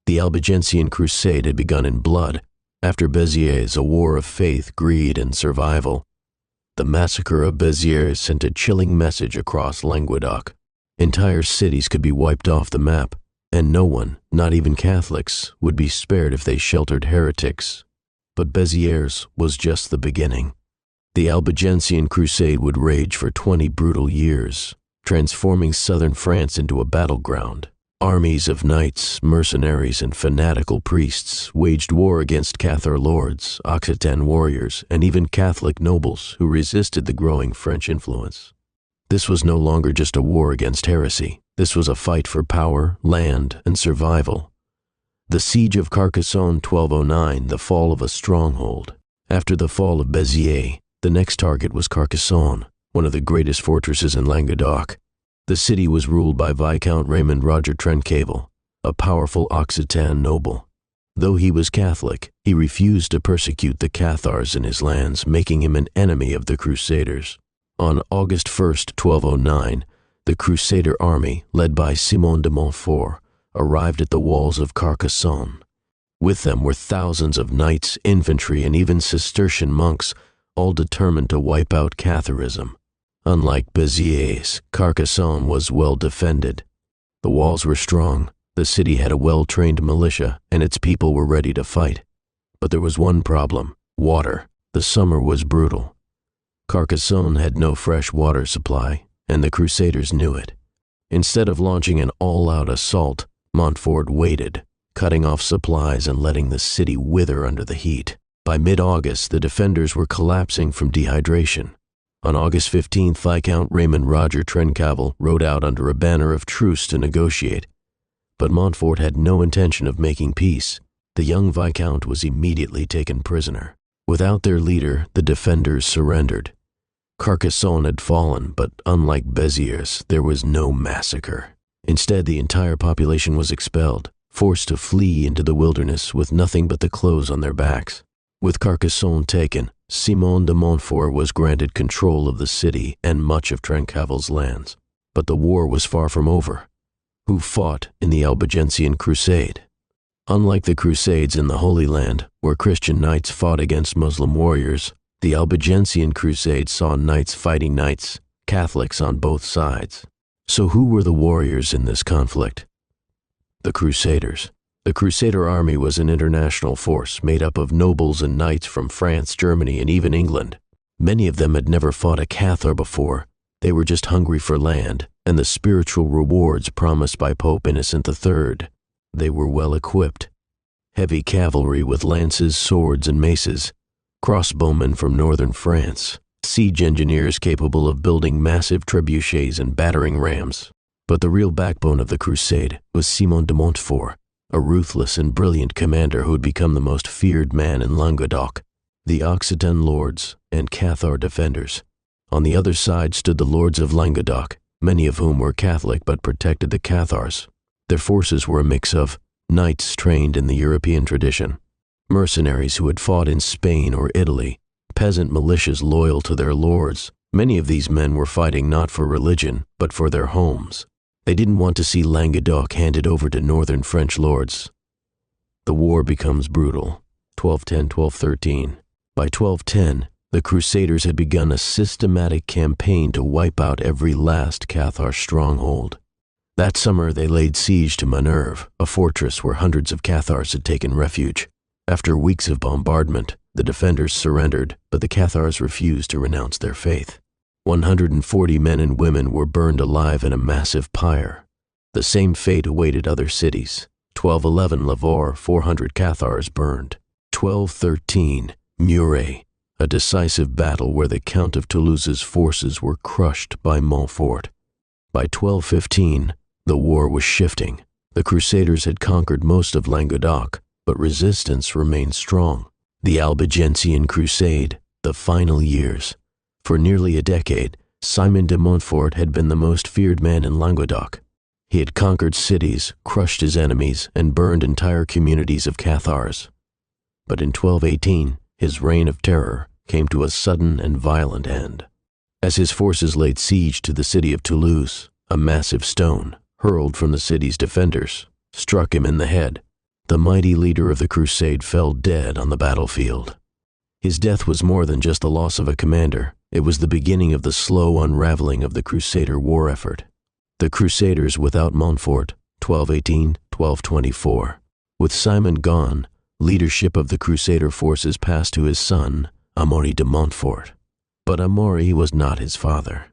The Albigensian Crusade had begun in blood. After Béziers, a war of faith, greed, and survival. The massacre of Béziers sent a chilling message across Languedoc. Entire cities could be wiped off the map, and no one, not even Catholics, would be spared if they sheltered heretics. But Béziers was just the beginning. The Albigensian Crusade would rage for 20 brutal years, transforming southern France into a battleground. Armies of knights, mercenaries, and fanatical priests waged war against Cathar lords, Occitan warriors, and even Catholic nobles who resisted the growing French influence. This was no longer just a war against heresy. This was a fight for power, land, and survival. The Siege of Carcassonne, 1209, the fall of a stronghold. After the fall of Béziers, the next target was Carcassonne, one of the greatest fortresses in Languedoc. The city was ruled by Viscount Raymond Roger Trencavel, a powerful Occitan noble. Though he was Catholic, he refused to persecute the Cathars in his lands, making him an enemy of the Crusaders. On August 1st, 1209, the Crusader army, led by Simon de Montfort, arrived at the walls of Carcassonne. With them were thousands of knights, infantry, and even Cistercian monks, all determined to wipe out Catharism. Unlike Béziers, Carcassonne was well defended. The walls were strong, the city had a well-trained militia, and its people were ready to fight. But there was one problem: water. The summer was brutal. Carcassonne had no fresh water supply, and the Crusaders knew it. Instead of launching an all-out assault, Montfort waited, cutting off supplies and letting the city wither under the heat. By mid-August, the defenders were collapsing from dehydration. On August 15th, Viscount Raymond Roger Trencavel rode out under a banner of truce to negotiate. But Montfort had no intention of making peace. The young Viscount was immediately taken prisoner. Without their leader, the defenders surrendered. Carcassonne had fallen, but unlike Béziers, there was no massacre. Instead, the entire population was expelled, forced to flee into the wilderness with nothing but the clothes on their backs. With Carcassonne taken, Simon de Montfort was granted control of the city and much of Trencavel's lands. But the war was far from over. Who fought in the Albigensian Crusade? Unlike the Crusades in the Holy Land, where Christian knights fought against Muslim warriors, the Albigensian Crusade saw knights fighting knights, Catholics on both sides. So who were the warriors in this conflict? The Crusaders. The Crusader army was an international force made up of nobles and knights from France, Germany, and even England. Many of them had never fought a Cathar before. They were just hungry for land and the spiritual rewards promised by Pope Innocent III. They were well equipped. Heavy cavalry with lances, swords, and maces, crossbowmen from northern France, siege engineers capable of building massive trebuchets and battering rams. But the real backbone of the crusade was Simon de Montfort, a ruthless and brilliant commander who had become the most feared man in Languedoc. The Occitan lords and Cathar defenders. On the other side stood the lords of Languedoc, many of whom were Catholic but protected the Cathars. Their forces were a mix of knights trained in the European tradition, mercenaries who had fought in Spain or Italy, peasant militias loyal to their lords. Many of these men were fighting not for religion, but for their homes. They didn't want to see Languedoc handed over to northern French lords. The war becomes brutal. 1210-1213. By 1210, the Crusaders had begun a systematic campaign to wipe out every last Cathar stronghold. That summer, they laid siege to Minerve, a fortress where hundreds of Cathars had taken refuge. After weeks of bombardment, the defenders surrendered, but the Cathars refused to renounce their faith. 140 men and women were burned alive in a massive pyre. The same fate awaited other cities. 1211, Lavore, 400 Cathars burned. 1213, Muret, a decisive battle where the Count of Toulouse's forces were crushed by Montfort. By 1215, the war was shifting. The Crusaders had conquered most of Languedoc, but resistance remained strong. The Albigensian Crusade, the final years. For nearly a decade, Simon de Montfort had been the most feared man in Languedoc. He had conquered cities, crushed his enemies, and burned entire communities of Cathars. But in 1218, his reign of terror came to a sudden and violent end. As his forces laid siege to the city of Toulouse, a massive stone, hurled from the city's defenders, struck him in the head. The mighty leader of the crusade fell dead on the battlefield. His death was more than just the loss of a commander. It was the beginning of the slow unraveling of the Crusader war effort. The Crusaders without Montfort, 1218-1224. With Simon gone, leadership of the Crusader forces passed to his son, Amaury de Montfort. But Amaury was not his father.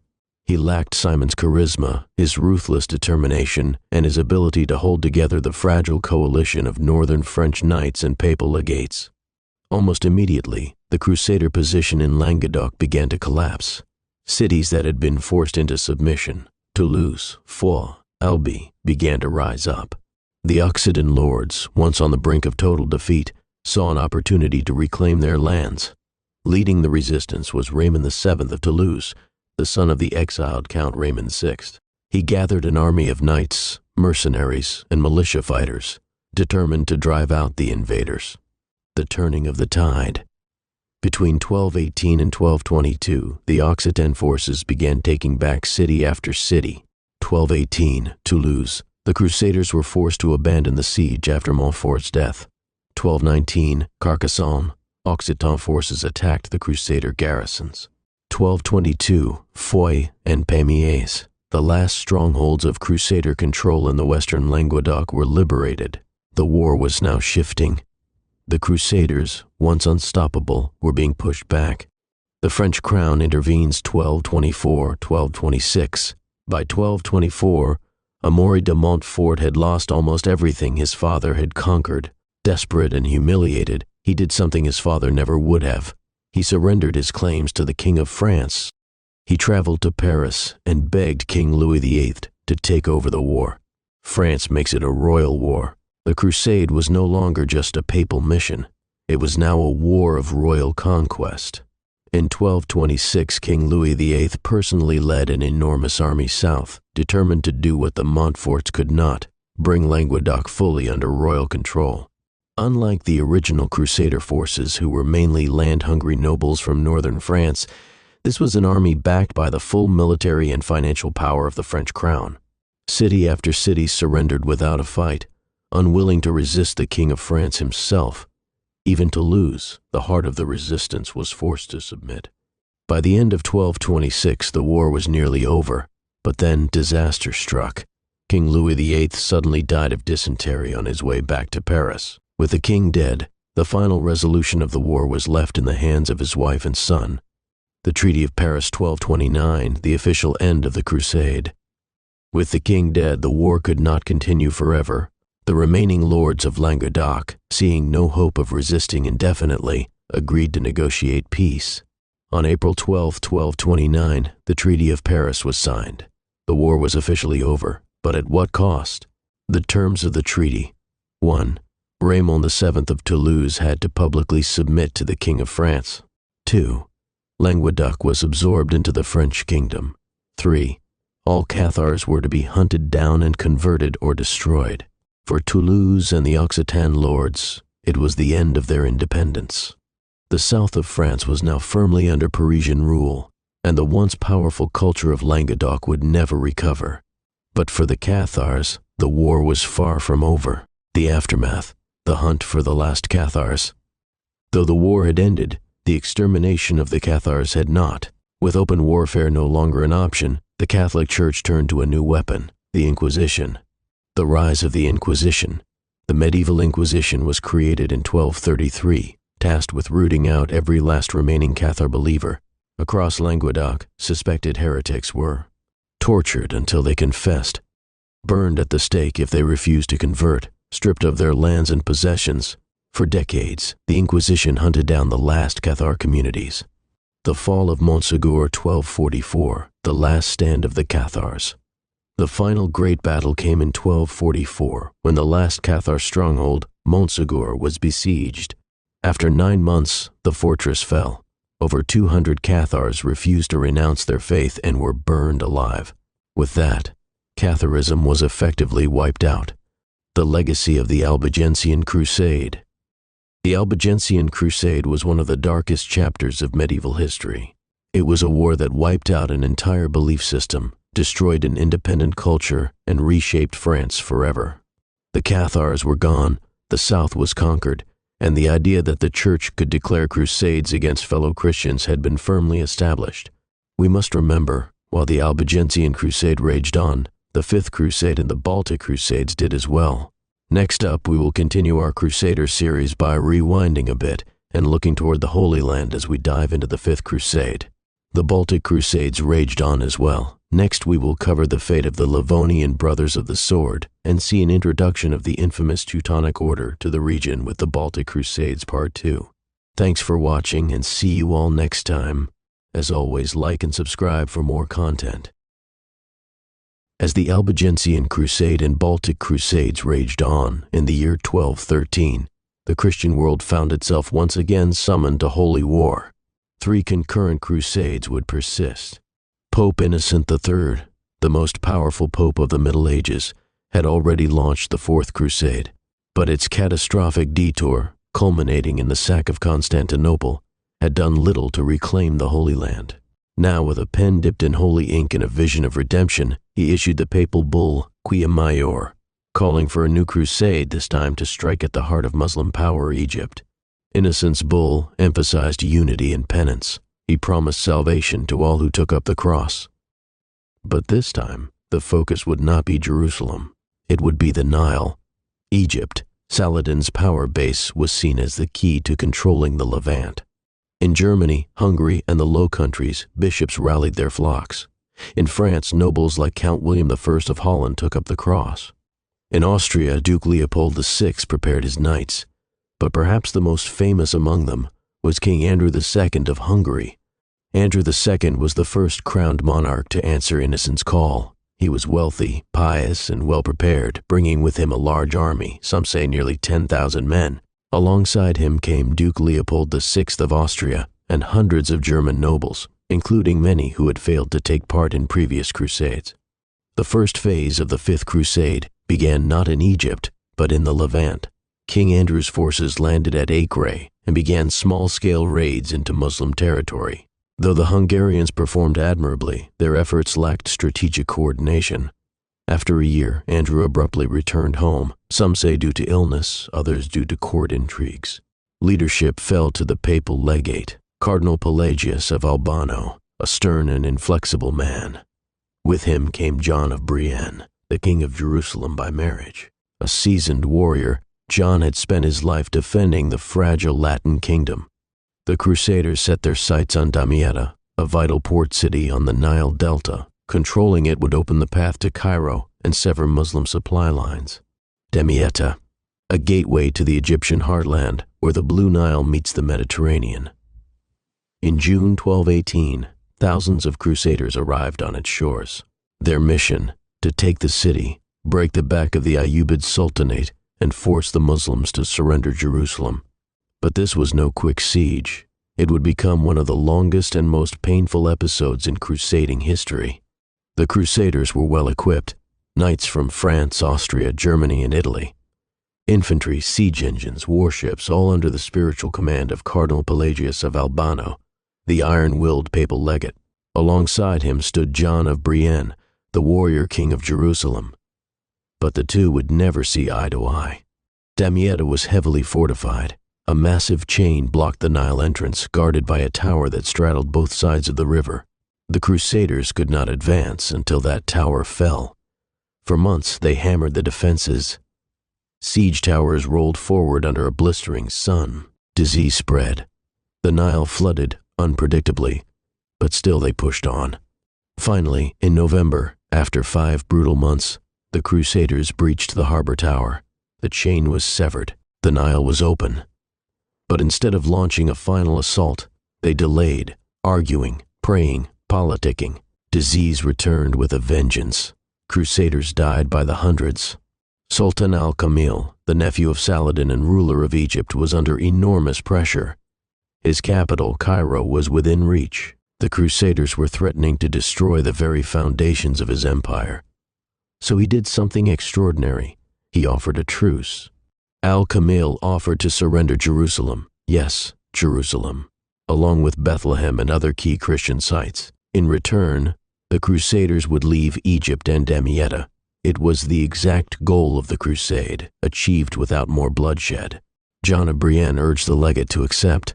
He lacked Simon's charisma, his ruthless determination, and his ability to hold together the fragile coalition of northern French knights and papal legates. Almost immediately, the Crusader position in Languedoc began to collapse. Cities that had been forced into submission, Toulouse, Foix, Albi, began to rise up. The Occitan lords, once on the brink of total defeat, saw an opportunity to reclaim their lands. Leading the resistance was Raymond VII of Toulouse, the son of the exiled Count Raymond VI. He gathered an army of knights, mercenaries, and militia fighters, determined to drive out the invaders. The turning of the tide. Between 1218 and 1222, the Occitan forces began taking back city after city. 1218, Toulouse. The Crusaders were forced to abandon the siege after Montfort's death. 1219, Carcassonne. Occitan forces attacked the Crusader garrisons. 1222, Foy and Pamiers. The last strongholds of Crusader control in the western Languedoc were liberated. The war was now shifting. The Crusaders, once unstoppable, were being pushed back. The French crown intervenes 1224-1226. By 1224, Amaury de Montfort had lost almost everything his father had conquered. Desperate and humiliated, he did something his father never would have. He surrendered his claims to the King of France. He traveled to Paris and begged King Louis VIII to take over the war. France makes it a royal war. The crusade was no longer just a papal mission. It was now a war of royal conquest. In 1226, King Louis VIII personally led an enormous army south, determined to do what the Montforts could not, bring Languedoc fully under royal control. Unlike the original Crusader forces, who were mainly land-hungry nobles from northern France, this was an army backed by the full military and financial power of the French crown. City after city surrendered without a fight, unwilling to resist the King of France himself. Even Toulouse, the heart of the resistance, was forced to submit. By the end of 1226, the war was nearly over, but then disaster struck. King Louis VIII suddenly died of dysentery on his way back to Paris. With the king dead, the final resolution of the war was left in the hands of his wife and son. The Treaty of Paris 1229, the official end of the crusade. With the king dead, the war could not continue forever. The remaining lords of Languedoc, seeing no hope of resisting indefinitely, agreed to negotiate peace. On April 12, 1229, the Treaty of Paris was signed. The war was officially over, but at what cost? The terms of the treaty. 1. Raymond VII of Toulouse had to publicly submit to the King of France. 2. Languedoc was absorbed into the French kingdom. 3. All Cathars were to be hunted down and converted or destroyed. For Toulouse and the Occitan lords, it was the end of their independence. The south of France was now firmly under Parisian rule, and the once powerful culture of Languedoc would never recover. But for the Cathars, the war was far from over. The aftermath, the hunt for the last Cathars. Though the war had ended, the extermination of the Cathars had not. With open warfare no longer an option, the Catholic Church turned to a new weapon, the Inquisition. The rise of the Inquisition. The medieval Inquisition was created in 1233, tasked with rooting out every last remaining Cathar believer. Across Languedoc, suspected heretics were tortured until they confessed, burned at the stake if they refused to convert, stripped of their lands and possessions. For decades, the Inquisition hunted down the last Cathar communities. The fall of Montségur 1244, the last stand of the Cathars. The final great battle came in 1244, when the last Cathar stronghold, Montségur, was besieged. After 9 months, the fortress fell. Over 200 Cathars refused to renounce their faith and were burned alive. With that, Catharism was effectively wiped out. The legacy of the Albigensian Crusade. The Albigensian Crusade was one of the darkest chapters of medieval history. It was a war that wiped out an entire belief system, destroyed an independent culture, and reshaped France forever. The Cathars were gone, the South was conquered, and the idea that the Church could declare crusades against fellow Christians had been firmly established. We must remember, while the Albigensian Crusade raged on, the Fifth Crusade and the Baltic Crusades did as well. Next up, we will continue our Crusader series by rewinding a bit and looking toward the Holy Land as we dive into the Fifth Crusade. The Baltic Crusades raged on as well. Next, we will cover the fate of the Livonian Brothers of the Sword and see an introduction of the infamous Teutonic Order to the region with the Baltic Crusades Part 2. Thanks for watching and see you all next time. As always, like and subscribe for more content. As the Albigensian Crusade and Baltic Crusades raged on in the year 1213, the Christian world found itself once again summoned to holy war. 3 concurrent crusades would persist. Pope Innocent III, the most powerful pope of the Middle Ages, had already launched the Fourth Crusade. But its catastrophic detour, culminating in the sack of Constantinople, had done little to reclaim the Holy Land. Now, with a pen dipped in holy ink and a vision of redemption, he issued the papal bull Quia Maior, calling for a new crusade, this time to strike at the heart of Muslim power Egypt. Innocent's bull emphasized unity and penance. He promised salvation to all who took up the cross. But this time, the focus would not be Jerusalem. It would be the Nile. Egypt, Saladin's power base, was seen as the key to controlling the Levant. In Germany, Hungary, and the Low Countries, bishops rallied their flocks. In France, nobles like Count William I of Holland took up the cross. In Austria, Duke Leopold VI prepared his knights. But perhaps the most famous among them was King Andrew II of Hungary. Andrew II was the first crowned monarch to answer Innocent's call. He was wealthy, pious, and well-prepared, bringing with him a large army, some say nearly 10,000 men. Alongside him came Duke Leopold VI of Austria and hundreds of German nobles, including many who had failed to take part in previous crusades. The first phase of the Fifth Crusade began not in Egypt, but in the Levant. King Andrew's forces landed at Acre and began small-scale raids into Muslim territory. Though the Hungarians performed admirably, their efforts lacked strategic coordination. After a year, Andrew abruptly returned home, some say due to illness, others due to court intrigues. Leadership fell to the papal legate, Cardinal Pelagius of Albano, a stern and inflexible man. With him came John of Brienne, the king of Jerusalem by marriage. A seasoned warrior, John had spent his life defending the fragile Latin kingdom. The Crusaders set their sights on Damietta, a vital port city on the Nile Delta. Controlling it would open the path to Cairo and sever Muslim supply lines. Damietta, a gateway to the Egyptian heartland where the Blue Nile meets the Mediterranean. In June 1218, thousands of Crusaders arrived on its shores. Their mission, to take the city, break the back of the Ayyubid Sultanate, and force the Muslims to surrender Jerusalem. But this was no quick siege. It would become one of the longest and most painful episodes in crusading history. The Crusaders were well equipped, knights from France, Austria, Germany, and Italy. Infantry, siege engines, warships, all under the spiritual command of Cardinal Pelagius of Albano, the iron-willed papal legate. Alongside him stood John of Brienne, the warrior king of Jerusalem. But the two would never see eye to eye. Damietta was heavily fortified. A massive chain blocked the Nile entrance, guarded by a tower that straddled both sides of the river. The Crusaders could not advance until that tower fell. For months, they hammered the defenses. Siege towers rolled forward under a blistering sun. Disease spread. The Nile flooded, unpredictably, but still they pushed on. Finally, in November, after 5 brutal months, the Crusaders breached the harbor tower. The chain was severed. The Nile was open. But instead of launching a final assault, they delayed, arguing, praying, politicking. Disease returned with a vengeance. Crusaders died by the hundreds. Sultan al-Kamil, the nephew of Saladin and ruler of Egypt, was under enormous pressure. His capital, Cairo, was within reach. The Crusaders were threatening to destroy the very foundations of his empire. So he did something extraordinary. He offered a truce. Al-Kamil offered to surrender Jerusalem, yes, Jerusalem, along with Bethlehem and other key Christian sites. In return, the Crusaders would leave Egypt and Damietta. It was the exact goal of the crusade, achieved without more bloodshed. John of Brienne urged the legate to accept.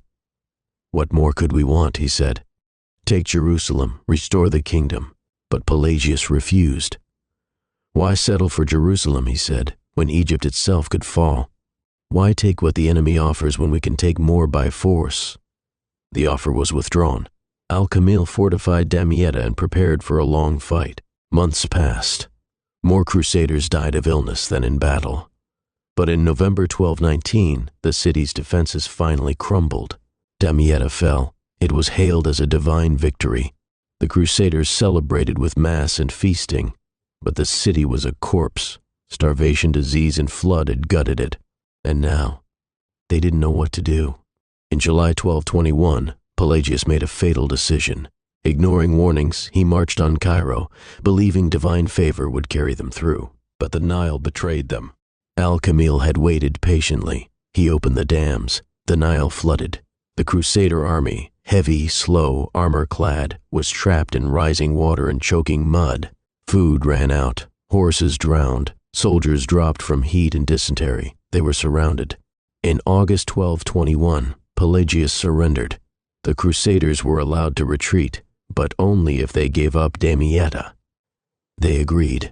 "What more could we want?" he said. "Take Jerusalem, restore the kingdom." But Pelagius refused. "Why settle for Jerusalem," he said, "when Egypt itself could fall? Why take what the enemy offers when we can take more by force?" The offer was withdrawn. Al-Kamil fortified Damietta and prepared for a long fight. Months passed. More Crusaders died of illness than in battle. But in November 1219, the city's defenses finally crumbled. Damietta fell. It was hailed as a divine victory. The Crusaders celebrated with mass and feasting, but the city was a corpse. Starvation, disease, and flood had gutted it. And now, they didn't know what to do. In July 1221, Pelagius made a fatal decision. Ignoring warnings, he marched on Cairo, believing divine favor would carry them through. But the Nile betrayed them. Al-Kamil had waited patiently. He opened the dams. The Nile flooded. The Crusader army, heavy, slow, armor-clad, was trapped in rising water and choking mud. Food ran out. Horses drowned. Soldiers dropped from heat and dysentery. They were surrounded. In August 1221, Pelagius surrendered. The Crusaders were allowed to retreat, but only if they gave up Damietta. They agreed.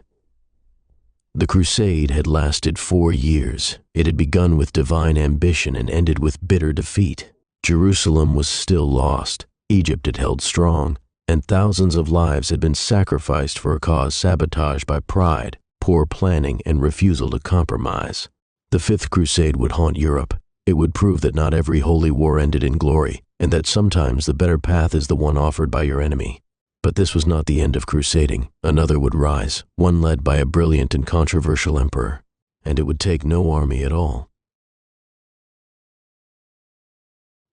The crusade had lasted 4 years. It had begun with divine ambition and ended with bitter defeat. Jerusalem was still lost. Egypt had held strong, and thousands of lives had been sacrificed for a cause sabotaged by pride, poor planning, and refusal to compromise. The Fifth Crusade would haunt Europe. It would prove that not every holy war ended in glory, and that sometimes the better path is the one offered by your enemy. But this was not the end of crusading. Another would rise, one led by a brilliant and controversial emperor, and it would take no army at all.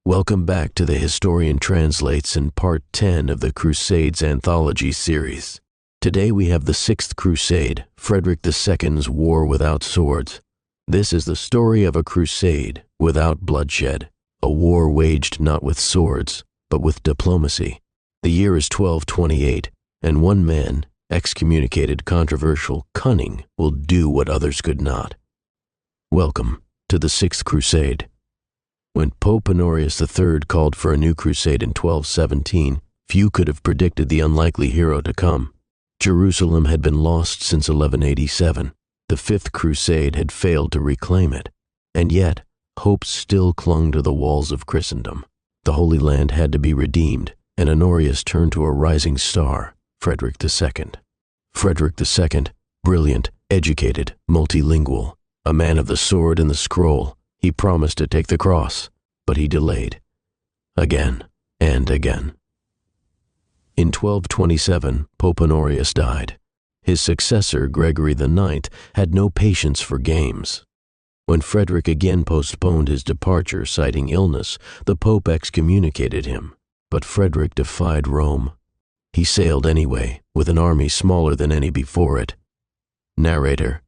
Welcome back to the Historian Translates in Part 10 of the Crusades Anthology series. Today we have the Sixth Crusade, Frederick II's War Without Swords. This is the story of a crusade without bloodshed, a war waged not with swords, but with diplomacy. The year is 1228, and one man, excommunicated, controversial, cunning, will do what others could not. Welcome to the Sixth Crusade. When Pope Honorius III called for a new crusade in 1217, few could have predicted the unlikely hero to come. Jerusalem had been lost since 1187. The Fifth Crusade had failed to reclaim it, and yet hope still clung to the walls of Christendom. The Holy Land had to be redeemed, and Honorius turned to a rising star, Frederick II. Frederick II, brilliant, educated, multilingual, a man of the sword and the scroll, he promised to take the cross, but he delayed. Again and again. In 1227, Pope Honorius died. His successor, Gregory IX, had no patience for games. When Frederick again postponed his departure, citing illness, the Pope excommunicated him. But Frederick defied Rome. He sailed anyway, with an army smaller than any before it. Narrator.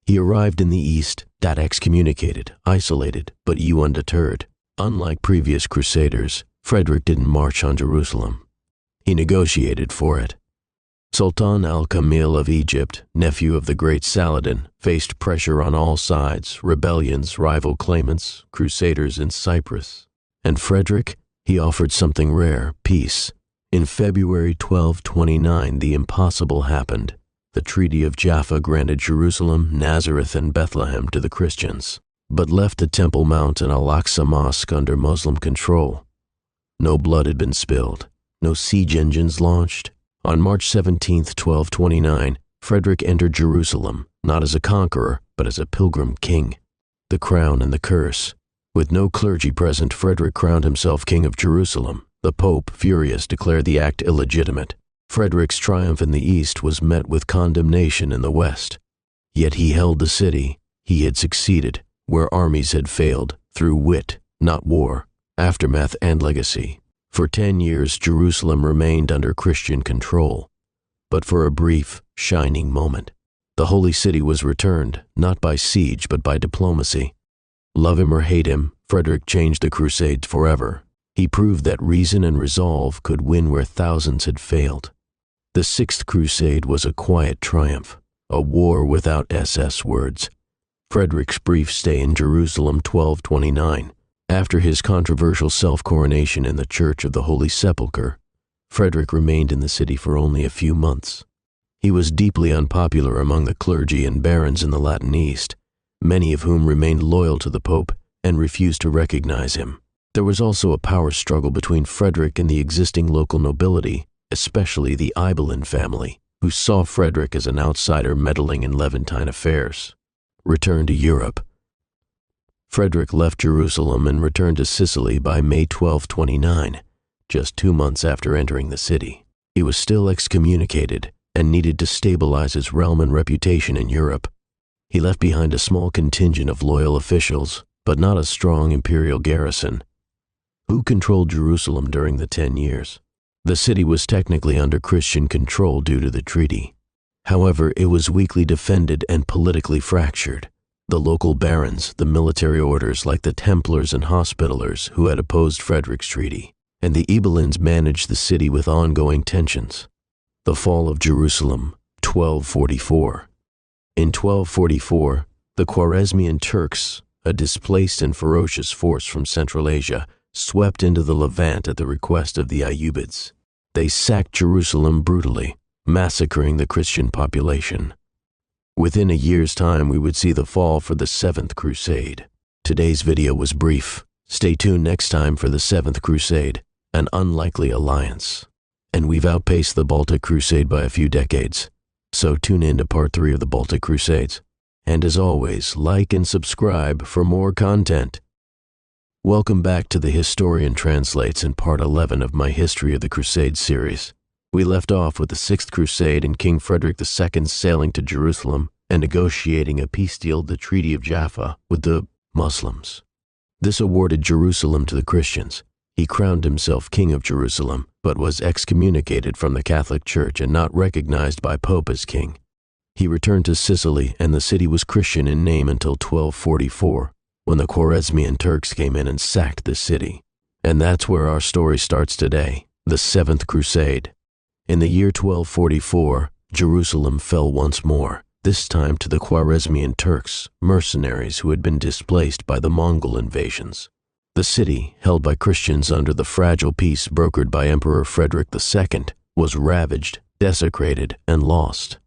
He arrived in the East, that excommunicated, isolated, but you undeterred. Unlike previous crusaders, Frederick didn't march on Jerusalem. He negotiated for it. Sultan al-Kamil of Egypt, nephew of the great Saladin, faced pressure on all sides, rebellions, rival claimants, crusaders in Cyprus. And Frederick? He offered something rare, peace. In February 1229, the impossible happened. The Treaty of Jaffa granted Jerusalem, Nazareth, and Bethlehem to the Christians, but left the Temple Mount and Al-Aqsa Mosque under Muslim control. No blood had been spilled, no siege engines launched. On March 17, 1229, Frederick entered Jerusalem, not as a conqueror, but as a pilgrim king. The crown and the curse. With no clergy present, Frederick crowned himself king of Jerusalem. The Pope, furious, declared the act illegitimate. Frederick's triumph in the East was met with condemnation in the West. Yet he held the city. He had succeeded, where armies had failed, through wit, not war, aftermath, and legacy. For 10 years, Jerusalem remained under Christian control. But for a brief, shining moment, the holy city was returned, not by siege, but by diplomacy. Love him or hate him, Frederick changed the Crusades forever. He proved that reason and resolve could win where thousands had failed. The Sixth Crusade was a quiet triumph, a war without SS words. Frederick's brief stay in Jerusalem, 1229. After his controversial self-coronation in the Church of the Holy Sepulchre, Frederick remained in the city for only a few months. He was deeply unpopular among the clergy and barons in the Latin East, many of whom remained loyal to the Pope and refused to recognize him. There was also a power struggle between Frederick and the existing local nobility, especially the Ibelin family, who saw Frederick as an outsider meddling in Levantine affairs. Return to Europe. Frederick left Jerusalem and returned to Sicily by May 1229, just 2 months after entering the city. He was still excommunicated and needed to stabilize his realm and reputation in Europe. He left behind a small contingent of loyal officials, but not a strong imperial garrison. Who controlled Jerusalem during the 10 years? The city was technically under Christian control due to the treaty. However, it was weakly defended and politically fractured. The local barons, the military orders like the Templars and Hospitallers who had opposed Frederick's treaty, and the Ibelins managed the city with ongoing tensions. The fall of Jerusalem, 1244. In 1244, the Khwarezmian Turks, a displaced and ferocious force from Central Asia, swept into the Levant at the request of the Ayyubids. They sacked Jerusalem brutally, massacring the Christian population. Within a year's time, we would see the fall for the Seventh Crusade. Today's video was brief. Stay tuned next time for the Seventh Crusade, an unlikely alliance. And we've outpaced the Baltic Crusade by a few decades. So tune in to part 3 of the Baltic Crusades. And as always, like and subscribe for more content. Welcome back to The Historian Translates in part 11 of my History of the Crusades series. We left off with the Sixth Crusade and King Frederick II sailing to Jerusalem and negotiating a peace deal, the Treaty of Jaffa, with the Muslims. This awarded Jerusalem to the Christians. He crowned himself King of Jerusalem, but was excommunicated from the Catholic Church and not recognized by Pope as king. He returned to Sicily, and the city was Christian in name until 1244, when the Khwarezmian Turks came in and sacked the city. And that's where our story starts today, the Seventh Crusade. In the year 1244, Jerusalem fell once more, this time to the Khwarezmian Turks, mercenaries who had been displaced by the Mongol invasions. The city, held by Christians under the fragile peace brokered by Emperor Frederick II, was ravaged, desecrated, and lost.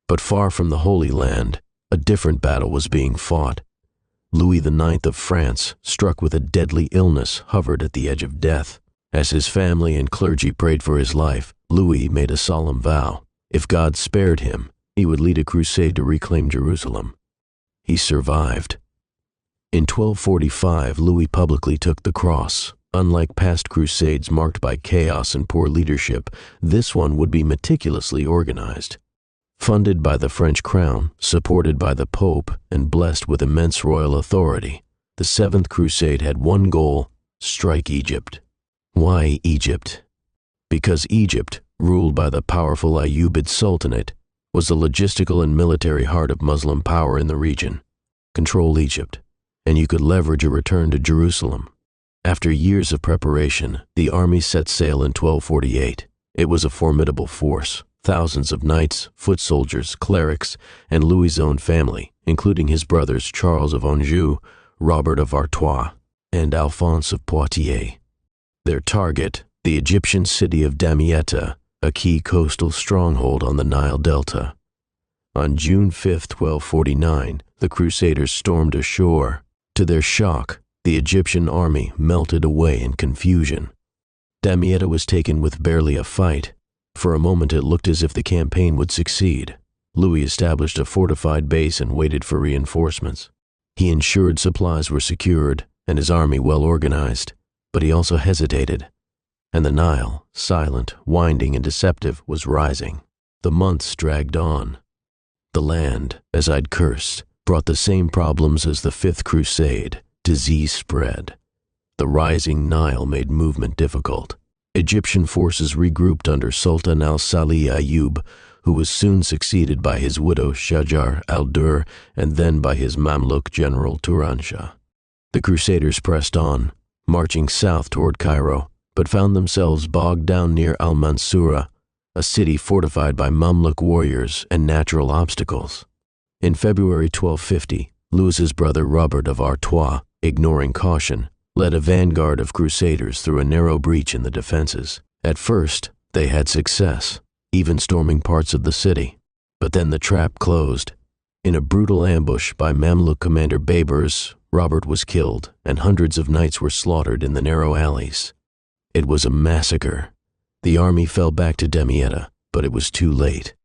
But far from the Holy Land, a different battle was being fought. Louis IX of France, struck with a deadly illness, hovered at the edge of death. As his family and clergy prayed for his life, Louis made a solemn vow. If God spared him, he would lead a crusade to reclaim Jerusalem. He survived. In 1245, Louis publicly took the cross. Unlike past crusades marked by chaos and poor leadership, this one would be meticulously organized. Funded by the French crown, supported by the Pope, and blessed with immense royal authority, the Seventh Crusade had one goal: strike Egypt. Why Egypt? Because Egypt, ruled by the powerful Ayyubid Sultanate, was the logistical and military heart of Muslim power in the region. Control Egypt, and you could leverage a return to Jerusalem. After years of preparation, the army set sail in 1248. It was a formidable force. Thousands of knights, foot soldiers, clerics, and Louis's own family, including his brothers Charles of Anjou, Robert of Artois, and Alphonse of Poitiers. Their target, the Egyptian city of Damietta, a key coastal stronghold on the Nile Delta. On June 5, 1249, the Crusaders stormed ashore. To their shock, the Egyptian army melted away in confusion. Damietta was taken with barely a fight. For a moment it looked as if the campaign would succeed. Louis established a fortified base and waited for reinforcements. He ensured supplies were secured and his army well organized, but he also hesitated. And the Nile, silent, winding, and deceptive, was rising. The months dragged on. The land, as I'd cursed, brought the same problems as the Fifth Crusade. Disease spread. The rising Nile made movement difficult. Egyptian forces regrouped under Sultan al-Salih Ayyub, who was soon succeeded by his widow Shajar al-Dur and then by his Mamluk general Turanshah. The Crusaders pressed on, marching south toward Cairo, but found themselves bogged down near al-Mansura, a city fortified by Mamluk warriors and natural obstacles. In February 1250, Louis's brother Robert of Artois, ignoring caution, led a vanguard of crusaders through a narrow breach in the defenses. At first, they had success, even storming parts of the city. But then the trap closed. In a brutal ambush by Mamluk commander Baybars, Robert was killed, and hundreds of knights were slaughtered in the narrow alleys. It was a massacre. The army fell back to Damietta, but it was too late.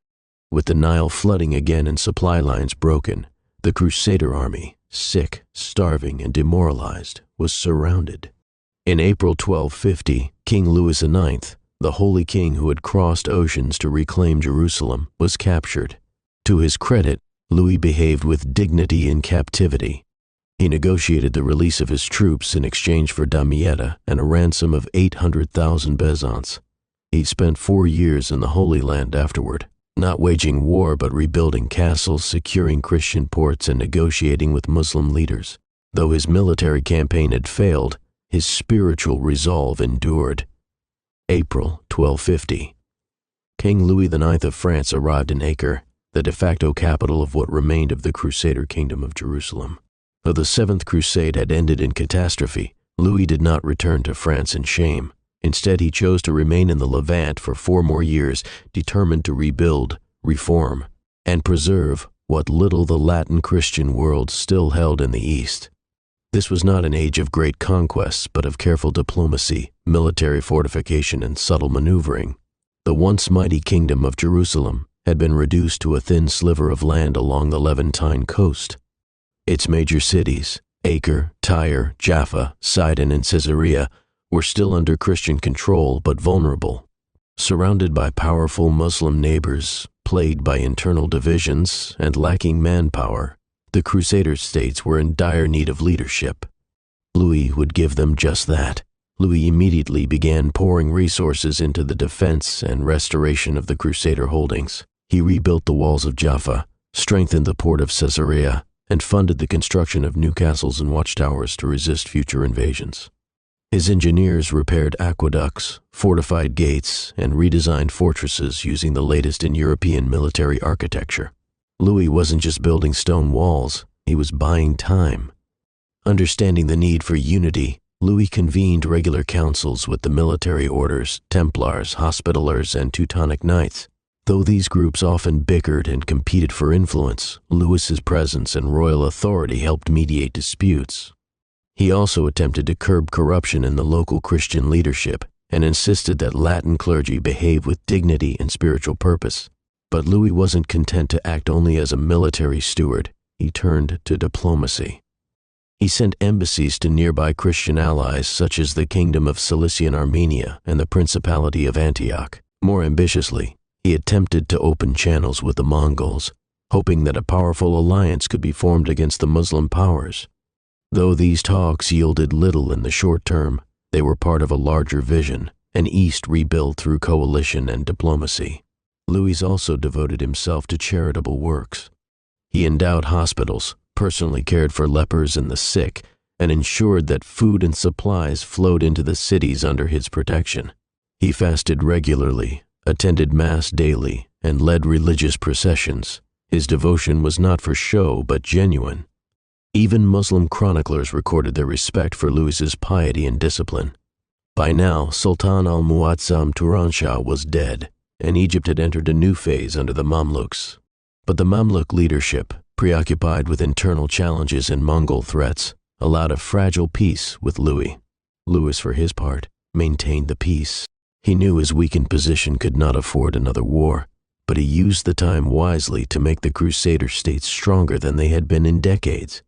With the Nile flooding again and supply lines broken, the Crusader army, sick, starving, and demoralized, was surrounded. In April 1250, King Louis IX, the Holy King who had crossed oceans to reclaim Jerusalem, was captured. To his credit, Louis behaved with dignity in captivity. He negotiated the release of his troops in exchange for Damietta and a ransom of 800,000 bezants. He spent 4 years in the Holy Land afterward. not waging war but rebuilding castles, securing Christian ports, and negotiating with Muslim leaders. Though his military campaign had failed, his spiritual resolve endured. April 1250. King Louis IX of France arrived in Acre, the de facto capital of what remained of the Crusader kingdom of Jerusalem. Though the Seventh Crusade had ended in catastrophe, Louis did not return to France in shame. Instead, he chose to remain in the Levant for 4 more years, determined to rebuild, reform, and preserve what little the Latin Christian world still held in the East. This was not an age of great conquests, but of careful diplomacy, military fortification, and subtle maneuvering. The once mighty kingdom of Jerusalem had been reduced to a thin sliver of land along the Levantine coast. Its major cities, Acre, Tyre, Jaffa, Sidon, and Caesarea, were still under Christian control but vulnerable. Surrounded by powerful Muslim neighbors, plagued by internal divisions, and lacking manpower, the Crusader states were in dire need of leadership. Louis would give them just that. Louis immediately began pouring resources into the defense and restoration of the Crusader holdings. He rebuilt the walls of Jaffa, strengthened the port of Caesarea, and funded the construction of new castles and watchtowers to resist future invasions. His engineers repaired aqueducts, fortified gates, and redesigned fortresses using the latest in European military architecture. Louis wasn't just building stone walls, he was buying time. Understanding the need for unity, Louis convened regular councils with the military orders, Templars, Hospitallers, and Teutonic Knights. Though these groups often bickered and competed for influence, Louis's presence and royal authority helped mediate disputes. He also attempted to curb corruption in the local Christian leadership and insisted that Latin clergy behave with dignity and spiritual purpose. But Louis wasn't content to act only as a military steward. He turned to diplomacy. He sent embassies to nearby Christian allies such as the Kingdom of Cilician Armenia and the Principality of Antioch. More ambitiously, he attempted to open channels with the Mongols, hoping that a powerful alliance could be formed against the Muslim powers. Though these talks yielded little in the short term, they were part of a larger vision, an East rebuilt through coalition and diplomacy. Louis also devoted himself to charitable works. He endowed hospitals, personally cared for lepers and the sick, and ensured that food and supplies flowed into the cities under his protection. He fasted regularly, attended Mass daily, and led religious processions. His devotion was not for show, but genuine. Even Muslim chroniclers recorded their respect for Louis's piety and discipline. By now, Sultan al-Mu'azzam Turanshah was dead, and Egypt had entered a new phase under the Mamluks. But the Mamluk leadership, preoccupied with internal challenges and Mongol threats, allowed a fragile peace with Louis. Louis, for his part, maintained the peace. He knew his weakened position could not afford another war, but he used the time wisely to make the Crusader states stronger than they had been in decades.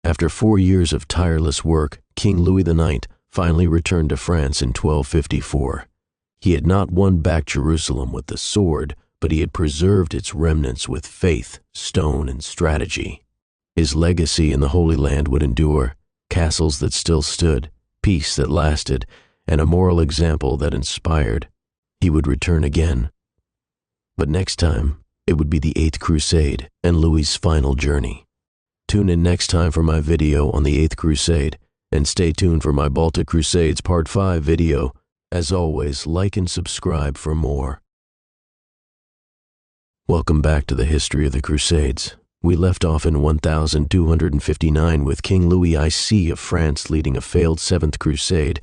After 4 years of tireless work, King Louis IX finally returned to France in 1254. He had not won back Jerusalem with the sword, but he had preserved its remnants with faith, stone, and strategy. His legacy in the Holy Land would endure, castles that still stood, peace that lasted, and a moral example that inspired. He would return again. But next time, it would be the 8th Crusade and Louis's final journey. Tune in next time for my video on the 8th Crusade, and stay tuned for my Baltic Crusades Part 5 video. As always, like and subscribe for more. Welcome back to the history of the Crusades. We left off in 1259 with King Louis IC of France leading a failed 7th Crusade,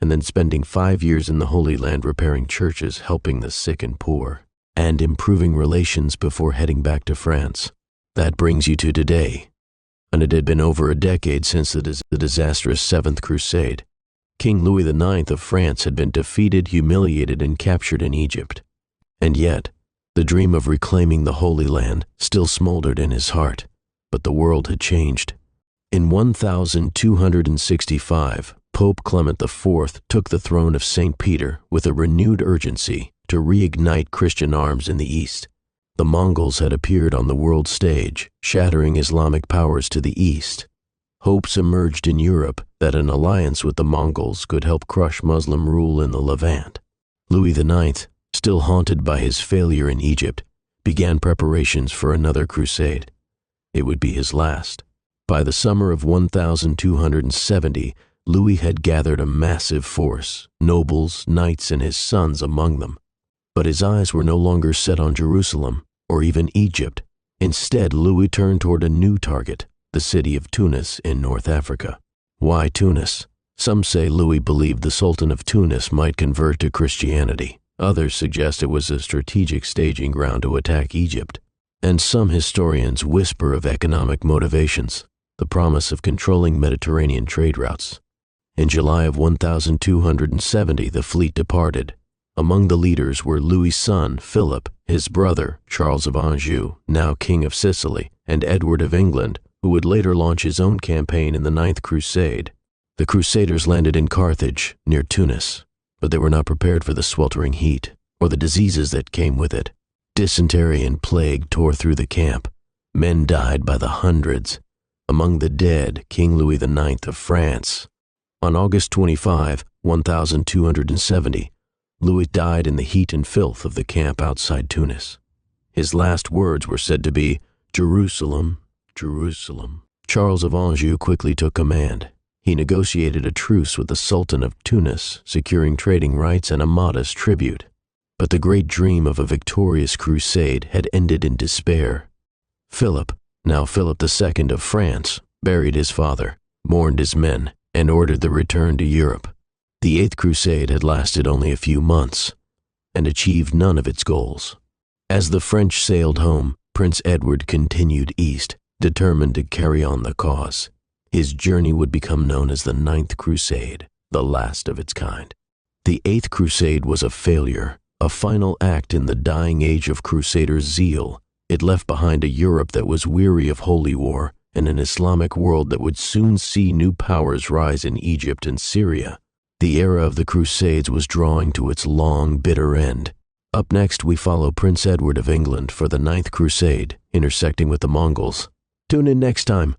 and then spending 5 years in the Holy Land repairing churches, helping the sick and poor, and improving relations before heading back to France. That brings you to today, and it had been over a decade since the disastrous 7th Crusade. King Louis IX of France had been defeated, humiliated, and captured in Egypt. And yet, the dream of reclaiming the Holy Land still smoldered in his heart, but the world had changed. In 1265, Pope Clement IV took the throne of St. Peter with a renewed urgency to reignite Christian arms in the East. The Mongols had appeared on the world stage, shattering Islamic powers to the east. Hopes emerged in Europe that an alliance with the Mongols could help crush Muslim rule in the Levant. Louis IX, still haunted by his failure in Egypt, began preparations for another crusade. It would be his last. By the summer of 1270, Louis had gathered a massive force, nobles, knights, and his sons among them. But his eyes were no longer set on Jerusalem or even Egypt. Instead, Louis turned toward a new target, the city of Tunis in North Africa. Why Tunis? Some say Louis believed the Sultan of Tunis might convert to Christianity. Others suggest it was a strategic staging ground to attack Egypt. And some historians whisper of economic motivations, the promise of controlling Mediterranean trade routes. In July of 1270, the fleet departed. Among the leaders were Louis' son, Philip, his brother, Charles of Anjou, now King of Sicily, and Edward of England, who would later launch his own campaign in the Ninth Crusade. The Crusaders landed in Carthage, near Tunis, but they were not prepared for the sweltering heat, or the diseases that came with it. Dysentery and plague tore through the camp. Men died by the hundreds. Among the dead, King Louis IX of France. On August 25, 1270, Louis died in the heat and filth of the camp outside Tunis. His last words were said to be, "Jerusalem, Jerusalem." Charles of Anjou quickly took command. He negotiated a truce with the Sultan of Tunis, securing trading rights and a modest tribute. But the great dream of a victorious crusade had ended in despair. Philip, now Philip II of France, buried his father, mourned his men, and ordered the return to Europe. The Eighth Crusade had lasted only a few months and achieved none of its goals. As the French sailed home, Prince Edward continued east, determined to carry on the cause. His journey would become known as the Ninth Crusade, the last of its kind. The Eighth Crusade was a failure, a final act in the dying age of Crusader zeal. It left behind a Europe that was weary of holy war and an Islamic world that would soon see new powers rise in Egypt and Syria. The era of the Crusades was drawing to its long, bitter end. Up next, we follow Prince Edward of England for the Ninth Crusade, intersecting with the Mongols. Tune in next time.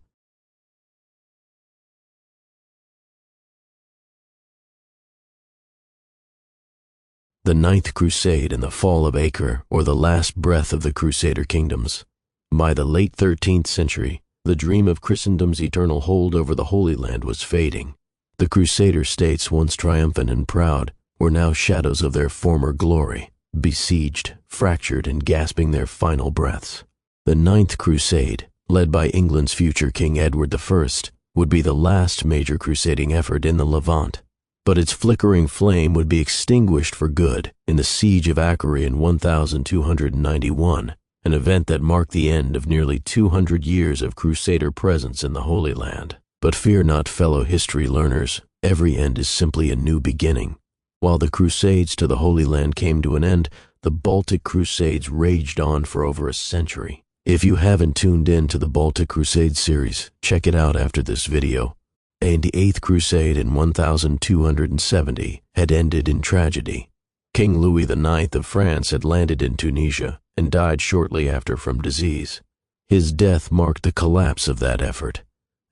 The Ninth Crusade and the fall of Acre, or the last breath of the Crusader kingdoms. By the late 13th century, the dream of Christendom's eternal hold over the Holy Land was fading. The Crusader states, once triumphant and proud, were now shadows of their former glory, besieged, fractured, and gasping their final breaths. The Ninth Crusade, led by England's future King Edward I, would be the last major crusading effort in the Levant. But its flickering flame would be extinguished for good in the Siege of Acre in 1291, an event that marked the end of nearly 200 years of Crusader presence in the Holy Land. But fear not, fellow history learners, every end is simply a new beginning. While the Crusades to the Holy Land came to an end, the Baltic Crusades raged on for over a century. If you haven't tuned in to the Baltic Crusade series, check it out after this video. And the Eighth Crusade in 1270 had ended in tragedy. King Louis IX of France had landed in Tunisia and died shortly after from disease. His death marked the collapse of that effort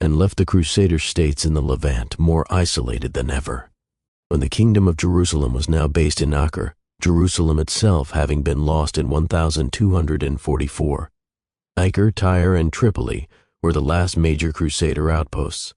and left the Crusader states in the Levant more isolated than ever. When the Kingdom of Jerusalem was now based in Acre, Jerusalem itself having been lost in 1244. Acre, Tyre, and Tripoli were the last major Crusader outposts.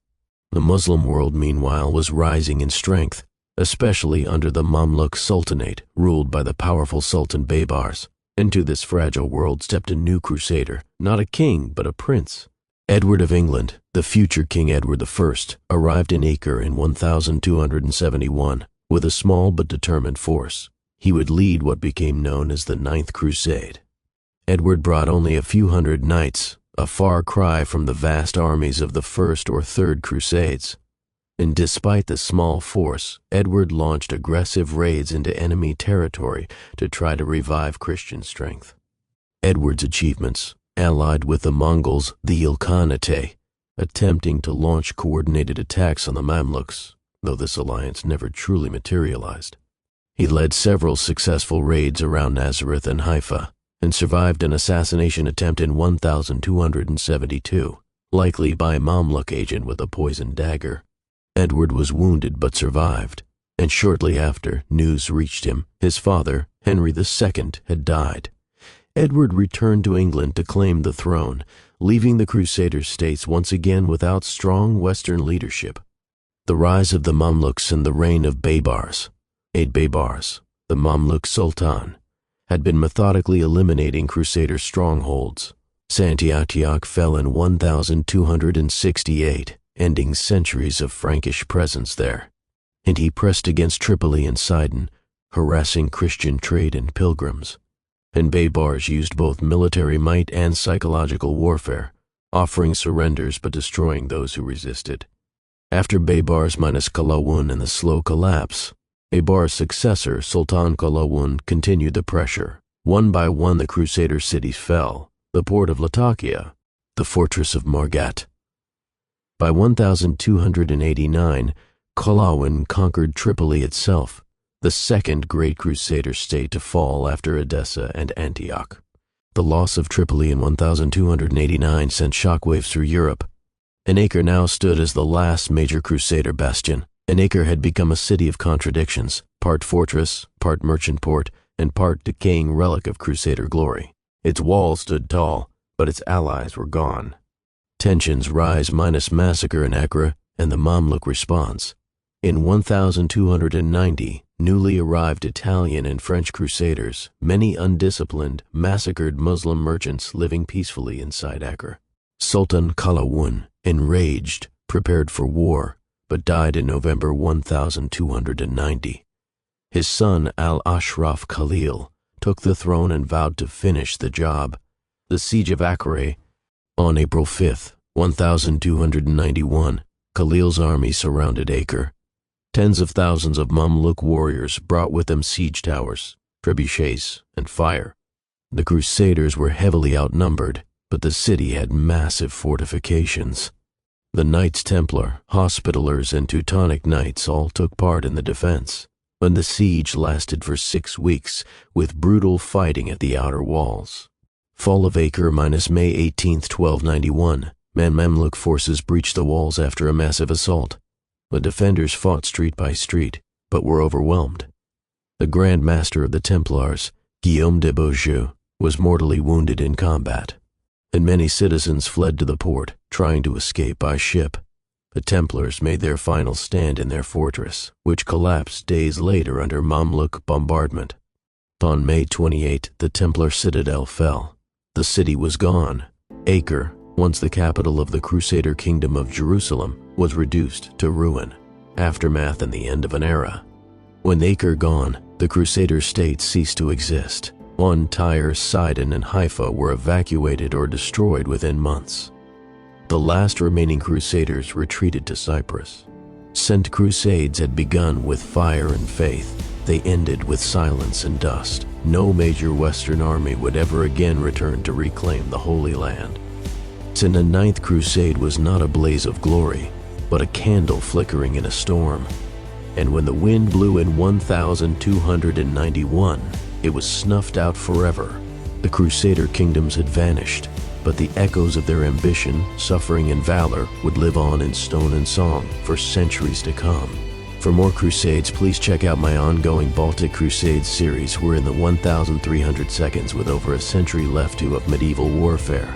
The Muslim world, meanwhile, was rising in strength, especially under the Mamluk Sultanate, ruled by the powerful Sultan Baybars. Into this fragile world stepped a new crusader, not a king, but a prince. Edward of England, the future King Edward I, arrived in Acre in 1271 with a small but determined force. He would lead what became known as the Ninth Crusade. Edward brought only a few hundred knights, a far cry from the vast armies of the First or Third Crusades. And despite the small force, Edward launched aggressive raids into enemy territory to try to revive Christian strength. Edward's achievements, allied with the Mongols, the Ilkhanate, attempting to launch coordinated attacks on the Mamluks, though this alliance never truly materialized. He led several successful raids around Nazareth and Haifa, and survived an assassination attempt in 1272, likely by a Mamluk agent with a poisoned dagger. Edward was wounded but survived, and shortly after, news reached him his father, Henry II, had died. Edward returned to England to claim the throne, leaving the Crusader states once again without strong Western leadership. The rise of the Mamluks and the reign of Baybars. Baybars, the Mamluk Sultan, had been methodically eliminating Crusader strongholds. Antioch fell in 1268, ending centuries of Frankish presence there, and he pressed against Tripoli and Sidon, harassing Christian trade and pilgrims. And Baybars used both military might and psychological warfare, offering surrenders but destroying those who resisted. After Baybars minus Qalawun and the slow collapse, Baybar's successor, Sultan Qalawun, continued the pressure. One by one the Crusader cities fell, the port of Latakia, the fortress of Margat. By 1289, Qalawun conquered Tripoli itself, the second great Crusader state to fall after Edessa and Antioch. The loss of Tripoli in 1289 sent shockwaves through Europe. Acre now stood as the last major Crusader bastion. Acre had become a city of contradictions, part fortress, part merchant port, and part decaying relic of Crusader glory. Its walls stood tall, but its allies were gone. Tensions rise minus massacre in Acre and the Mamluk response. In 1290, newly arrived Italian and French Crusaders, many undisciplined, massacred Muslim merchants living peacefully inside Acre. Sultan Qalawun, enraged, prepared for war, but died in November 1290. His son Al-Ashraf Khalil took the throne and vowed to finish the job. The siege of Acre. On April 5, 1291, Khalil's army surrounded Acre. Tens of thousands of Mamluk warriors brought with them siege towers, trebuchets, and fire. The Crusaders were heavily outnumbered, but the city had massive fortifications. The Knights Templar, Hospitallers, and Teutonic Knights all took part in the defense, and the siege lasted for 6 weeks, with brutal fighting at the outer walls. Fall of Acre minus May 18, 1291. Mamluk forces breached the walls after a massive assault. The defenders fought street by street, but were overwhelmed. The Grand Master of the Templars, Guillaume de Beaujeu, was mortally wounded in combat, and many citizens fled to the port, trying to escape by ship. The Templars made their final stand in their fortress, which collapsed days later under Mamluk bombardment. On May 28, the Templar citadel fell. The city was gone. Acre, once the capital of the Crusader Kingdom of Jerusalem, was reduced to ruin. Aftermath and the end of an era. When Acre gone, the Crusader states ceased to exist. Tyre, Sidon, and Haifa were evacuated or destroyed within months. The last remaining Crusaders retreated to Cyprus. Scent Crusades had begun with fire and faith. They ended with silence and dust. No major Western army would ever again return to reclaim the Holy Land. And the Ninth Crusade was not a blaze of glory, but a candle flickering in a storm. And when the wind blew in 1291, it was snuffed out forever. The Crusader kingdoms had vanished, but the echoes of their ambition, suffering, and valor would live on in stone and song for centuries to come. For more Crusades, please check out my ongoing Baltic Crusades series. We're in the 1,300 seconds with over a century left of medieval warfare.